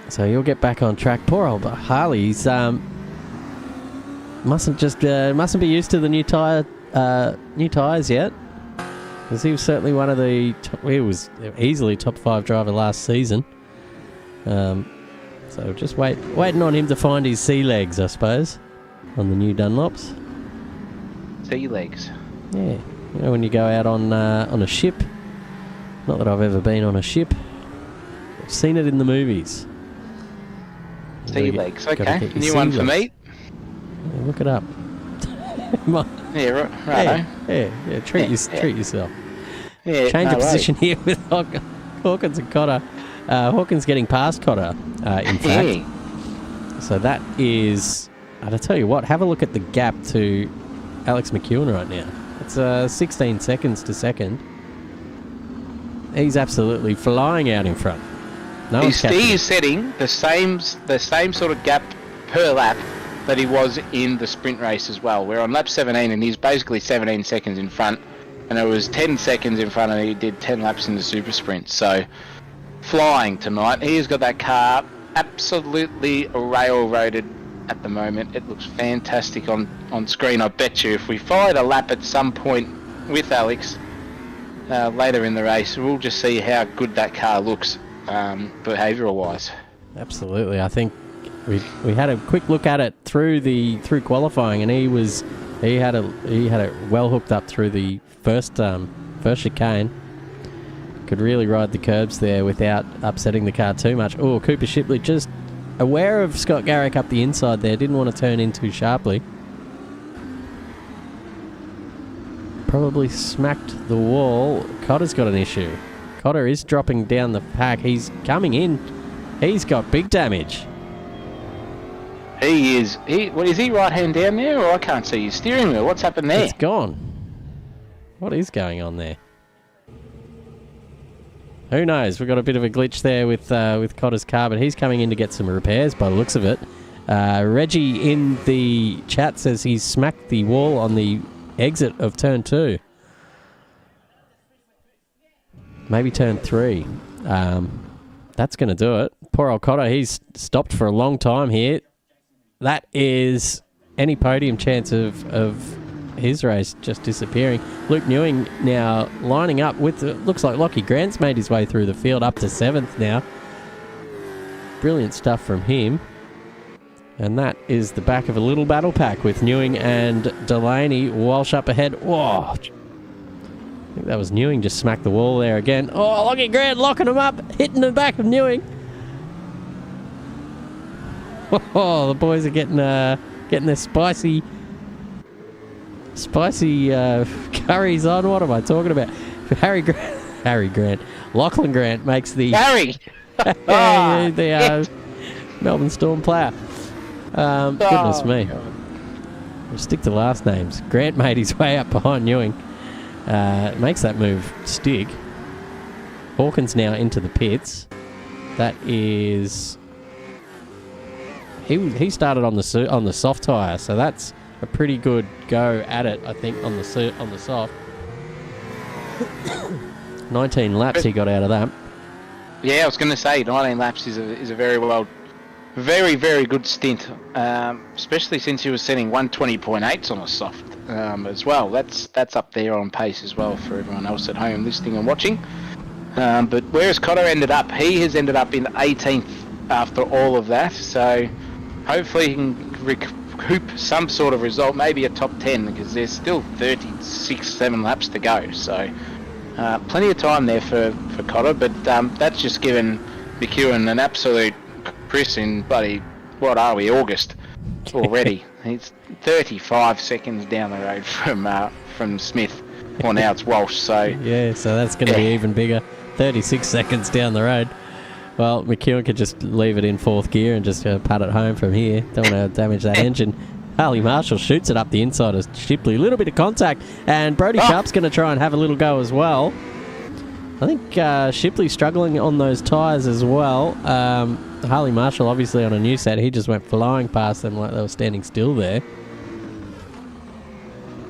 So he'll get back on track. Poor old Harley. He's mustn't be used to the new tyres yet, because he was certainly one of he was easily top 5 driver last season. So just waiting on him to find his sea legs, I suppose, on the new Dunlops. Sea legs. Yeah, when you go out on a ship. Not that I've ever been on a ship. I've seen it in the movies. Sea legs, okay. New one for me. Yeah, look it up. Yeah, right. Yeah. Treat yourself. Yeah, Change of position here with Hawkins and Cotter. Hawkins getting past Cotter, in fact. So that is... I'll tell you what, have a look at the gap to Alex McEwen right now. It's 16 seconds to second. He's absolutely flying out in front. He is setting the same sort of gap per lap that he was in the sprint race as well. We're on lap 17 and he's basically 17 seconds in front, and it was 10 seconds in front, and he did 10 laps in the super sprint. So flying tonight. He's got that car absolutely railroaded at the moment. It looks fantastic on screen. I bet you if we followed a lap at some point with Alex later in the race, we'll just see how good that car looks. Behavioural wise. Absolutely. I think we had a quick look at it through qualifying, and he had it well hooked up through the first chicane. Could really ride the curbs there without upsetting the car too much. Oh, Cooper Shipley just aware of Scott Garrick up the inside there. Didn't want to turn in too sharply. Probably smacked the wall. Cotter's got an issue. Cotter is dropping down the pack. He's coming in. He's got big damage. He is. What is he right hand down there? Or I can't see his steering wheel. What's happened there? It's gone. What is going on there? Who knows? We've got a bit of a glitch there with Cotter's car, but he's coming in to get some repairs by the looks of it. Reggie in the chat says he's smacked the wall on the exit of turn 2. Maybe turn 3. That's going to do it. Poor old Cotter, he's stopped for a long time here. That is any podium chance of his race just disappearing. Luke Newing now lining up with, looks like Lockie Grant's made his way through the field up to 7th now. Brilliant stuff from him. And that is the back of a little battle pack with Newing and Delaney. Walsh up ahead. Whoa. I think that was Newing just smacked the wall there again. Oh, Lockie Grant locking him up, hitting the back of Newing. Oh, the boys are getting their spicy curries on. What am I talking about? Harry Grant. Lachlan Grant makes the... Harry! the Melbourne Storm player. Goodness me. We'll stick to last names. Grant made his way up behind Newing. Makes that move stick. Hawkins now into the pits. That is... He started on the soft tyre, so that's a pretty good go at it, I think, on the soft. 19 laps he got out of that. Yeah, I was going to say 19 laps is a very very good stint, especially since he was setting 120.8s on a soft as well. That's up there on pace as well for everyone else at home listening and watching. But whereas Cotter ended up, he has ended up in 18th after all of that. So hopefully he can recoup some sort of result, maybe a top 10, because there's still 7 laps to go. So plenty of time there for Cotter, but that's just given McEwen an absolute Chris in bloody, what are we, August already. He's 35 seconds down the road from Smith. Well, now it's Walsh, so... Yeah, so that's going to be even bigger. 36 seconds down the road. Well, McEwen could just leave it in 4th gear and just pat it home from here. Don't want to damage that engine. Harley Marshall shoots it up the inside of Shipley. A little bit of contact, and Brodie Sharp's going to try and have a little go as well. I think Shipley's struggling on those tyres as well. Harley Marshall, obviously on a new set, he just went flying past them like they were standing still there.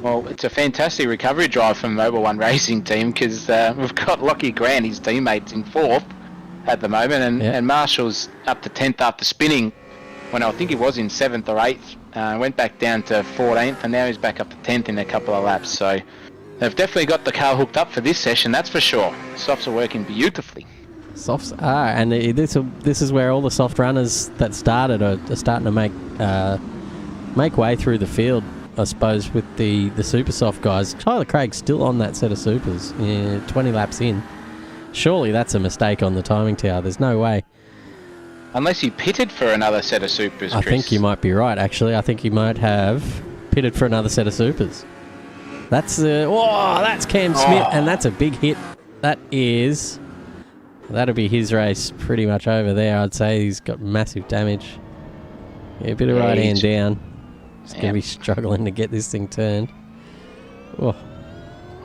Well, it's a fantastic recovery drive from the Mobil 1 Racing team, because we've got Lockie Grant, his teammates, in 4th at the moment, and Marshall's up to 10th after spinning when I think he was in 7th or 8th. Went back down to 14th, and now he's back up to 10th in a couple of laps. So they've definitely got the car hooked up for this session, that's for sure. Softs are working beautifully. Softs are, and this is where all the soft runners that started are starting to make way through the field, I suppose, with the super soft guys. Tyler Craig's still on that set of supers, 20 laps in. Surely that's a mistake on the timing tower. There's no way. Unless he pitted for another set of supers, Chris. I think you might be right, actually. I think he might have pitted for another set of supers. That's Cam Smith, and that's a big hit. That'll be his race pretty much over there, I'd say. He's got massive damage. Yeah, a bit of right hand down. He's going to be struggling to get this thing turned. Oh.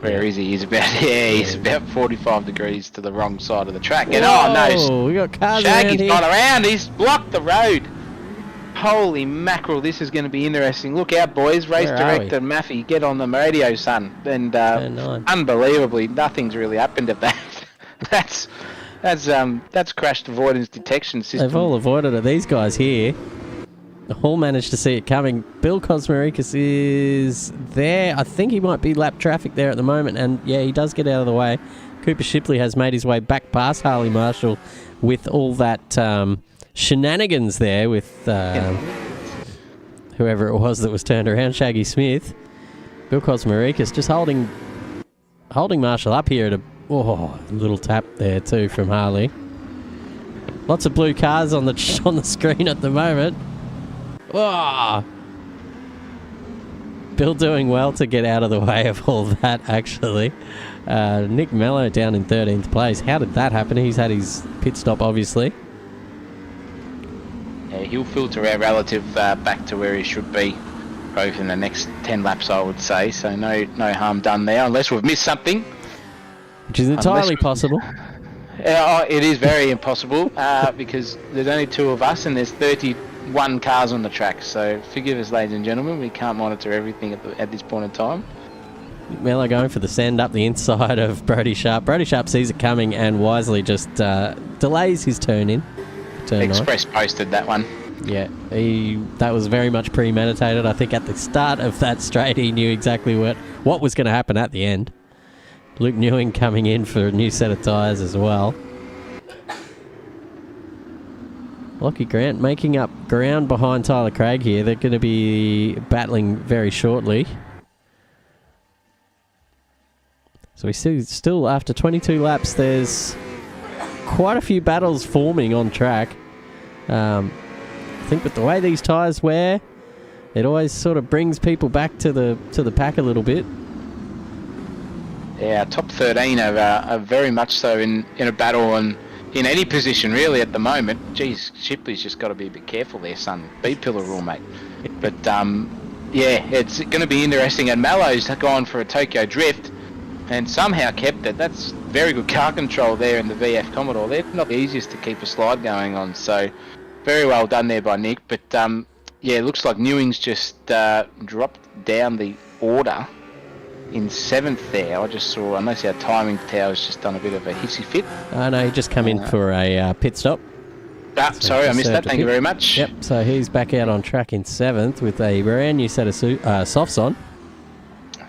Where is he? He's about 45 degrees to the wrong side of the track. And no, we got cars Shaggy's gone around. He's blocked the road. Holy mackerel, this is going to be interesting. Look out, boys. Race director Maffey, get on the radio, son. And unbelievably, nothing's really happened at that. That's crashed avoidance detection system. They've all avoided it. These guys here all managed to see it coming. Bill Kosmarikis is there. I think he might be lap traffic there at the moment, and yeah, he does get out of the way. Cooper Shipley has made his way back past Harley Marshall with all that shenanigans there with whoever it was that was turned around, Shaggy Smith. Bill Kosmarikis just holding Marshall up here at a little tap there too from Harley. Lots of blue cars on the screen at the moment. Oh. Bill doing well to get out of the way of all that, actually. Nick Mello down in 13th place. How did that happen? He's had his pit stop, obviously. Yeah, he'll filter our relative back to where he should be, both in the next 10 laps, I would say. So no harm done there, unless we've missed something. Which is entirely possible. It is very impossible because there's only 2 of us and there's 31 cars on the track. So forgive us, ladies and gentlemen, we can't monitor everything at this point in time. Mello going for the send up the inside of Brodie Sharp. Brodie Sharp sees it coming and wisely just delays his turn in. Express posted that one. Yeah, that was very much premeditated. I think at the start of that straight he knew exactly what was going to happen at the end. Luke Newing coming in for a new set of tyres as well. Lockie Grant making up ground behind Tyler Craig here. They're going to be battling very shortly. So we still after 22 laps, there's quite a few battles forming on track. I think with the way these tyres wear, it always sort of brings people back to the pack a little bit. Yeah, top 13 are very much so in a battle and in any position really at the moment. Geez, Shipley's just got to be a bit careful there, son. B-pillar rule, mate. But yeah, it's going to be interesting. And Mallo's gone for a Tokyo Drift and somehow kept it. That's very good car control there in the VF Commodore. They're not the easiest to keep a slide going on. So very well done there by Nick. But yeah, it looks like Newing's just dropped down the order in 7th there. I just saw, unless our timing tower's just done a bit of a hissy fit. No, he just come in for a pit stop. So sorry, I missed that. Thank you very much. Yep, so he's back out on track in 7th with a brand new set of softs on.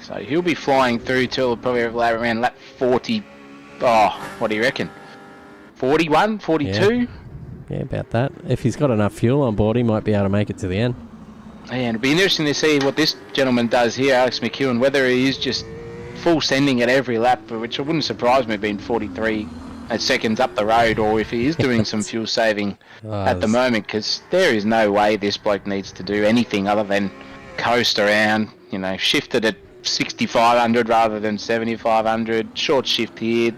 So he'll be flying through till probably around lap 40. Oh, what do you reckon? 41, 42? Yeah, about that. If he's got enough fuel on board, he might be able to make it to the end. Yeah, it'll be interesting to see what this gentleman does here, Alex McEwen, whether he is just full sending at every lap, which it wouldn't surprise me being 43 seconds up the road, or if he is doing some fuel saving at the moment, because there is no way this bloke needs to do anything other than coast around, you know, shift it at 6,500 rather than 7,500, short shift here,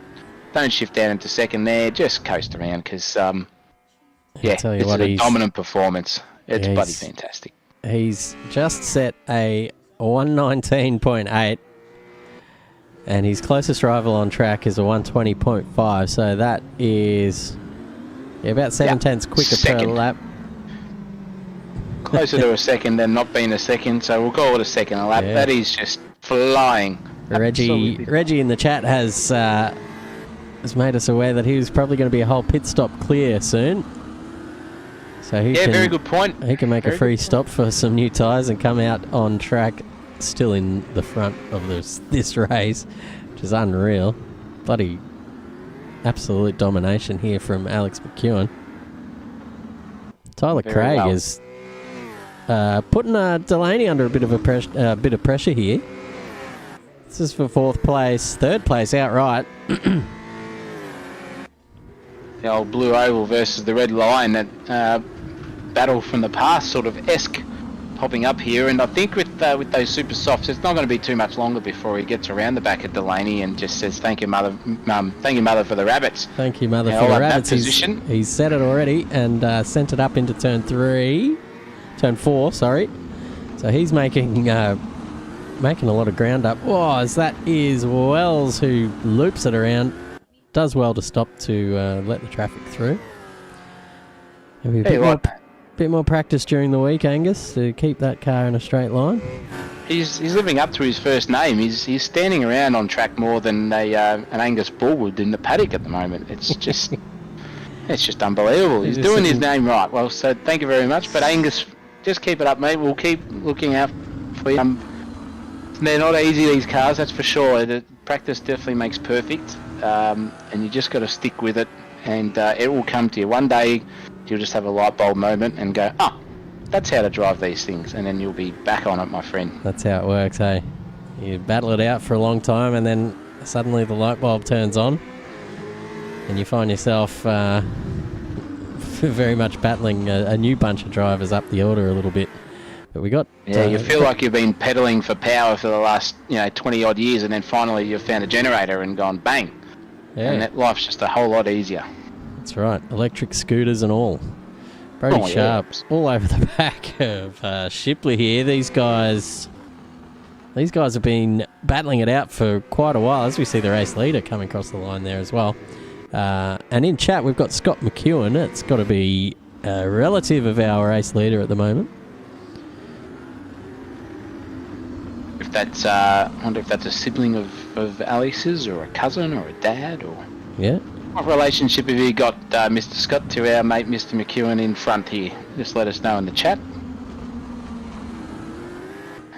don't shift down into second there, just coast around, because, yeah, it's a dominant performance. It's bloody fantastic. He's just set a 119.8 and his closest rival on track is a 120.5, so that is about 7/10 quicker per lap. Closer to a second than not being a second, so we'll call it a second a lap. That is just flying. Reggie in the chat has made us aware that he was probably going to be a whole pit stop clear soon. So very good point. He can make a free stop for some new tyres and come out on track still in the front of this race, which is unreal. Bloody absolute domination here from Alex McEwen. Tyler Craig is putting Delaney under a bit of pressure here. This is for 4th place, 3rd place outright. The old blue oval versus the red line, that battle from the past sort of esque popping up here, and I think with those super softs, it's not going to be too much longer before he gets around the back of Delaney and just says, "Thank you, mother, thank you, mother, for the rabbits." Thank you, mother, for the rabbits. He's set it already and sent it up into turn 4. Sorry, so he's making a lot of ground up. Oh, as that is Wells who loops it around, does well to stop to let the traffic through. Maybe a bit more practice during the week, Angus, to keep that car in a straight line. He's living up to his first name. He's standing around on track more than an Angus Bull would in the paddock at the moment. It's just it's just unbelievable. He's doing his name right. Well, so thank you very much. But Angus, just keep it up, mate. We'll keep looking out for you. They're not easy, these cars, that's for sure. The practice definitely makes perfect, and you just got to stick with it, and it will come to you. One day you'll just have a light bulb moment and go, oh, that's how to drive these things, and then you'll be back on it, my friend. That's how it works, hey? You battle it out for a long time, and then suddenly the light bulb turns on, and you find yourself very much battling a new bunch of drivers up the order a little bit. But we got... Yeah, you feel like you've been pedaling for power for the last 20-odd years, and then finally you've found a generator and gone bang. Yeah. And that life's just a whole lot easier. That's right. Electric scooters and all. Brody Sharp's all over the back of Shipley here. These guys have been battling it out for quite a while, as we see the race leader coming across the line there as well. And in chat, we've got Scott McEwen. It's got to be a relative of our race leader at the moment. If that's, I wonder if that's a sibling of Alex's, or a cousin, or a dad, or... Yeah. What relationship have you got, Mr. Scott, to our mate Mr. McEwen in front here? Just let us know in the chat.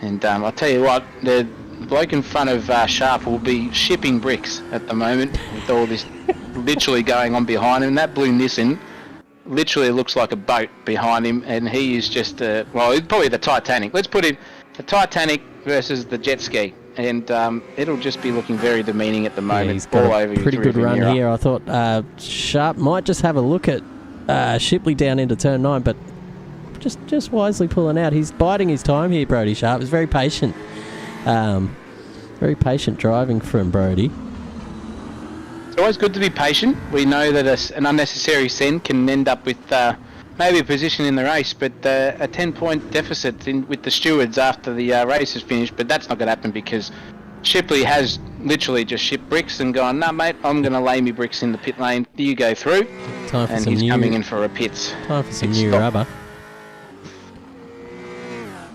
And I'll tell you what, the bloke in front of Sharp will be shipping bricks at the moment with all this literally going on behind him. That blue Nissan literally looks like a boat behind him, and he is just, well, probably the Titanic. Let's put it, the Titanic versus the jet ski. And it'll just be looking very demeaning at the moment. Yeah, he's got all a over pretty good run here. I thought Sharp might just have a look at Shipley down into turn 9, but just wisely pulling out. He's biding his time here, Brody Sharp. He's very patient. Very patient driving from Brody. It's always good to be patient. We know that an unnecessary send can end up with maybe a position in the race, but a 10-point deficit with the stewards after the race is finished. But that's not going to happen because Shipley has literally just shipped bricks and gone, no, mate, I'm going to lay me bricks in the pit lane. You go through. Time for and he's coming in for a pits. Time for some new rubber.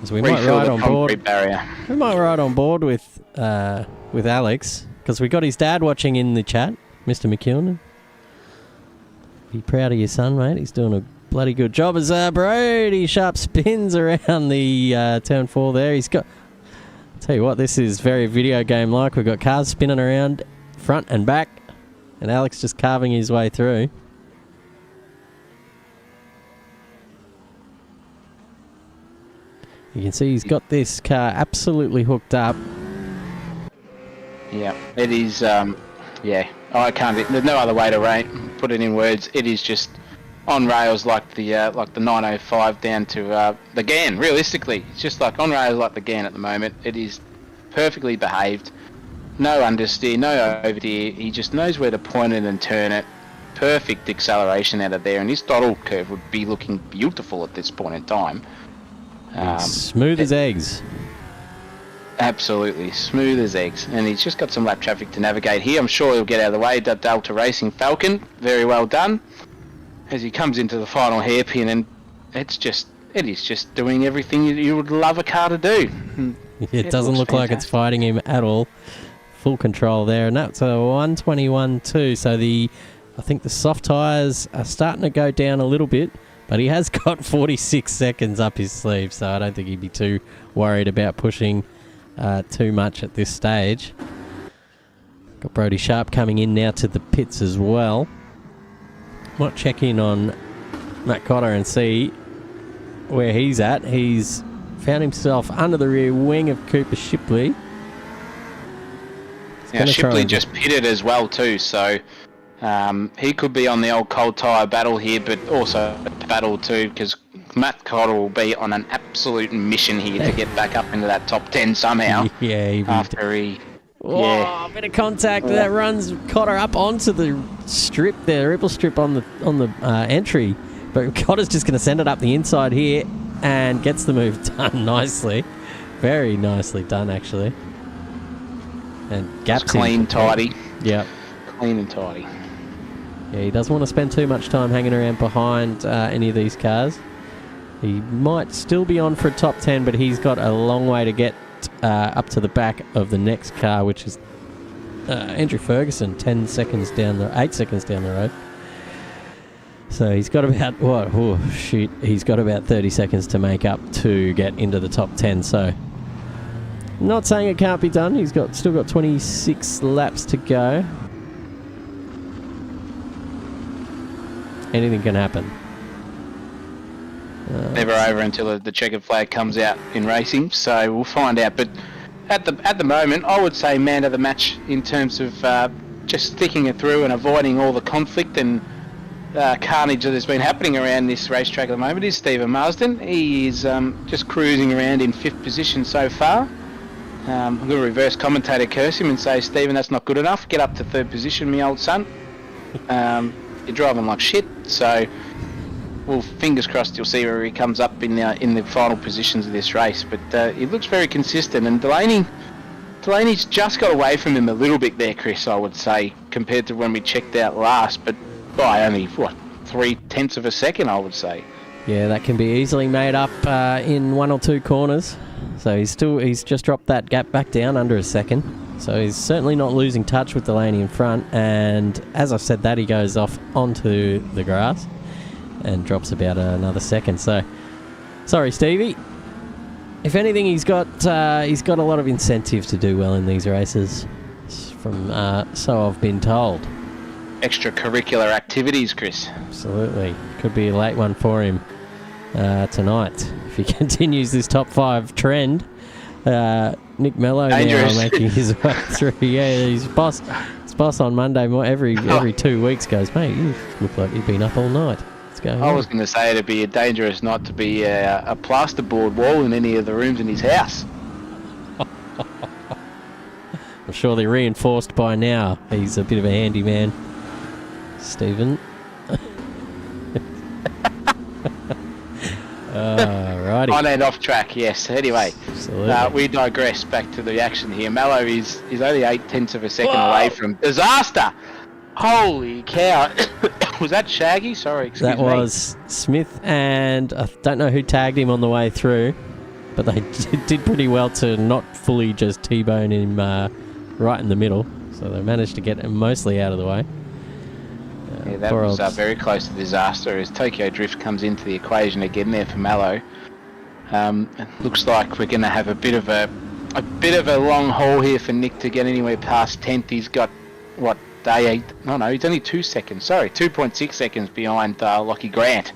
So we might ride on board. Barrier. We might ride on board with Alex, because we got his dad watching in the chat, Mr. McEwen. Be proud of your son, mate. He's doing a bloody good job as Brody Sharp spins around the turn 4 there. He's got... I'll tell you what, this is very video game like. We've got cars spinning around front and back, and Alex just carving his way through. You can see he's got this car absolutely hooked up. Yeah, it is, yeah, I can't, there's no other way to put it in words. It is just on rails like the 905 down to the GAN, realistically. It's just like on rails like the GAN at the moment. It is perfectly behaved. No understeer, no oversteer. He just knows where to point it and turn it. Perfect acceleration out of there, and his throttle curve would be looking beautiful at this point in time. Smooth as eggs. Absolutely, smooth as eggs. And he's just got some lap traffic to navigate here. I'm sure he'll get out of the way. Delta Racing Falcon, very well done. As he comes into the final hairpin, and it is just doing everything you would love a car to do. It doesn't look like it's fighting him at all. Full control there, and that's a 121.2. So I think the soft tyres are starting to go down a little bit. But he has got 46 seconds up his sleeve, so I don't think he'd be too worried about pushing too much at this stage. Got Brody Sharp coming in now to the pits as well. Might check in on Matt Cotter and see where he's at. He's found himself under the rear wing of Cooper Shipley. Now Shipley just pitted as well too, so... he could be on the old cold tyre battle here, but also battle too, because Matt Cotter will be on an absolute mission here to get back up into that top 10 somehow. Yeah, after he... Whoa, a bit of contact that runs Cotter up onto the strip there, the ripple strip on the entry. But Cotter's just going to send it up the inside here and gets the move done nicely. Very nicely done, actually. And gaps clean, tidy. Yeah. Clean and tidy. Yeah, he doesn't want to spend too much time hanging around behind any of these cars. He might still be on for a top 10, but he's got a long way to get up to the back of the next car, which is Andrew Ferguson, 8 seconds down the road. So he's got about, he's got about 30 seconds to make up to get into the top 10. So, not saying it can't be done. He's still got 26 laps to go. Anything can happen. Never over until the checkered flag comes out in racing, so we'll find out. But at the moment, I would say man of the match in terms of just sticking it through and avoiding all the conflict and carnage that has been happening around this racetrack at the moment is Stephen Marsden. He is just cruising around in 5th position so far. I'm going to reverse commentator curse him and say, Stephen, that's not good enough. Get up to 3rd position, me old son. You're driving like shit, so well, fingers crossed you'll see where he comes up in the final positions of this race. But he looks very consistent, and Delaney's just got away from him a little bit there, Chris, I would say, compared to when we checked out last, but by only, 0.3 of a second, I would say. Yeah, that can be easily made up in 1 or 2 corners. So he's just dropped that gap back down under a second. So he's certainly not losing touch with Delaney in front. And as I've said that, he goes off onto the grass and drops about another second. So, sorry, Stevie. If anything, he's got a lot of incentive to do well in these races, so I've been told. Extracurricular activities, Chris. Absolutely. Could be a late one for him tonight. If he continues this top 5 trend, Nick Mello now making his way through. Yeah, his boss on Monday every 2 weeks goes, mate, you look like you've been up all night. What's going on? I was going to say it'd be a dangerous night to be a plasterboard wall in any of the rooms in his house. I'm sure they're reinforced by now. He's a bit of a handyman, Stephen. Righty. On and off track, yes. Anyway, we digress back to the action here. Mallow is only 0.8 of a second away from disaster. Holy cow. Was that Shaggy? Sorry, excuse me. That was Smith, and I don't know who tagged him on the way through, but they did pretty well to not fully just T-bone him right in the middle. So they managed to get him mostly out of the way. Yeah, that was very close to disaster as Tokyo Drift comes into the equation again there for Mallow. It looks like we're going to have a bit of a long haul here for Nick to get anywhere past 10th. He's got he's only 2 seconds. Sorry, 2.6 seconds behind Lockie Grant,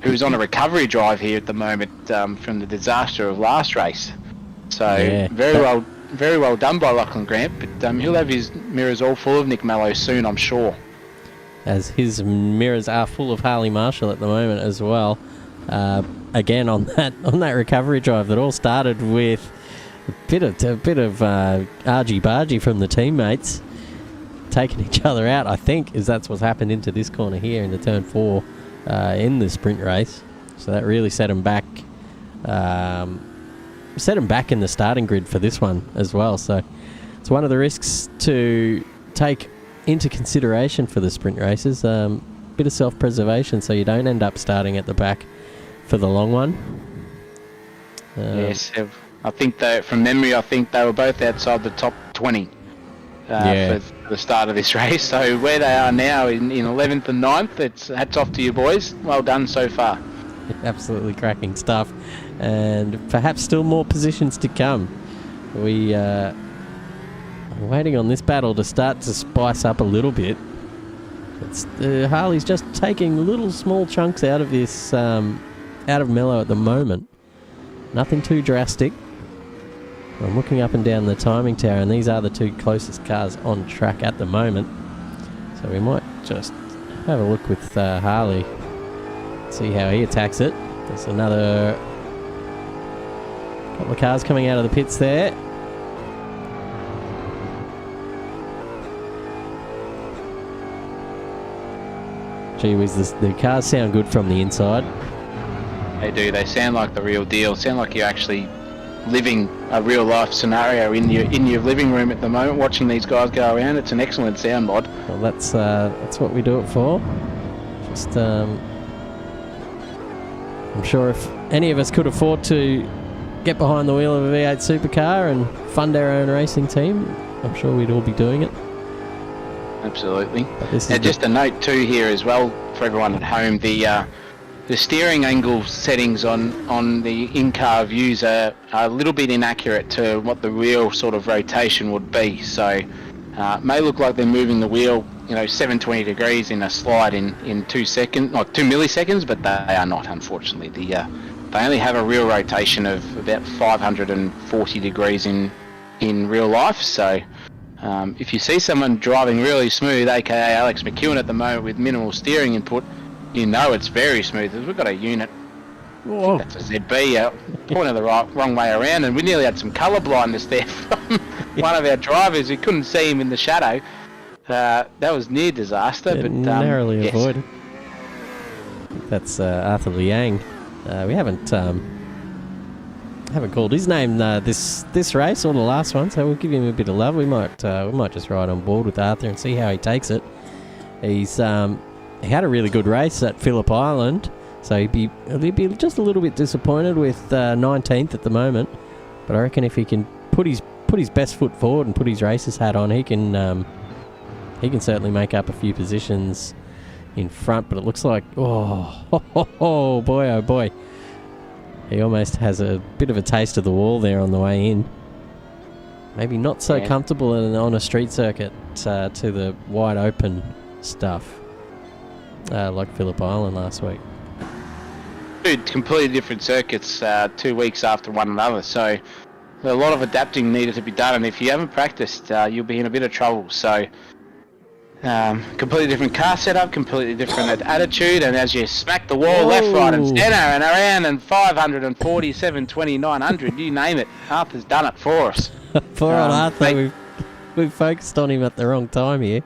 who's on a recovery drive here at the moment from the disaster of last race. So yeah, very well done by Lachlan Grant, but he'll have his mirrors all full of Nick Mallow soon, I'm sure. As his mirrors are full of Harley Marshall at the moment as well. Again on that recovery drive that all started with a bit of argy-bargy from the teammates taking each other out, I think, that's what's happened into this corner here into turn 4 in the sprint race. So that really set him back in the starting grid for this one as well. So it's one of the risks to take into consideration for the sprint races. Bit of self-preservation so you don't end up starting at the back for the long one. Yes, I think from memory, I think they were both outside the top 20 for the start of this race. So where they are now in 11th and 9th, it's hats off to you boys. Well done so far. Absolutely cracking stuff, and perhaps still more positions to come. We waiting on this battle to start to spice up a little bit. Harley's just taking little small chunks out of this, out of Mello at the moment. Nothing too drastic. I'm looking up and down the timing tower, and these are the 2 closest cars on track at the moment. So we might just have a look with Harley, see how he attacks it. There's another couple of cars coming out of the pits there. Gee whiz, the cars sound good from the inside. They do. They sound like the real deal. Sound like you're actually living a real life scenario in your living room at the moment, watching these guys go around. It's an excellent sound mod. Well, that's what we do it for. Just I'm sure if any of us could afford to get behind the wheel of a V8 supercar and fund our own racing team, I'm sure we'd all be doing it. Absolutely. And just a note too here as well for everyone at home, the steering angle settings on the in-car views are a little bit inaccurate to what the real sort of rotation would be. So May look like they're moving the wheel, 720 degrees in a slide in 2 seconds, or 2 milliseconds, but they are not, unfortunately. They only have a real rotation of about 540 degrees in real life. So if you see someone driving really smooth, aka Alex McEwen at the moment with minimal steering input, it's very smooth. We've got a unit. Whoa. That's a ZB, pointing the wrong way around, and we nearly had some colour blindness there from one of our drivers. We couldn't see him in the shadow. That was near disaster, but narrowly yes. avoided. That's Arthur Liang. We haven't called his name this race or the last one, so we'll give him a bit of love. We might just ride on board with Arthur and see how he takes it. He had a really good race at Phillip Island. So he'd be just a little bit disappointed with 19th at the moment, but I reckon if he can put his best foot forward and put his races hat on, he can certainly make up a few positions in front. But it looks like oh boy, he almost has a bit of a taste of the wall there on the way in. Maybe not so comfortable on a street circuit to the wide open stuff like Phillip Island last week. Two completely different circuits 2 weeks after one another, so a lot of adapting needed to be done, and if you haven't practiced, you'll be in a bit of trouble. So completely different car setup, completely different attitude, and as you smack the wall left, right and centre and around, and 540, 720, 900, you name it, Arthur's done it for us. Poor old Arthur, we've focused on him at the wrong time here.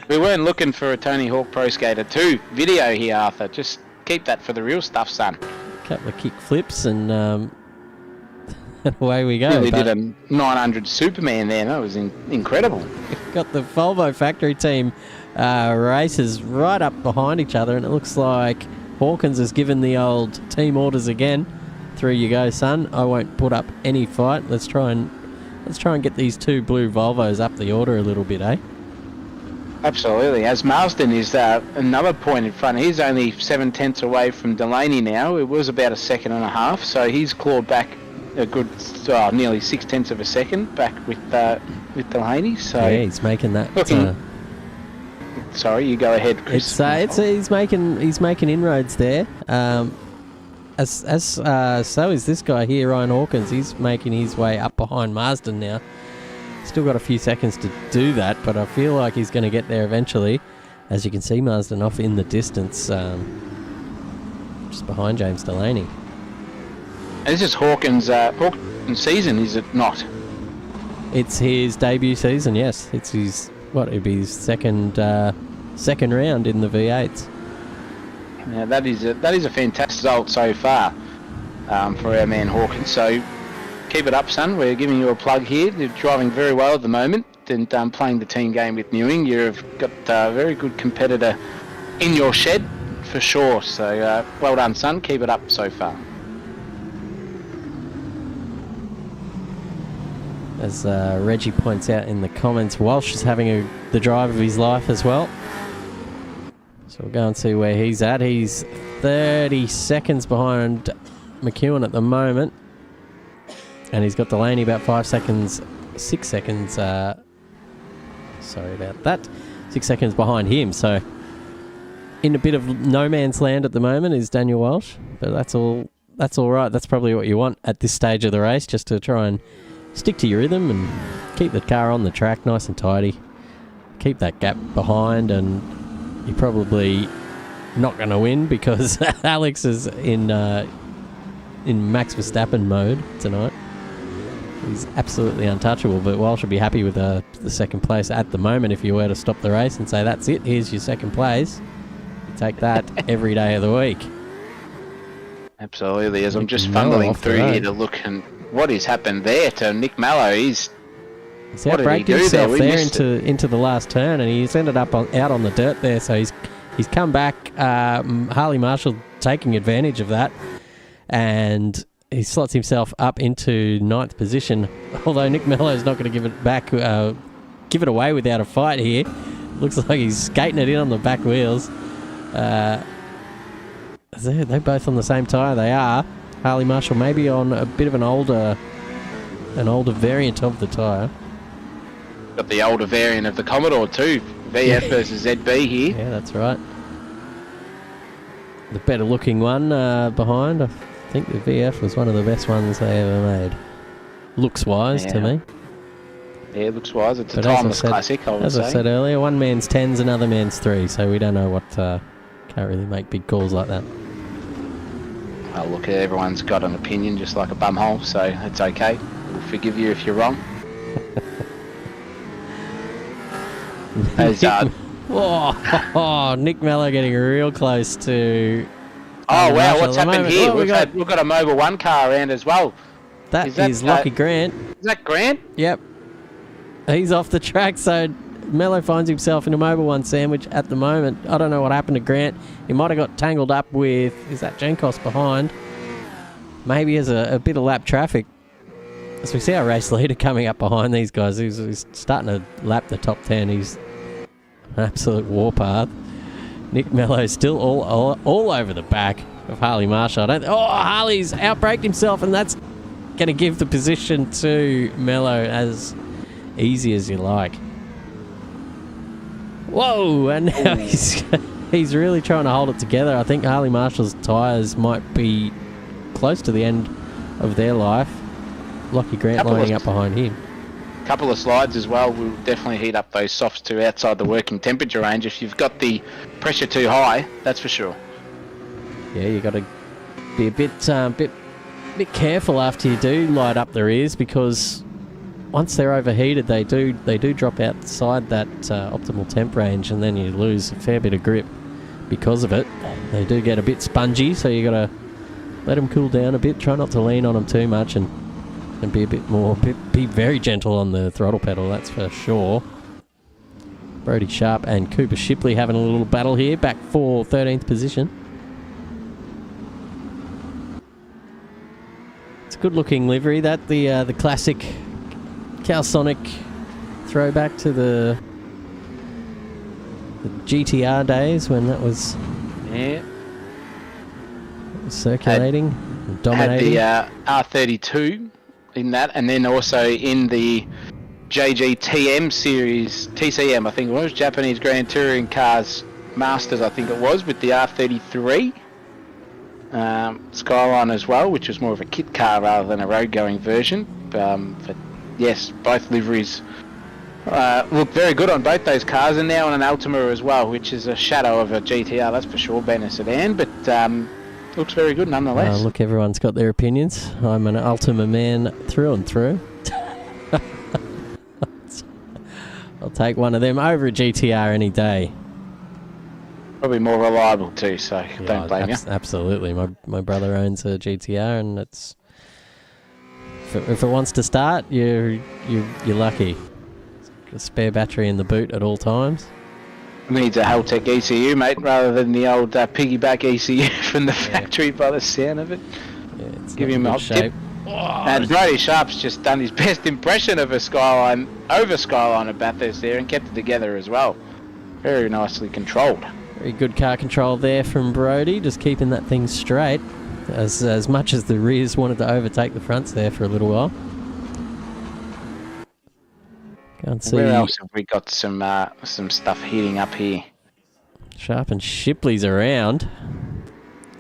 We weren't looking for a Tony Hawk Pro Skater 2 video here, Arthur. Just keep that for the real stuff, son. A couple of kick flips and away we go. Really did a 900 Superman there. That was incredible. Got the Volvo factory team races right up behind each other, and it looks like Hawkins has given the old team orders again. Through you go, son. I won't put up any fight. Let's try and get these two blue Volvos up the order a little bit, eh? Absolutely. As Marsden is another point in front. He's only 7/10 away from Delaney now. It was about a second and a half, so he's clawed back a good nearly 6/10 of a second back with Delaney. So yeah, he's making that. Sorry, you go ahead, Chris. He's making inroads there. So is this guy here, Ryan Hawkins. He's making his way up behind Marsden now. Still got a few seconds to do that, but I feel like he's going to get there eventually. As you can see, Marsden off in the distance, just behind James Delaney. This is Hawkins' season, is it not? It's his debut season, yes. It's his it'd be his second round in the V8s. Yeah, that is a fantastic result so far for our man Hawkins. So keep it up, son. We're giving you a plug here. You're driving very well at the moment and playing the team game with Newing. You've got a very good competitor in your shed for sure. So well done, son. Keep it up so far. As Reggie points out in the comments, Walsh is having the drive of his life as well. So we'll go and see where he's at. He's 30 seconds behind McEwen at the moment. And he's got Delaney about 6 seconds, sorry about that, 6 seconds behind him. So in a bit of no man's land at the moment is Daniel Walsh. But that's all right. That's probably what you want at this stage of the race, just to try and stick to your rhythm and keep the car on the track nice and tidy. Keep that gap behind, and you're probably not going to win because Alex is in Max Verstappen mode tonight. He's absolutely untouchable, but Walsh should be happy with the second place at the moment. If you were to stop the race and say, that's it, here's your second place, you take that every day of the week. Absolutely. As I'm just fumbling through here to look, and what has happened there to Nick Mallow? He's outbraked himself there into the last turn, and he's ended up out on the dirt there, so he's come back. Harley Marshall taking advantage of that, and he slots himself up into 9th position, although Nick Mellow's not going to give it back, give it away without a fight here. Looks like he's skating it in on the back wheels. They're both on the same tyre. They are. Harley Marshall maybe on a bit of an older variant of the tyre. Got the older variant of the Commodore too. VF versus ZB here. Yeah, that's right. The better looking one behind. I think the VF was one of the best ones they ever made. Looks wise to me. Yeah, looks wise. It's But a timeless classic, I would say. As I said earlier, one man's 10s, another man's 3, so we don't know what... can't really make big calls like that. Oh, look, everyone's got an opinion, just like a bumhole, so it's okay. We'll forgive you if you're wrong. As, Nick Mello getting real close to... Oh, wow, what's happened here? We've got a Mobile 1 car around as well. That is Lockie Grant. Is that Grant? Yep. He's off the track, so Mello finds himself in a Mobile 1 sandwich at the moment. I don't know what happened to Grant. He might have got tangled up with... Is that Genkos behind? Maybe as a bit of lap traffic. As we see our race leader coming up behind these guys. He's starting to lap the top 10. He's an absolute warpath. Nick Mello's still all over the back of Harley Marshall. Harley's outbraked himself, and that's going to give the position to Mello as easy as you like. Whoa, and now he's really trying to hold it together. I think Harley Marshall's tyres might be close to the end of their life. Lockie Grant lining up behind him. Couple of slides as well will definitely heat up those softs to outside the working temperature range. If you've got the pressure too high, that's for sure. Yeah, you got to be a bit careful after you do light up the rears, because once they're overheated, they do drop outside that optimal temp range, and then you lose a fair bit of grip because of it. They do get a bit spongy, so you got to let them cool down a bit. Try not to lean on them too much, and be a bit more, be very gentle on the throttle pedal, that's for sure. Brodie Sharp and Cooper Shipley having a little battle here, back for 13th position. It's a good looking livery, that the classic Calsonic throwback to the GTR days when that was circulating, dominating. Had the R32 in that, and then also in the JGTM series, TCM I think it was, Japanese Grand Touring Cars Masters I think it was, with the R33 Skyline as well, which was more of a kit car rather than a road going version. But yes, both liveries look very good on both those cars, and now on an Altima as well, which is a shadow of a GTR, that's for sure, being a sedan, but looks very good nonetheless. Look, everyone's got their opinions. I'm an Ultima man through and through. I'll take one of them over a GTR any day. Probably more reliable too, so don't blame you. Absolutely. My brother owns a GTR, and it's if it wants to start, you're lucky. A spare battery in the boot at all times. Needs a Haltech ECU, mate, rather than the old piggyback ECU from the factory by the sound of it. Yeah, it's give him a shape. Oh, and Brodie Sharp's just done his best impression of a Skyline, over Skyline at Bathurst there, and kept it together as well. Very nicely controlled. Very good car control there from Brodie, just keeping that thing straight. As much as the rears wanted to overtake the fronts there for a little while. Can't see. Where else have we got some stuff heating up here? Sharp and Shipley's around.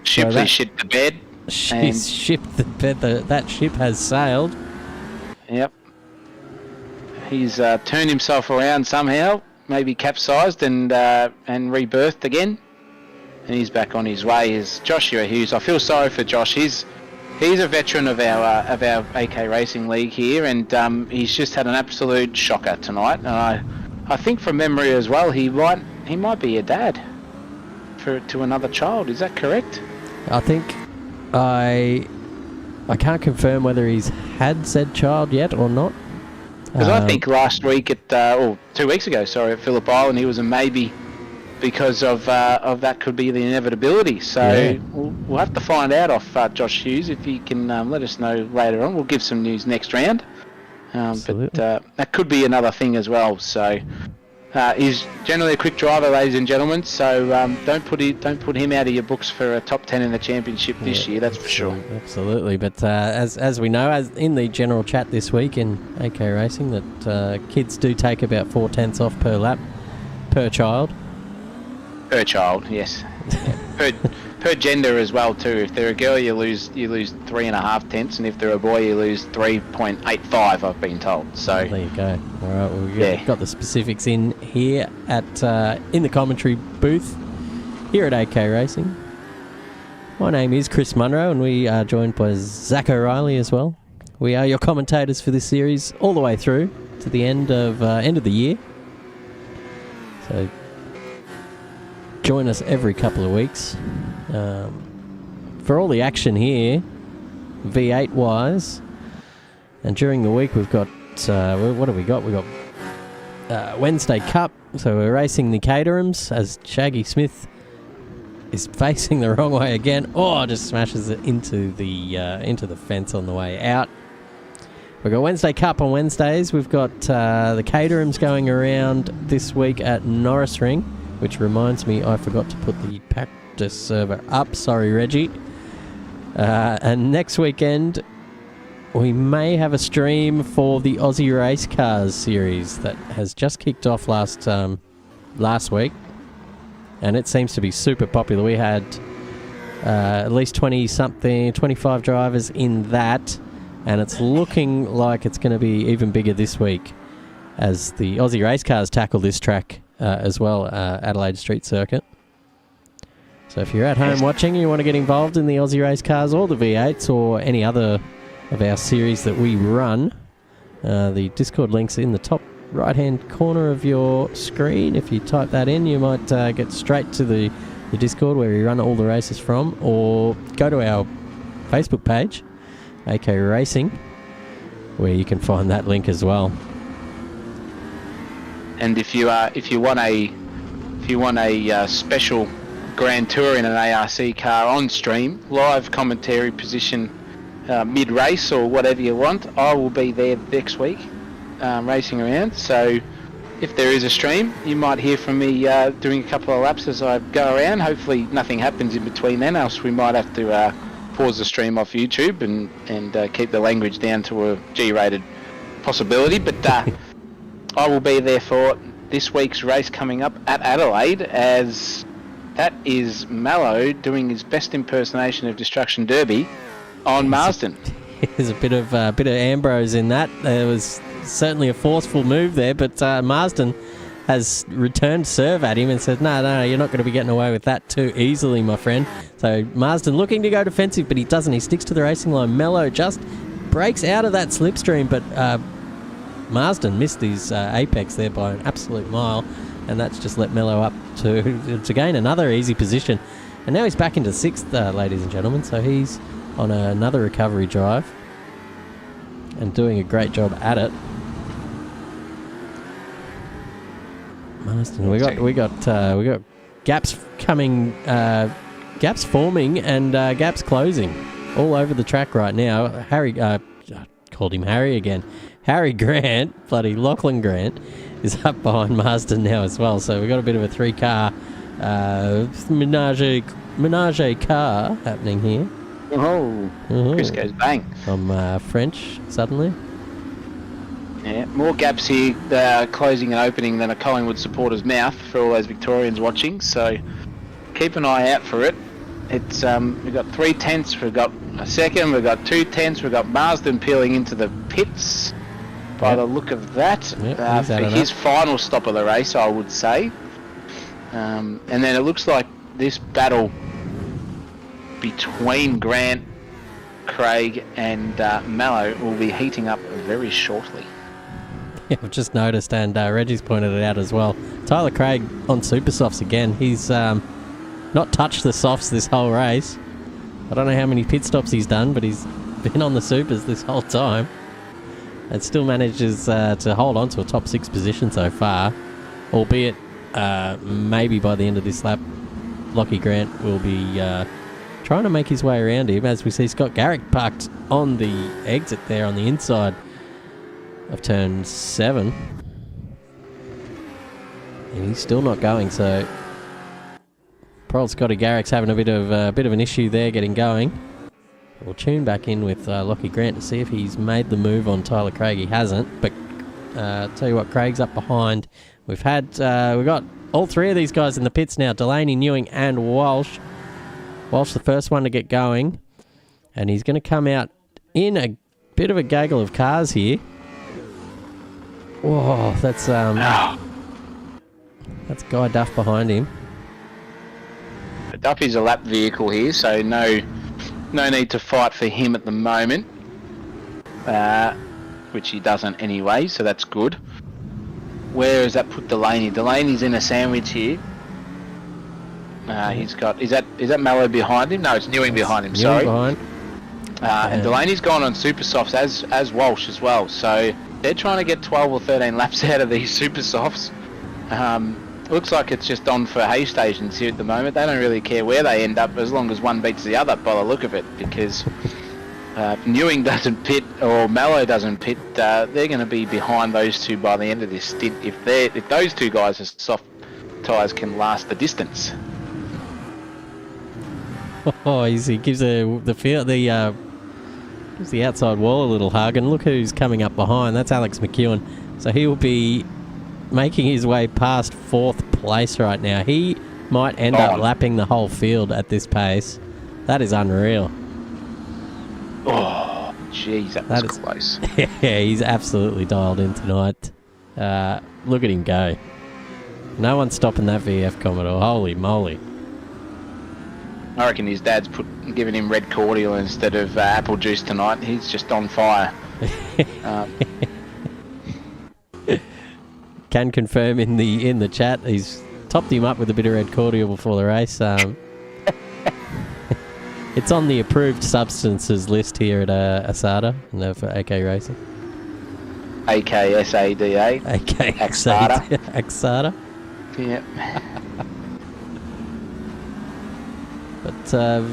Shipley shit the bed. She's shipped the bed. That ship has sailed. Yep. He's turned himself around somehow, maybe capsized and rebirthed again, and he's back on his way. Is Joshua Hughes? I feel sorry for Josh. He's a veteran of our AK Racing League here, and he's just had an absolute shocker tonight. And I think from memory as well, he might be a dad to another child. Is that correct? I think I can't confirm whether he's had said child yet or not. Because I think last week or 2 weeks ago, sorry, at Phillip Island, he was a maybe because of that could be the inevitability. So we'll have to find out off Josh Hughes if he can let us know later on. We'll give some news next round. But that could be another thing as well. So He's generally a quick driver, ladies and gentlemen. So don't put him out of your books for a top 10 in the championship this year. That's for sure. Absolutely. But as we know, as in the general chat this week in AK Racing, that kids do take about 4/10 off per lap per child. Per child, yes. per gender as well too. If they're a girl, you lose 3.5 tenths, and if they're a boy, you lose 3.85. I've been told. So there you go. All right, well, we've got the specifics in here at in the commentary booth here at AK Racing. My name is Chris Munro, and we are joined by Zach O'Reilly as well. We are your commentators for this series all the way through to the end of the year. So join us every couple of weeks for all the action here, V8 wise. And during the week we've got what have we got? We've got Wednesday Cup, so we're racing the Caterhams as Shaggy Smith is facing the wrong way again. Oh, just smashes it into the fence on the way out. We've got Wednesday Cup on Wednesdays. We've got the Caterhams going around this week at Norris Ring, which reminds me I forgot to put the practice server up. Sorry, Reggie. And next weekend we may have a stream for the Aussie Race Cars series that has just kicked off last week, and it seems to be super popular. We had at least 25 drivers in that, and it's looking like it's going to be even bigger this week as the Aussie Race Cars tackle this track as well, Adelaide Street Circuit. So if you're at home watching and you want to get involved in the Aussie Race Cars or the V8s or any other of our series that we run, the Discord link's in the top right hand corner of your screen. If you type that in, you might get straight to the Discord where we run all the races from, or go to our Facebook page, AK Racing, where you can find that link as well. And if you want a special Grand Tour in an ARC car on stream, live commentary position mid-race or whatever you want, I will be there next week racing around. So if there is a stream, you might hear from me doing a couple of laps as I go around. Hopefully nothing happens in between then, else we might have to pause the stream off YouTube and keep the language down to a G-rated possibility. But I will be there for this week's race coming up at Adelaide, as that is Mallow doing his best impersonation of Destruction Derby on Marsden. There's a bit of Ambrose in that. There was certainly a forceful move there, but Marsden has returned serve at him and said, no, you're not going to be getting away with that too easily, my friend. So Marsden looking to go defensive, but he doesn't. He sticks to the racing line. Mello just breaks out of that slipstream, but Marsden missed his apex there by an absolute mile, and that's just let Mello up to gain another easy position. And now he's back into sixth, ladies and gentlemen, so he's on another recovery drive and doing a great job at it. Marsden, we got gaps coming, gaps forming, and gaps closing all over the track right now. Harry, called him Harry again. Harry Grant, bloody Lachlan Grant, is up behind Marsden now as well. So we've got a bit of a three-car menage car happening here. Oh, Chris goes bang. I'm French suddenly. Yeah, more gaps here closing and opening than a Collingwood supporter's mouth for all those Victorians watching, so keep an eye out for it. It's we've got 3/10, we've got a second, we've got 2/10, we've got Marsden peeling into the pits by the look of that, for his final stop of the race, I would say. And then it looks like this battle between Grant, Craig and Mallow will be heating up very shortly. Yeah, I've just noticed, and Reggie's pointed it out as well. Tyler Craig on super softs again. He's not touched the softs this whole race. I don't know how many pit stops he's done, but he's been on the supers this whole time and still manages to hold on to a top 6 position so far, albeit maybe by the end of this lap Lockie Grant will be trying to make his way around him, as we see Scott Garrick parked on the exit there on the inside of turn 7. And he's still not going, so poor Scotty Garrick's having a bit of an issue there getting going. We'll tune back in with Lockie Grant to see if he's made the move on Tyler Craig. He hasn't, but tell you what, Craig's up behind. We've got all three of these guys in the pits now, Delaney, Newing and Walsh. Walsh the first one to get going, and he's going to come out in a bit of a gaggle of cars here. Whoa, that's Guy Duff behind him. Duffy's a lap vehicle here, so no need to fight for him at the moment, which he doesn't anyway, so that's good. Where has that put Delaney? Delaney's in a sandwich here. He's got is that Mallow behind him? No, it's Newing behind him. Sorry. Behind. And Delaney's gone on super softs as Walsh as well, so they're trying to get 12 or 13 laps out of these super softs. Looks like it's just on for hay stations here at the moment. They don't really care where they end up as long as one beats the other by the look of it, because if Newing doesn't pit or Mallow doesn't pit, they're going to be behind those two by the end of this stint if those two guys' soft tyres can last the distance. Oh, he gives the outside wall a little hug, and look who's coming up behind. That's Alex McEwen. So he will be making his way past 4th place right now. He might end up lapping the whole field at this pace. That is unreal. Oh, jeez, that was close. Yeah, he's absolutely dialed in tonight. Look at him go. No one's stopping that VF Commodore. Holy moly. I reckon his dad's giving him red cordial instead of apple juice tonight. He's just on fire. Can confirm in the chat, he's topped him up with a bit of red cordial before the race. It's on the approved substances list here at ASADA for AK Racing. AKSADA. AKSADA. ASADA. Yep. But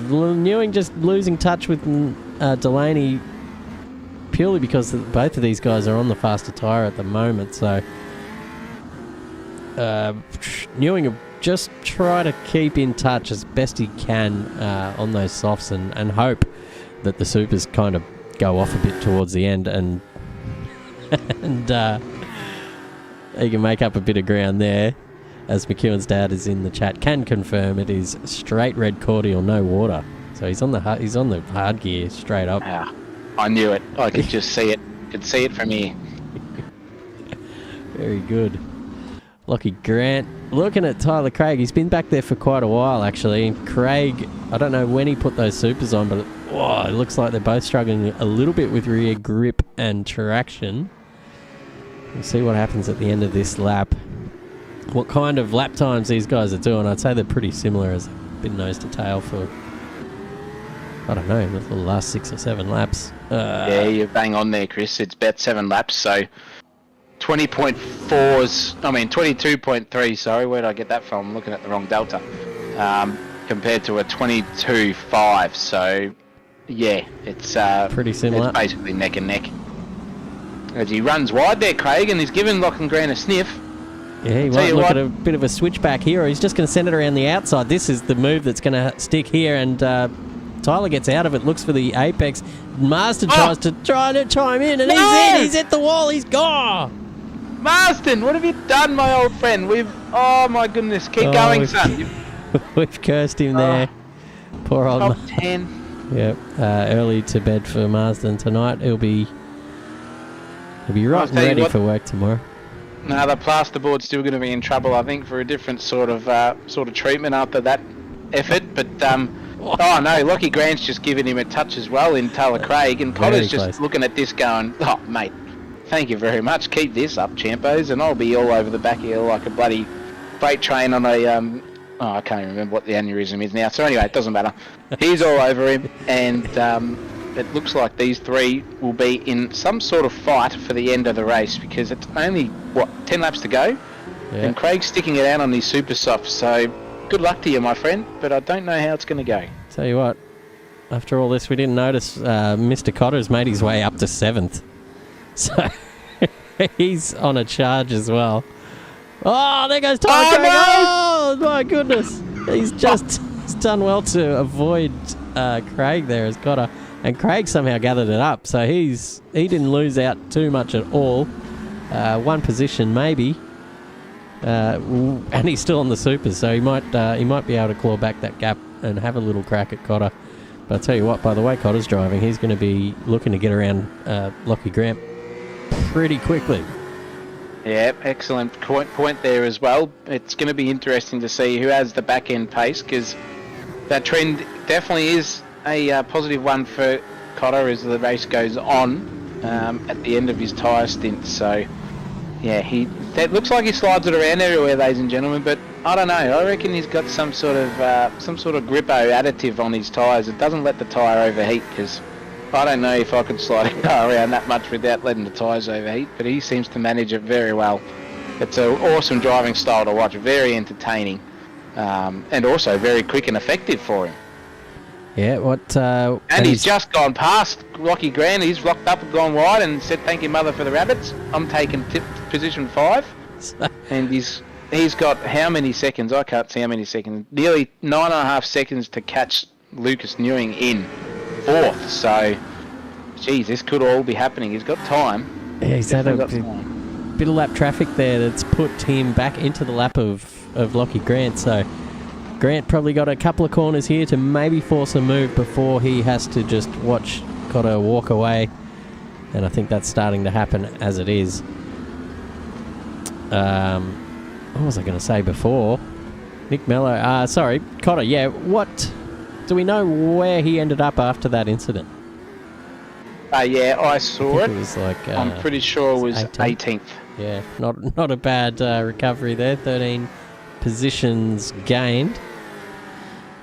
Newing just losing touch with Delaney purely because both of these guys are on the faster tyre at the moment. So Newing will just try to keep in touch as best he can on those softs and hope that the supers kind of go off a bit towards the end and he can make up a bit of ground there. As McEwen's dad is in the chat, can confirm it is straight red cordial, no water. So he's on the hard gear straight up. Yeah, I knew it. I could just see it. Could see it from here. Very good. Lockie Grant looking at Tyler Craig. He's been back there for quite a while actually. And Craig, I don't know when he put those supers on, but it looks like they're both struggling a little bit with rear grip and traction. We'll see what happens at the end of this lap. What kind of lap times these guys are doing, I'd say they're pretty similar as they've been nose to tail for, I don't know, the last 6 or 7 laps. Yeah, you're bang on there, Chris. It's about 7 laps, so 22.3, sorry, where did I get that from? I'm looking at the wrong delta. Compared to a 22.5, so yeah, it's pretty similar. It's basically neck and neck. As he runs wide there, Craig, and he's given Lachlan Grant a sniff. Yeah, he might look at a bit of a switchback here, or he's just going to send it around the outside. This is the move that's going to stick here, and Tyler gets out of it, looks for the apex. Marston tries to chime in, and he's in. He's hit the wall. He's gone. Marston, what have you done, my old friend? Oh my goodness, keep going, son. We've cursed him there. Poor old. Top 10. Yep. Early to bed for Marsden tonight. He'll be right and ready for work tomorrow. No, the plasterboard's still going to be in trouble, I think, for a different sort of treatment after that effort. But oh no, Lockie Grant's just given him a touch as well in Tyler Craig, and Cotter's just looking at this going, "Oh mate, thank you very much. Keep this up, champos, and I'll be all over the back here like a bloody freight train on a I can't remember what the aneurysm is now. So anyway, it doesn't matter. He's all over him, and it looks like these three will be in some sort of fight for the end of the race, because it's only 10 laps to go, and Craig's sticking it out on these super softs. So good luck to you, my friend, but I don't know how it's going to go. Tell you what, after all this, we didn't notice Mr. Cotter's made his way up to 7th, so he's on a charge as well. Oh, there goes Tyler Craig. Oh, my goodness. He's done well to avoid Craig there as Cotter. And Craig somehow gathered it up. So he didn't lose out too much at all. One position maybe. And he's still on the Supers, so he might be able to claw back that gap and have a little crack at Cotter. But I'll tell you what, by the way Cotter's driving, he's going to be looking to get around Lockie Grant pretty quickly. Yeah, excellent point there as well. It's going to be interesting to see who has the back end pace, because that trend definitely is a positive one for Cotter as the race goes on at the end of his tyre stint. So yeah, that looks like he slides it around everywhere, ladies and gentlemen. But I don't know. I reckon he's got some sort of grippo additive on his tyres. It doesn't let the tyre overheat, because I don't know if I could slide a car around that much without letting the tyres overheat. But he seems to manage it very well. It's an awesome driving style to watch. Very entertaining, and also very quick and effective for him. Yeah, and he's just gone past Lockie Grant. He's locked up and gone wide and said, "Thank you, mother, for the rabbits. I'm taking position 5." And he's got how many seconds? I can't see how many seconds. Nearly 9.5 seconds to catch Lucas Newing in 4th. So, geez, this could all be happening. He's got time. Yeah, he's had a bit of lap traffic there that's put him back into the lap of Lockie Grant. So Grant probably got a couple of corners here to maybe force a move before he has to just watch Cotter walk away. And I think that's starting to happen as it is. What was I going to say before? Nick Mello. Sorry, Cotter. Yeah, what... Do we know where he ended up after that incident? Yeah, I saw it. It was like... I'm pretty sure it was 18th. Yeah, not a bad recovery there. 13 positions gained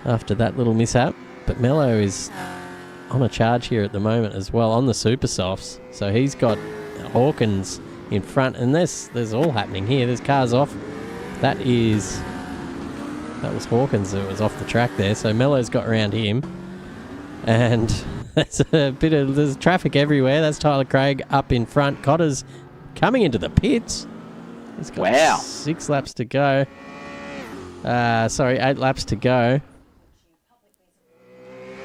after that little mishap. But Mello is on a charge here at the moment as well on the Super Softs. So he's got Hawkins in front, and there's all happening here. There's cars off. That was Hawkins that was off the track there. So Mello's got around him, and there's traffic everywhere. That's Tyler Craig up in front. Cotter's coming into the pits. He's got 6 laps to go. 8 laps to go.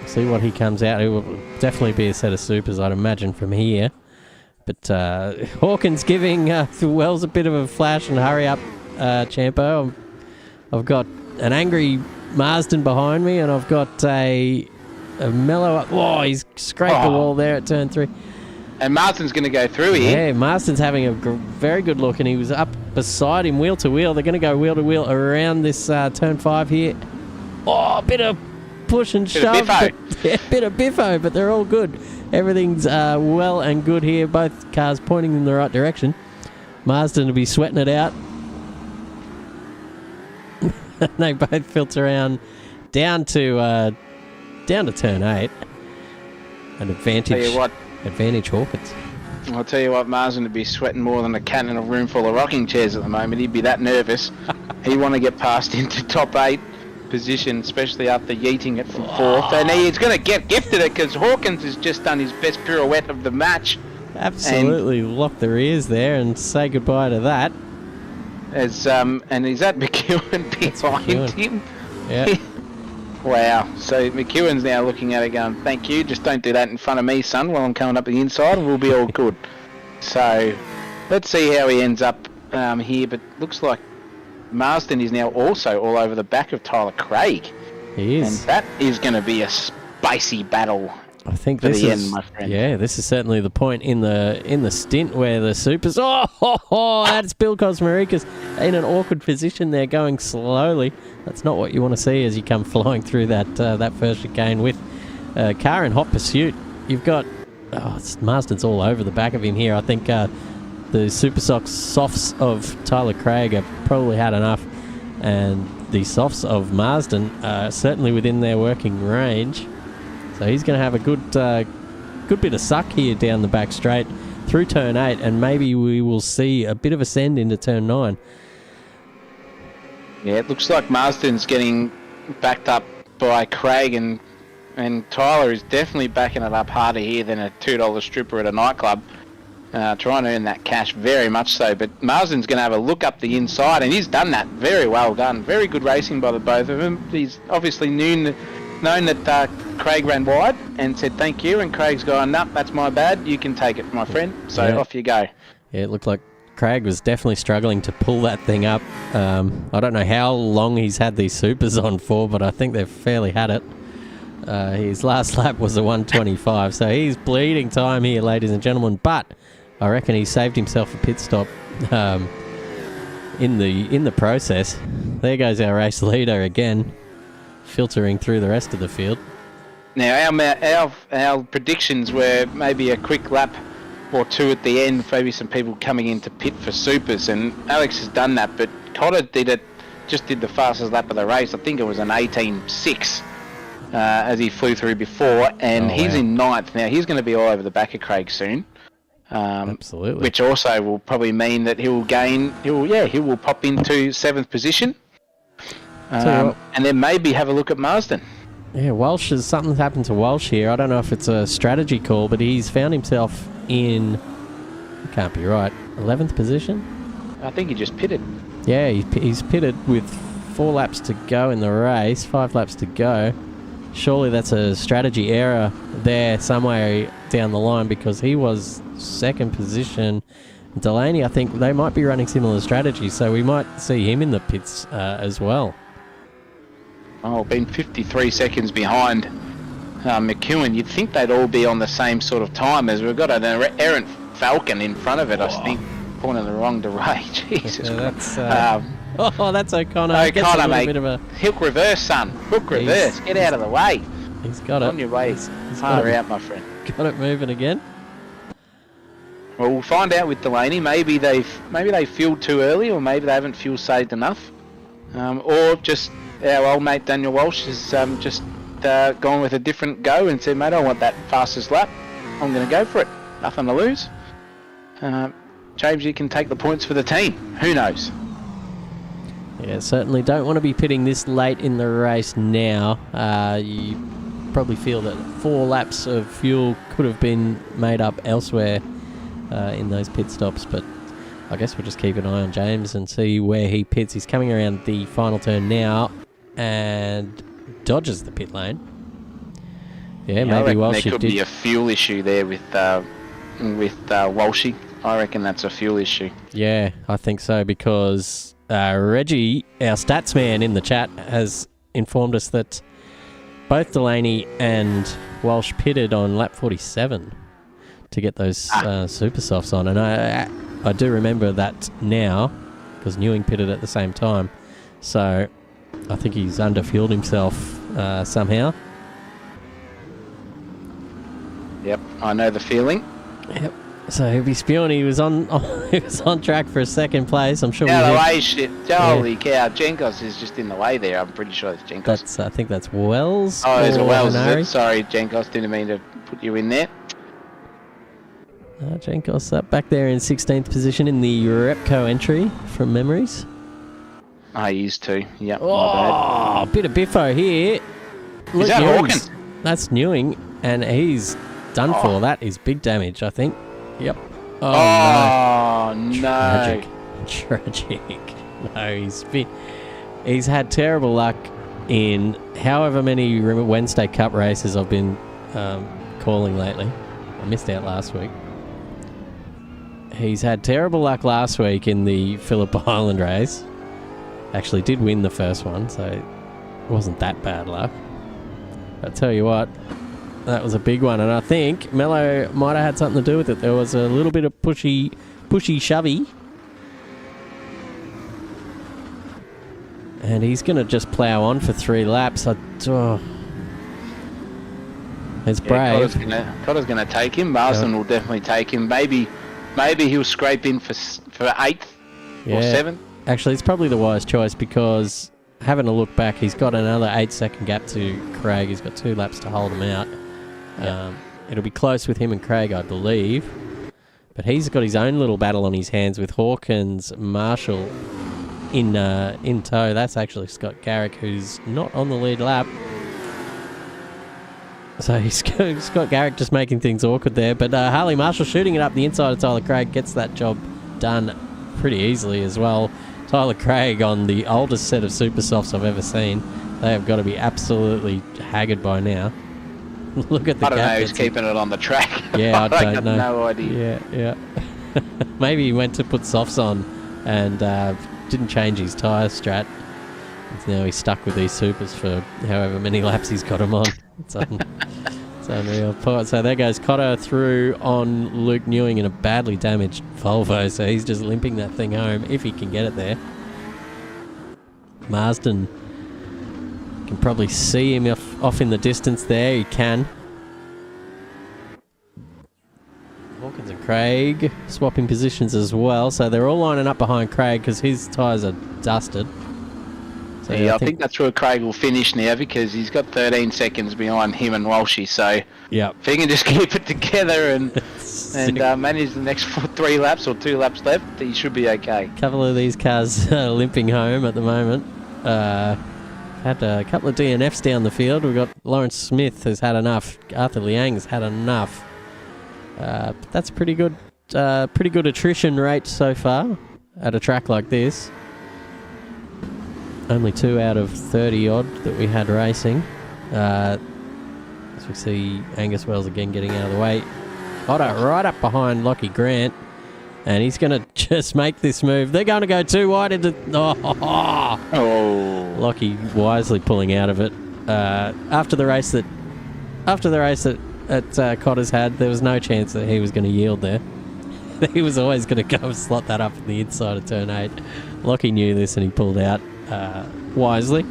See what he comes out. It will definitely be a set of supers, I'd imagine, from here. But Hawkins giving Wells a bit of a flash and hurry up, Champo. I've got an angry Marsden behind me, and I've got a Mello up. Oh, he's scraped the wall there at turn 3. And Marsden's going to go through here. Yeah, Marsden's having a very good look, and he was up beside him wheel to wheel. They're going to go wheel to wheel around this turn 5 here. Oh, a bit of push and shove. A bit of biffo, but they're all good. Everything's well and good here. Both cars pointing in the right direction. Marsden will be sweating it out. They both filter around down to turn 8. An advantage Hawkins. I'll tell you what, Marsden would be sweating more than a cat in a room full of rocking chairs at the moment. He'd be that nervous. He'd want to get past into top 8 position, especially after yeeting it from 4th. And he's going to get gifted it, because Hawkins has just done his best pirouette of the match. Absolutely lock their ears there and say goodbye to that. And is that McEwen behind him? Yeah. Wow. So McEwen's now looking at it going, "Thank you, just don't do that in front of me, son, while I'm coming up the inside, and we'll be all good." So let's see how he ends up here. But looks like Marsden is now also all over the back of Tyler Craig. He is. And that is going to be a spicy battle. I think for this the is end, my friend. Yeah, this is certainly the point in the stint where the supers. That's Bill Kosmarikis in an awkward position there, going slowly. That's not what you want to see as you come flying through that first chicane with car in hot pursuit. You've got Marsden's all over the back of him here. I think the Super Softs of Tyler Craig have probably had enough, and the softs of Marsden are certainly within their working range. So he's going to have a good bit of suck here down the back straight through turn 8, and maybe we will see a bit of a send into turn 9. Yeah, it looks like Marsden's getting backed up by Craig, and Tyler is definitely backing it up harder here than a $2 stripper at a nightclub. try and earn that cash very much so. But Marsden's going to have a look up the inside, and he's done that. Very well done. Very good racing by the both of them. He's obviously known that Craig ran wide and said thank you, and Craig's gone, "Nope, that's my bad. You can take it, my friend." So off you go. Yeah, it looked like Craig was definitely struggling to pull that thing up. I don't know how long he's had these supers on for, but I think they've fairly had it. His last lap was a 1:25, so he's bleeding time here, ladies and gentlemen. But I reckon he saved himself a pit stop in the process. There goes our race leader again, filtering through the rest of the field. Now our predictions were maybe a quick lap or two at the end, maybe some people coming into pit for supers, and Alex has done that. But Cotter did the fastest lap of the race. I think it was an 18.6. As he flew through before, and he's in ninth. Now, he's going to be all over the back of Craig soon. Absolutely. Which also will probably mean that he will pop into 7th position. And then maybe have a look at Marsden. Yeah, something's happened to Walsh here. I don't know if it's a strategy call, but he's found himself in, can't be right, 11th position? I think he just pitted. Yeah, he's pitted with 4 laps to go in the race, 5 laps to go. Surely that's a strategy error there somewhere down the line, because he was 2nd position. Delaney, I think they might be running similar strategies, so we might see him in the pits as well. Oh, been 53 seconds behind McEwen. You'd think they'd all be on the same sort of time, as we've got an errant Falcon in front of it, I think, pointing the wrong direction. Jesus Christ. That's O'Connor. O'Connor, mate. Hook reverse, son. Hook reverse. Get out of the way. He's got it. On your way. He's far out, my friend. Got it moving again. Well, we'll find out with Delaney. Maybe they fueled too early, or maybe they haven't fuel saved enough. Or just our old mate Daniel Walsh has just gone with a different go and said, "Mate, I want that fastest lap. I'm going to go for it. Nothing to lose." James, you can take the points for the team. Who knows? Yeah, certainly don't want to be pitting this late in the race now. You probably feel that 4 laps of fuel could have been made up elsewhere in those pit stops, but I guess we'll just keep an eye on James and see where he pits. He's coming around the final turn now and dodges the pit lane. Yeah, maybe Walsh there could be a fuel issue there with Walshy. I reckon that's a fuel issue. Yeah, I think so, because Reggie, our stats man in the chat, has informed us that both Delaney and Walsh pitted on lap 47 to get those super softs on. And I do remember that now, because Newing pitted at the same time. So I think he's underfueled himself somehow. Yep, I know the feeling. Yep. So he'll be spewing. He was on track for a 2nd place. I'm sure. Out of the way, shit! Holy cow! Jenkos is just in the way there. I'm pretty sure it's Jenkos. I think that's Wells. Oh, it's Wells. Is it? Sorry, Jenkos. Didn't mean to put you in there. Jenkos up back there in 16th position in the Repco entry from memories. I used to. Yep. Oh, bit of biffo here. Is that Hawkins? That's Newing, and he's done for. That is big damage, I think. Yep. Oh no. Tragic. No, he's had terrible luck in however many Wednesday Cup races I've been calling lately. I missed out last week. He's had terrible luck last week in the Phillip Island race. Actually did win the first one, so it wasn't that bad luck. I tell you what, that was a big one, and I think Mello might have had something to do with it. There was a little bit of pushy shovey. And he's going to just plough on for 3 laps. It's brave. Cotter's going to take him. Marsden will definitely take him. Maybe he'll scrape in for 8th or 7th. Actually, it's probably the wise choice, because having a look back, he's got another 8-second gap to Craig. He's got 2 laps to hold him out. Yep. It'll be close with him and Craig, I believe. But he's got his own little battle on his hands with Hawkins, Marshall in tow. That's actually Scott Garrick, who's not on the lead lap. So Scott Garrick just making things awkward there. But Harley Marshall shooting it up the inside of Tyler Craig gets that job done pretty easily as well. Tyler Craig on the oldest set of Super Softs I've ever seen. They have got to be absolutely haggard by now. Look at the I don't know who's gap. keeping it on the track. Yeah, I don't got know. no idea. Yeah. Maybe he went to put softs on and didn't change his tyre strat. Now he's stuck with these supers for however many laps he's got them on. It's unreal. So there goes Cotter through on Luke Newing in a badly damaged Volvo. So he's just limping that thing home if he can get it there. Marsden can probably see him off in the distance there. He can. Hawkins and Craig swapping positions as well. So they're all lining up behind Craig because his tyres are dusted. So yeah, I think that's where Craig will finish now because he's got 13 seconds behind him and Walshy. So if he can just keep it together and manage the next 3 laps or 2 laps left, he should be okay. A couple of these cars limping home at the moment. Had a couple of DNFs down the field. We've got Lawrence Smith has had enough. Arthur Liang's had enough. But that's pretty good attrition rate so far at a track like this. Only 2 out of 30 odd that we had racing. As we see Angus Wells again getting out of the way. Otto right up behind Lockie Grant. And he's going to just make this move. They're going to go too wide into... Lockie wisely pulling out of it. After the race that Cotter's had, there was no chance that he was going to yield there. He was always going to go and slot that up in the inside of turn 8. Lockie knew this and he pulled out wisely.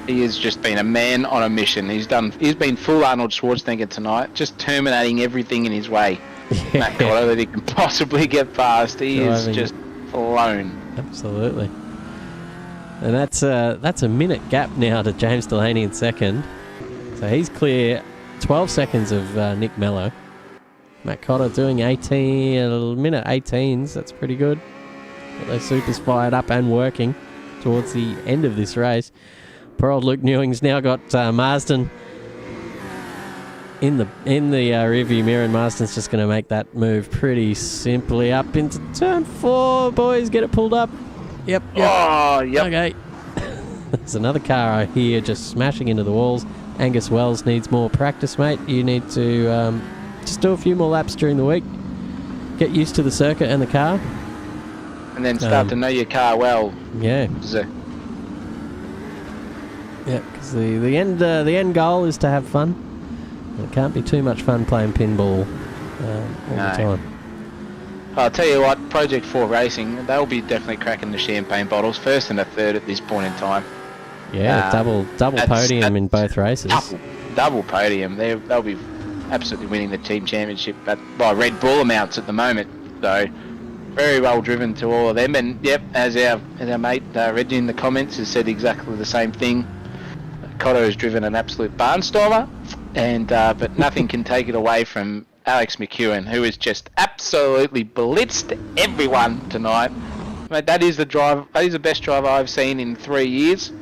He has just been a man on a mission. He's been full Arnold Schwarzenegger tonight, just terminating everything in his way. Matt Cotter that he can possibly get past. He is just flown. Absolutely. And that's a minute gap now to James Delaney in second. So he's clear 12 seconds of Nick Mello. Matt Cotter doing minute 18s. That's pretty good. Got those supers fired up and working towards the end of this race. Poor old Luke Newing's now got Marsden in the rearview mirror, and Marsden's just going to make that move pretty simply up into turn 4. Boys, get it pulled up. Yep. Oh, yep. Okay. There's another car here just smashing into the walls. Angus Wells needs more practice, mate. You need to just do a few more laps during the week. Get used to the circuit and the car. And then start to know your car well. Yeah. Yeah, because the end goal is to have fun. And it can't be too much fun playing pinball all the time. I'll tell you what, Project 4 Racing, they'll be definitely cracking the champagne bottles, first and a third at this point in time. Yeah, double podium in both races. Double podium. They'll be absolutely winning the team championship by Red Bull amounts at the moment. So very well driven to all of them. And yep, as our mate Reggie in the comments has said exactly the same thing. Cotto has driven an absolute barnstormer, and but nothing can take it away from Alex McEwen, who has just absolutely blitzed everyone tonight. Mate, that is the best driver I've seen in 3 years.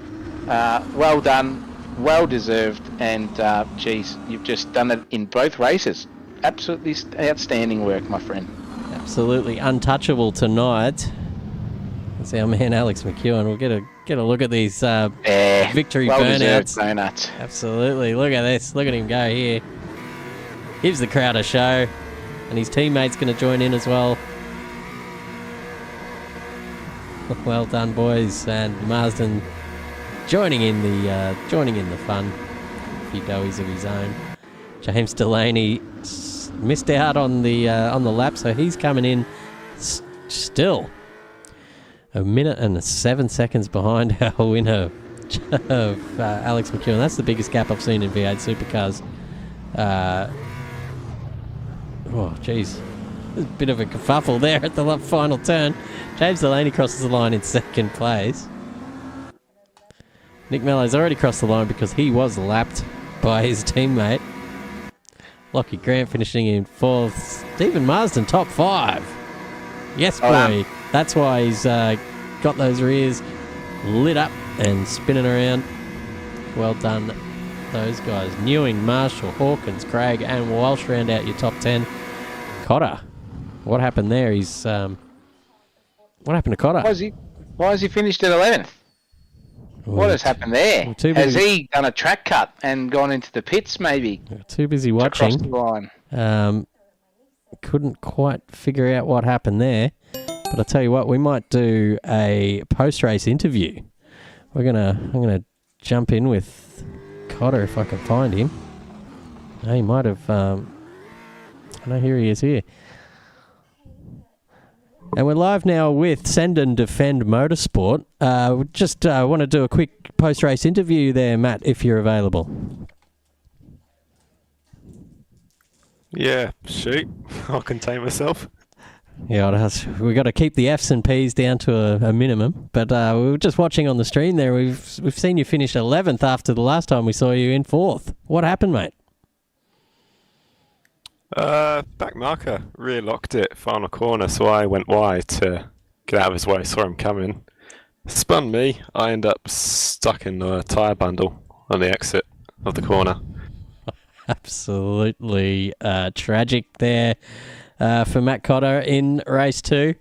Well done, well deserved, and geez, you've just done it in both races. Absolutely outstanding work, my friend. Absolutely untouchable tonight. That's our man Alex McEwen. We'll get a look at these victory burnouts. Donuts. Absolutely. Look at this. Look at him go here. Gives the crowd a show, and his teammate's going to join in as well. Well done, boys, and Marsden joining in the fun. A few doughies of his own. James Delaney missed out on the lap, so he's coming in still a minute and 7 seconds behind our winner of Alex McEwen. That's the biggest gap I've seen in V8 Supercars. Oh, jeez. There's a bit of a kerfuffle there at the final turn. James Delaney crosses the line in second place. Nick Mello's already crossed the line because he was lapped by his teammate. Lockie Grant finishing in 4th. Stephen Marsden, top 5. Yes, boy. That's why he's got those rears lit up and spinning around. Well done, those guys. Newing, Marshall, Hawkins, Craig, and Walsh round out your top 10. Cotter, what happened there? What happened to Cotter? Why has he finished at 11th? What has happened there? Has he done a track cut and gone into the pits, maybe? Too busy watching. Across the line. Couldn't quite figure out what happened there. But I'll tell you what, we might do a post-race interview. I'm gonna jump in with Cotter if I can find him. No, he might have. No, here he is here. And we're live now with Send and Defend Motorsport. We just want to do a quick post-race interview there, Matt, if you're available. Yeah, shoot. I'll contain myself. Yeah, we've got to keep the F's and P's down to a minimum. But we were just watching on the stream there. We've seen you finish 11th after the last time we saw you in 4th. What happened, mate? Back marker rear locked it, final corner, so I went wide to get out of his way, saw him coming. Spun me, I end up stuck in a tyre bundle on the exit of the corner. Absolutely tragic there for Matt Cotter in race 2.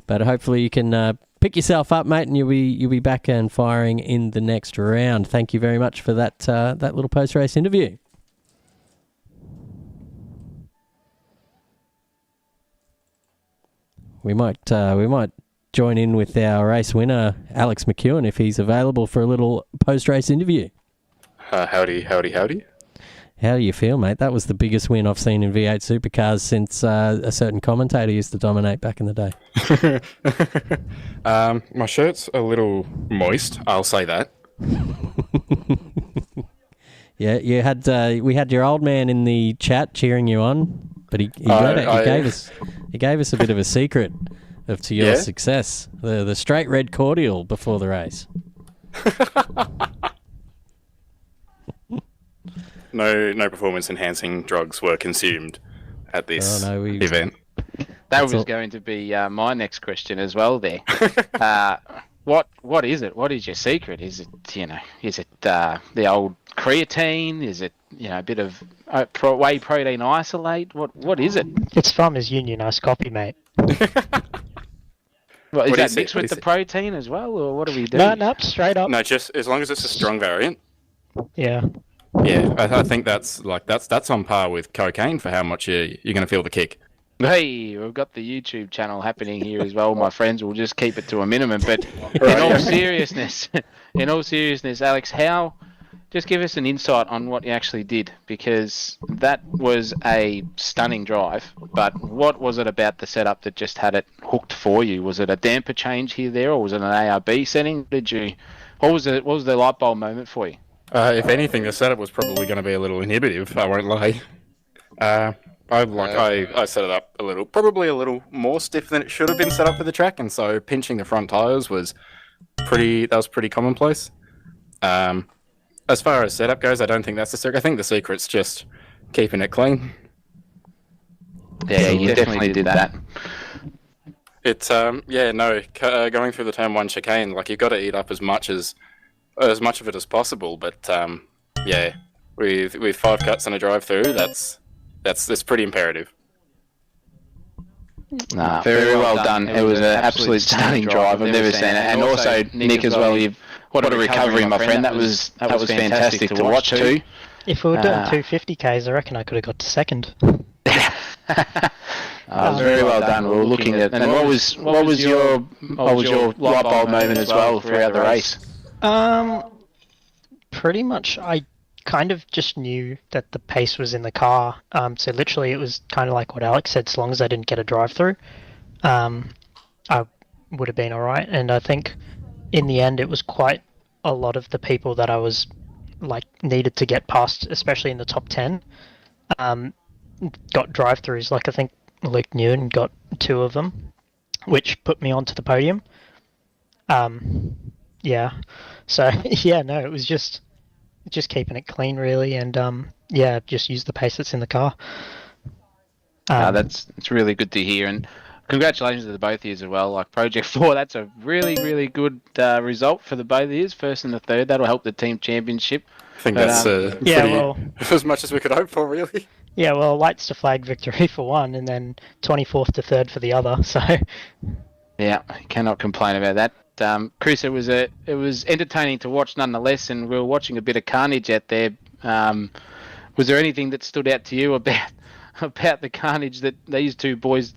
But hopefully you can pick yourself up, mate, and you'll be back and firing in the next round. Thank you very much for that little post-race interview. We might join in with our race winner, Alex McEwen, if he's available for a little post-race interview. Howdy. How do you feel, mate? That was the biggest win I've seen in V8 Supercars since a certain commentator used to dominate back in the day. My shirt's a little moist, I'll say that. Yeah, we had your old man in the chat cheering you on, but he gave us a bit of a secret to your success. The straight red cordial before the race. No performance enhancing drugs were consumed at this event. That was going to be my next question as well there. What is it? What is your secret? Is it the old creatine? Is it a bit of whey protein isolate? What is it? It's Farmers Union ice copy, mate. Is that mixed with the protein as well, or what are we doing? No, straight up. No, just as long as it's a strong variant. Yeah. Yeah, I think that's on par with cocaine for how much you're going to feel the kick. Hey, we've got the YouTube channel happening here as well, my friends. We'll just keep it to a minimum. But in all seriousness, Alex, just give us an insight on what you actually did, because that was a stunning drive. But what was it about the setup that just had it hooked for you? Was it a damper change here, there, or was it an ARB setting? What was the light bulb moment for you? If anything, the setup was probably going to be a little inhibitive, I won't lie. I set it up probably a little more stiff than it should have been set up for the track, and so pinching the front tyres was pretty commonplace. As far as setup goes, I don't think that's the secret. I think the secret's just keeping it clean. Yeah, you definitely did that. It's going through the turn 1 chicane, you've got to eat up as much of it as possible. But with 5 cuts and a drive through, that's pretty imperative. Nah, very well done. It was an absolute stunning drive. I've never seen it. And also, Nick, as well, what a recovery, my friend. That was fantastic to watch too. If we were doing 250Ks, I reckon I could have got to second. Very well done. We were looking at, and what was your light bulb moment as well throughout the race? Pretty much, I kind of just knew that the pace was in the car. So literally, it was kind of like what Alex said. As long as I didn't get a drive-through, I would have been all right. And I think in the end, it was quite a lot of the people that I was needed to get past, especially in the top 10, got drive-throughs. I think Luke Nguyen got 2 of them, which put me onto the podium. Yeah. So it was just keeping it clean, really, and just use the pace that's in the car. It's really good to hear. And congratulations to the both of you as well. Like Project 4, that's a really, really good result for the both of you, first and the third. That'll help the team championship. I think But, that's Yeah, pretty, well, as much as we could hope for, really. yeah, well, lights to flag victory for one, and then 24th to 3rd for the other. So, Yeah, cannot complain about that. Chris, it was entertaining to watch nonetheless, and we were watching a bit of carnage out there. Was there anything that stood out to you about the carnage that these two boys,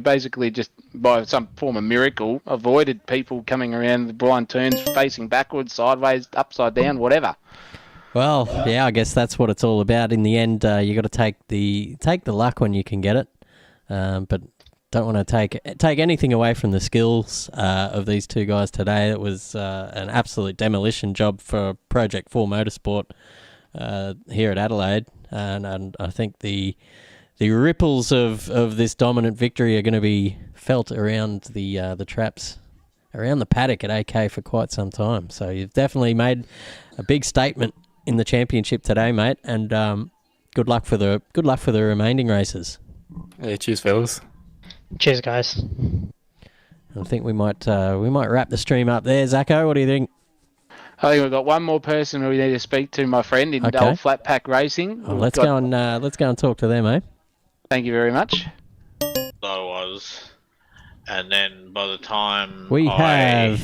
basically just by some form of miracle, avoided people coming around the blind turns, facing backwards, sideways, upside down, whatever? Well, yeah, I guess that's what it's all about. In the end, you got to take the luck when you can get it, but don't want to take anything away from the skills of these two guys today. It was an absolute demolition job for Project 4 Motorsport here at Adelaide, and I think the ripples of this dominant victory are going to be felt around the traps, around the paddock at AK for quite some time. So you've definitely made a big statement in the championship today, mate, and good luck for the remaining races. Yeah, cheers, fellas. cheers, guys. I think we might wrap the stream up there. Zacho, what do you think? I think we've got one more person who we need to speak to, my friend, in Okay. Old Flat Pack Racing. Oh, let's go and talk to them, eh? Thank you very much. I was, and then by the time We are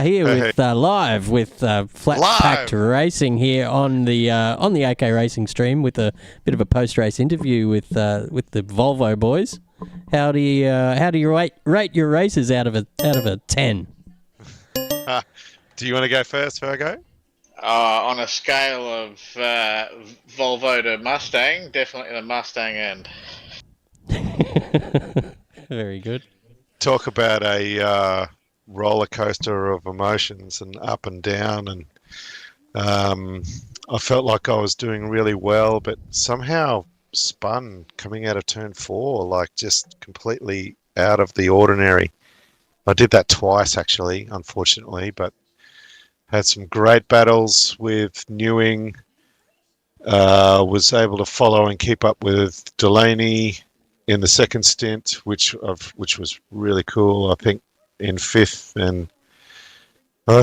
here with live with Flat Packed Racing here on the AK Racing stream with a bit of a post race interview with the Volvo boys. How do you rate your races out of a 10? Do you want to go first, Virgo? on a scale of Volvo to Mustang, definitely the Mustang end. Very good. Talk about a roller coaster of emotions and up and down, and I felt like I was doing really well, but somehow spun coming out of turn 4, like just completely out of the ordinary. I did that twice actually, unfortunately, but had some great battles with Newing. Was able to follow and keep up with Delaney in the second stint, which was really cool. I think in 5th, and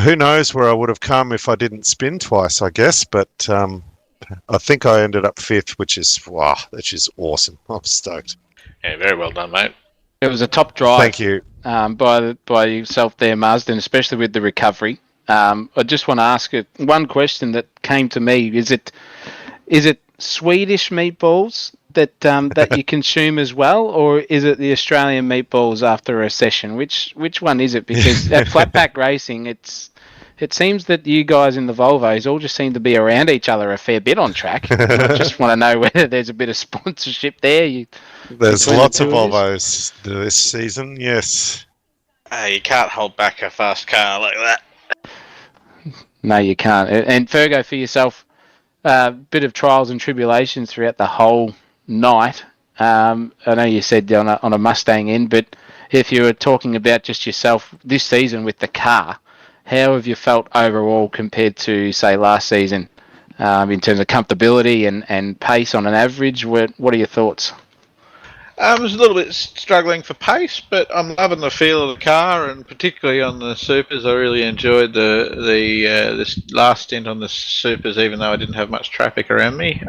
who knows where I would have come if I didn't spin twice, I guess. But I think I ended up 5th, which is awesome. I'm stoked. Yeah, very well done, mate. It was a top drive. Thank you. By yourself there, Marsden, especially with the recovery. I just want to ask one question that came to me. Is it Swedish meatballs that you consume as well, or is it the Australian meatballs after a session? Which one is it? Because at Flatpack Racing, it seems that you guys in the Volvos all just seem to be around each other a fair bit on track. I just want to know whether there's a bit of sponsorship there. There's between lots the of two of Volvos this season, yes. You can't hold back a fast car like that. No, you can't. And Fergo, for yourself, a bit of trials and tribulations throughout the whole night. I know you said on a Mustang end, but if you were talking about just yourself this season with the car, how have you felt overall compared to, say, last season in terms of comfortability and pace on an average? What are your thoughts? I was a little bit struggling for pace, but I'm loving the feel of the car, and particularly on the Supers. I really enjoyed this last stint on the Supers, even though I didn't have much traffic around me.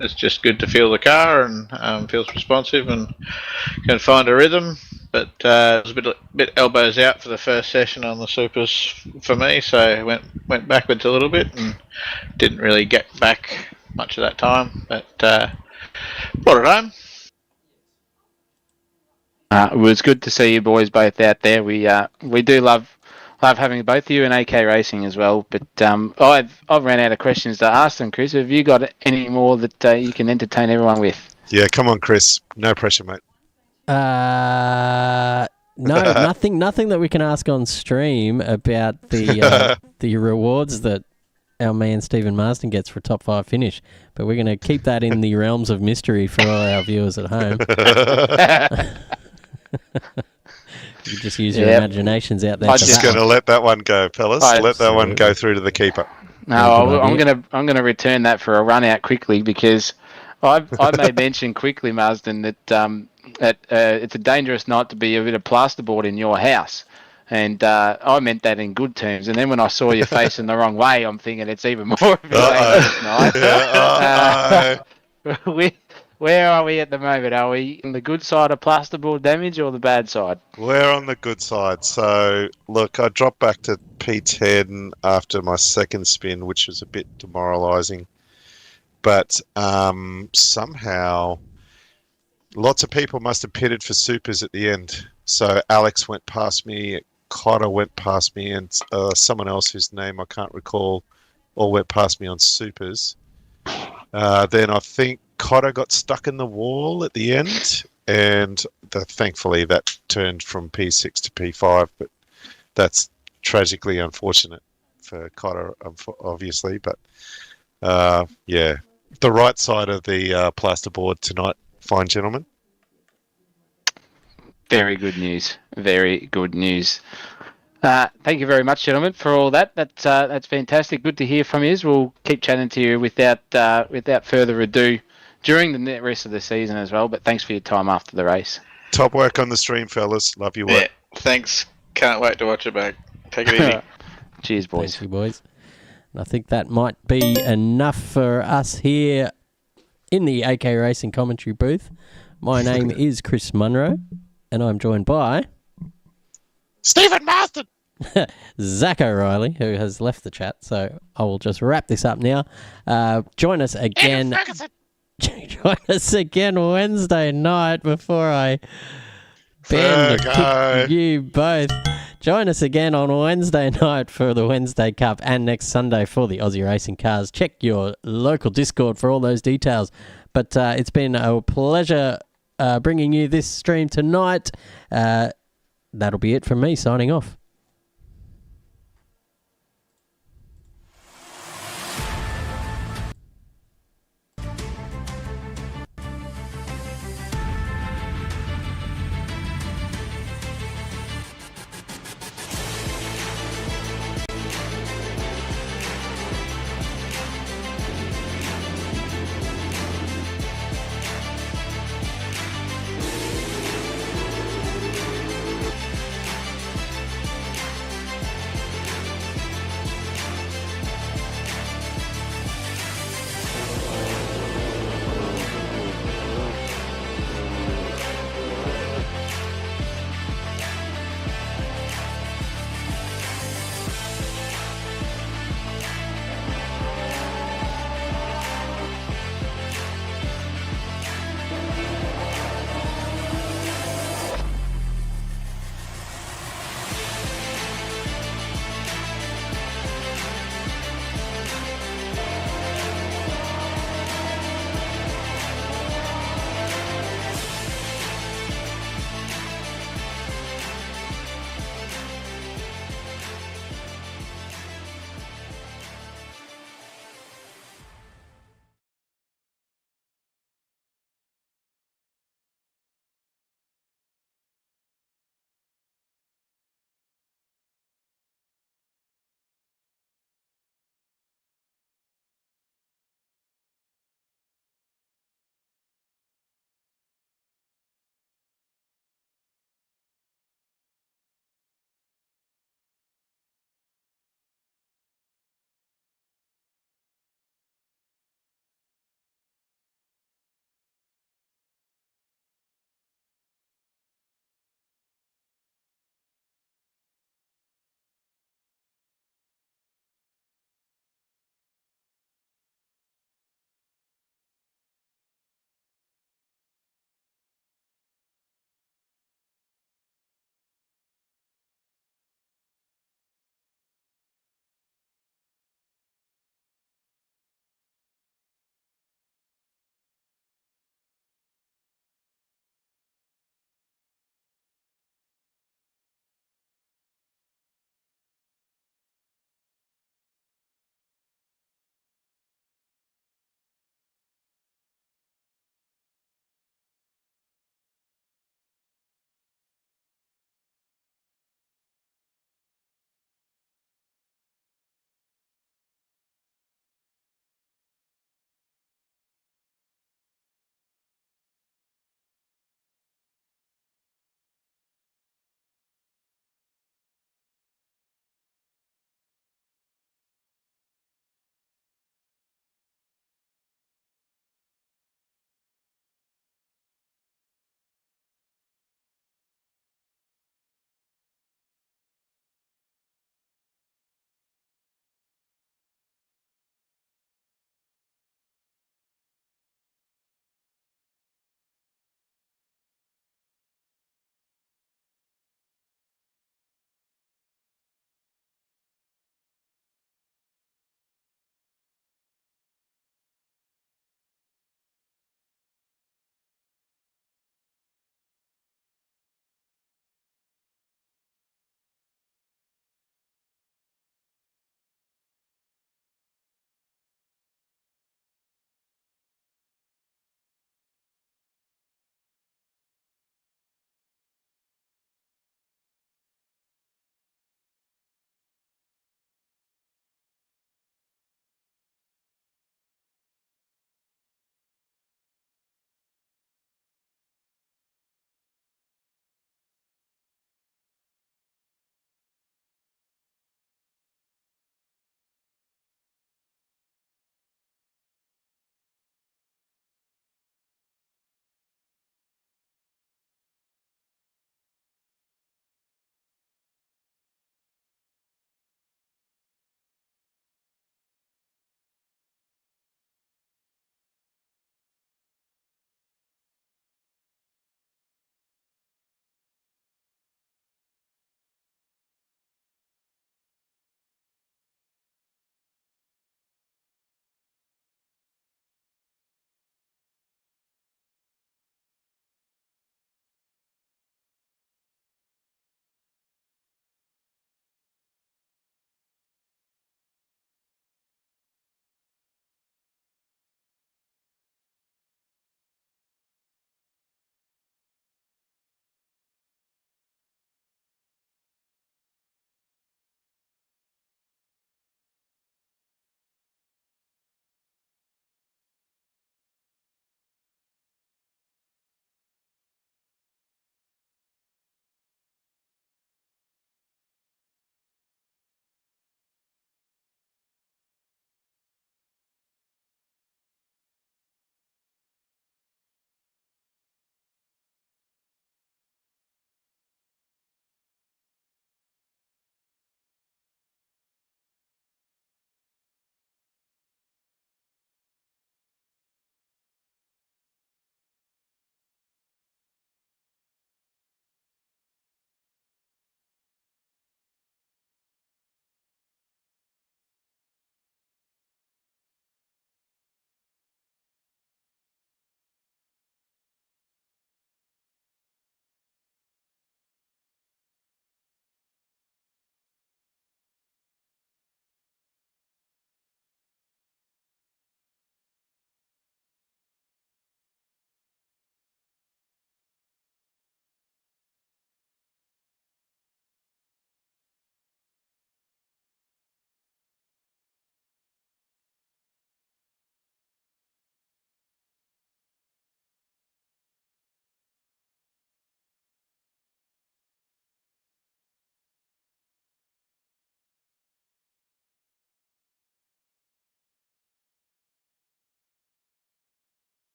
It's just good to feel the car, and feels responsive and can find a rhythm. But it was a bit elbows out for the first session on the Supers for me, so I went backwards a little bit and didn't really get back much of that time. But brought it home. It was good to see you boys both out there. We do love having both of you in AK Racing as well. But I've ran out of questions to ask them, Chris. Have you got any more that you can entertain everyone with? Yeah, come on, Chris. No pressure, mate. No, nothing that we can ask on stream about the the rewards that our man Stephen Marsden gets for a top 5 finish. But we're going to keep that in the realms of mystery for all our viewers at home. You just use your imaginations out there. I'm just going to let that one go, fellas. Let that one go through to the keeper. No, I'm gonna return that for a run out quickly, because I made mention quickly, Marsden, that that it's a dangerous night to be a bit of plasterboard in your house. And I meant that in good terms. And then when I saw you facing the wrong way, I'm thinking it's even more of a dangerous night. Where are we at the moment? Are we on the good side of plasterboard damage or the bad side? We're on the good side. So, look, I dropped back to P10 after my second spin, which was a bit demoralising. But somehow, lots of people must have pitted for supers at the end. So Alex went past me, Cotter went past me, and someone else whose name I can't recall all went past me on supers. Then I think Cotter got stuck in the wall at the end, and thankfully that turned from P6 to P5, but that's tragically unfortunate for Cotter, obviously. But yeah, the right side of the plasterboard tonight, fine gentlemen. Very good news. Very good news. Thank you very much, gentlemen, for all that. That's fantastic. Good to hear from you. We'll keep chatting to you without further ado during the rest of the season as well. But thanks for your time after the race. Top work on the stream, fellas. Love your work. Yeah, thanks. Can't wait to watch it back. Take it easy. Cheers, boys. Thank you, boys. And I think that might be enough for us here in the AK Racing commentary booth. My name is Chris Munro, and I'm joined by Stephen Marston. Zach O'Reilly, who has left the chat. So I will just wrap this up now. Join us again. Join us again Wednesday night before I kick you both. Join us again on Wednesday night for the Wednesday Cup and next Sunday for the Aussie Racing Cars. Check your local Discord for all those details. But it's been a pleasure bringing you this stream tonight. That'll be it from me signing off.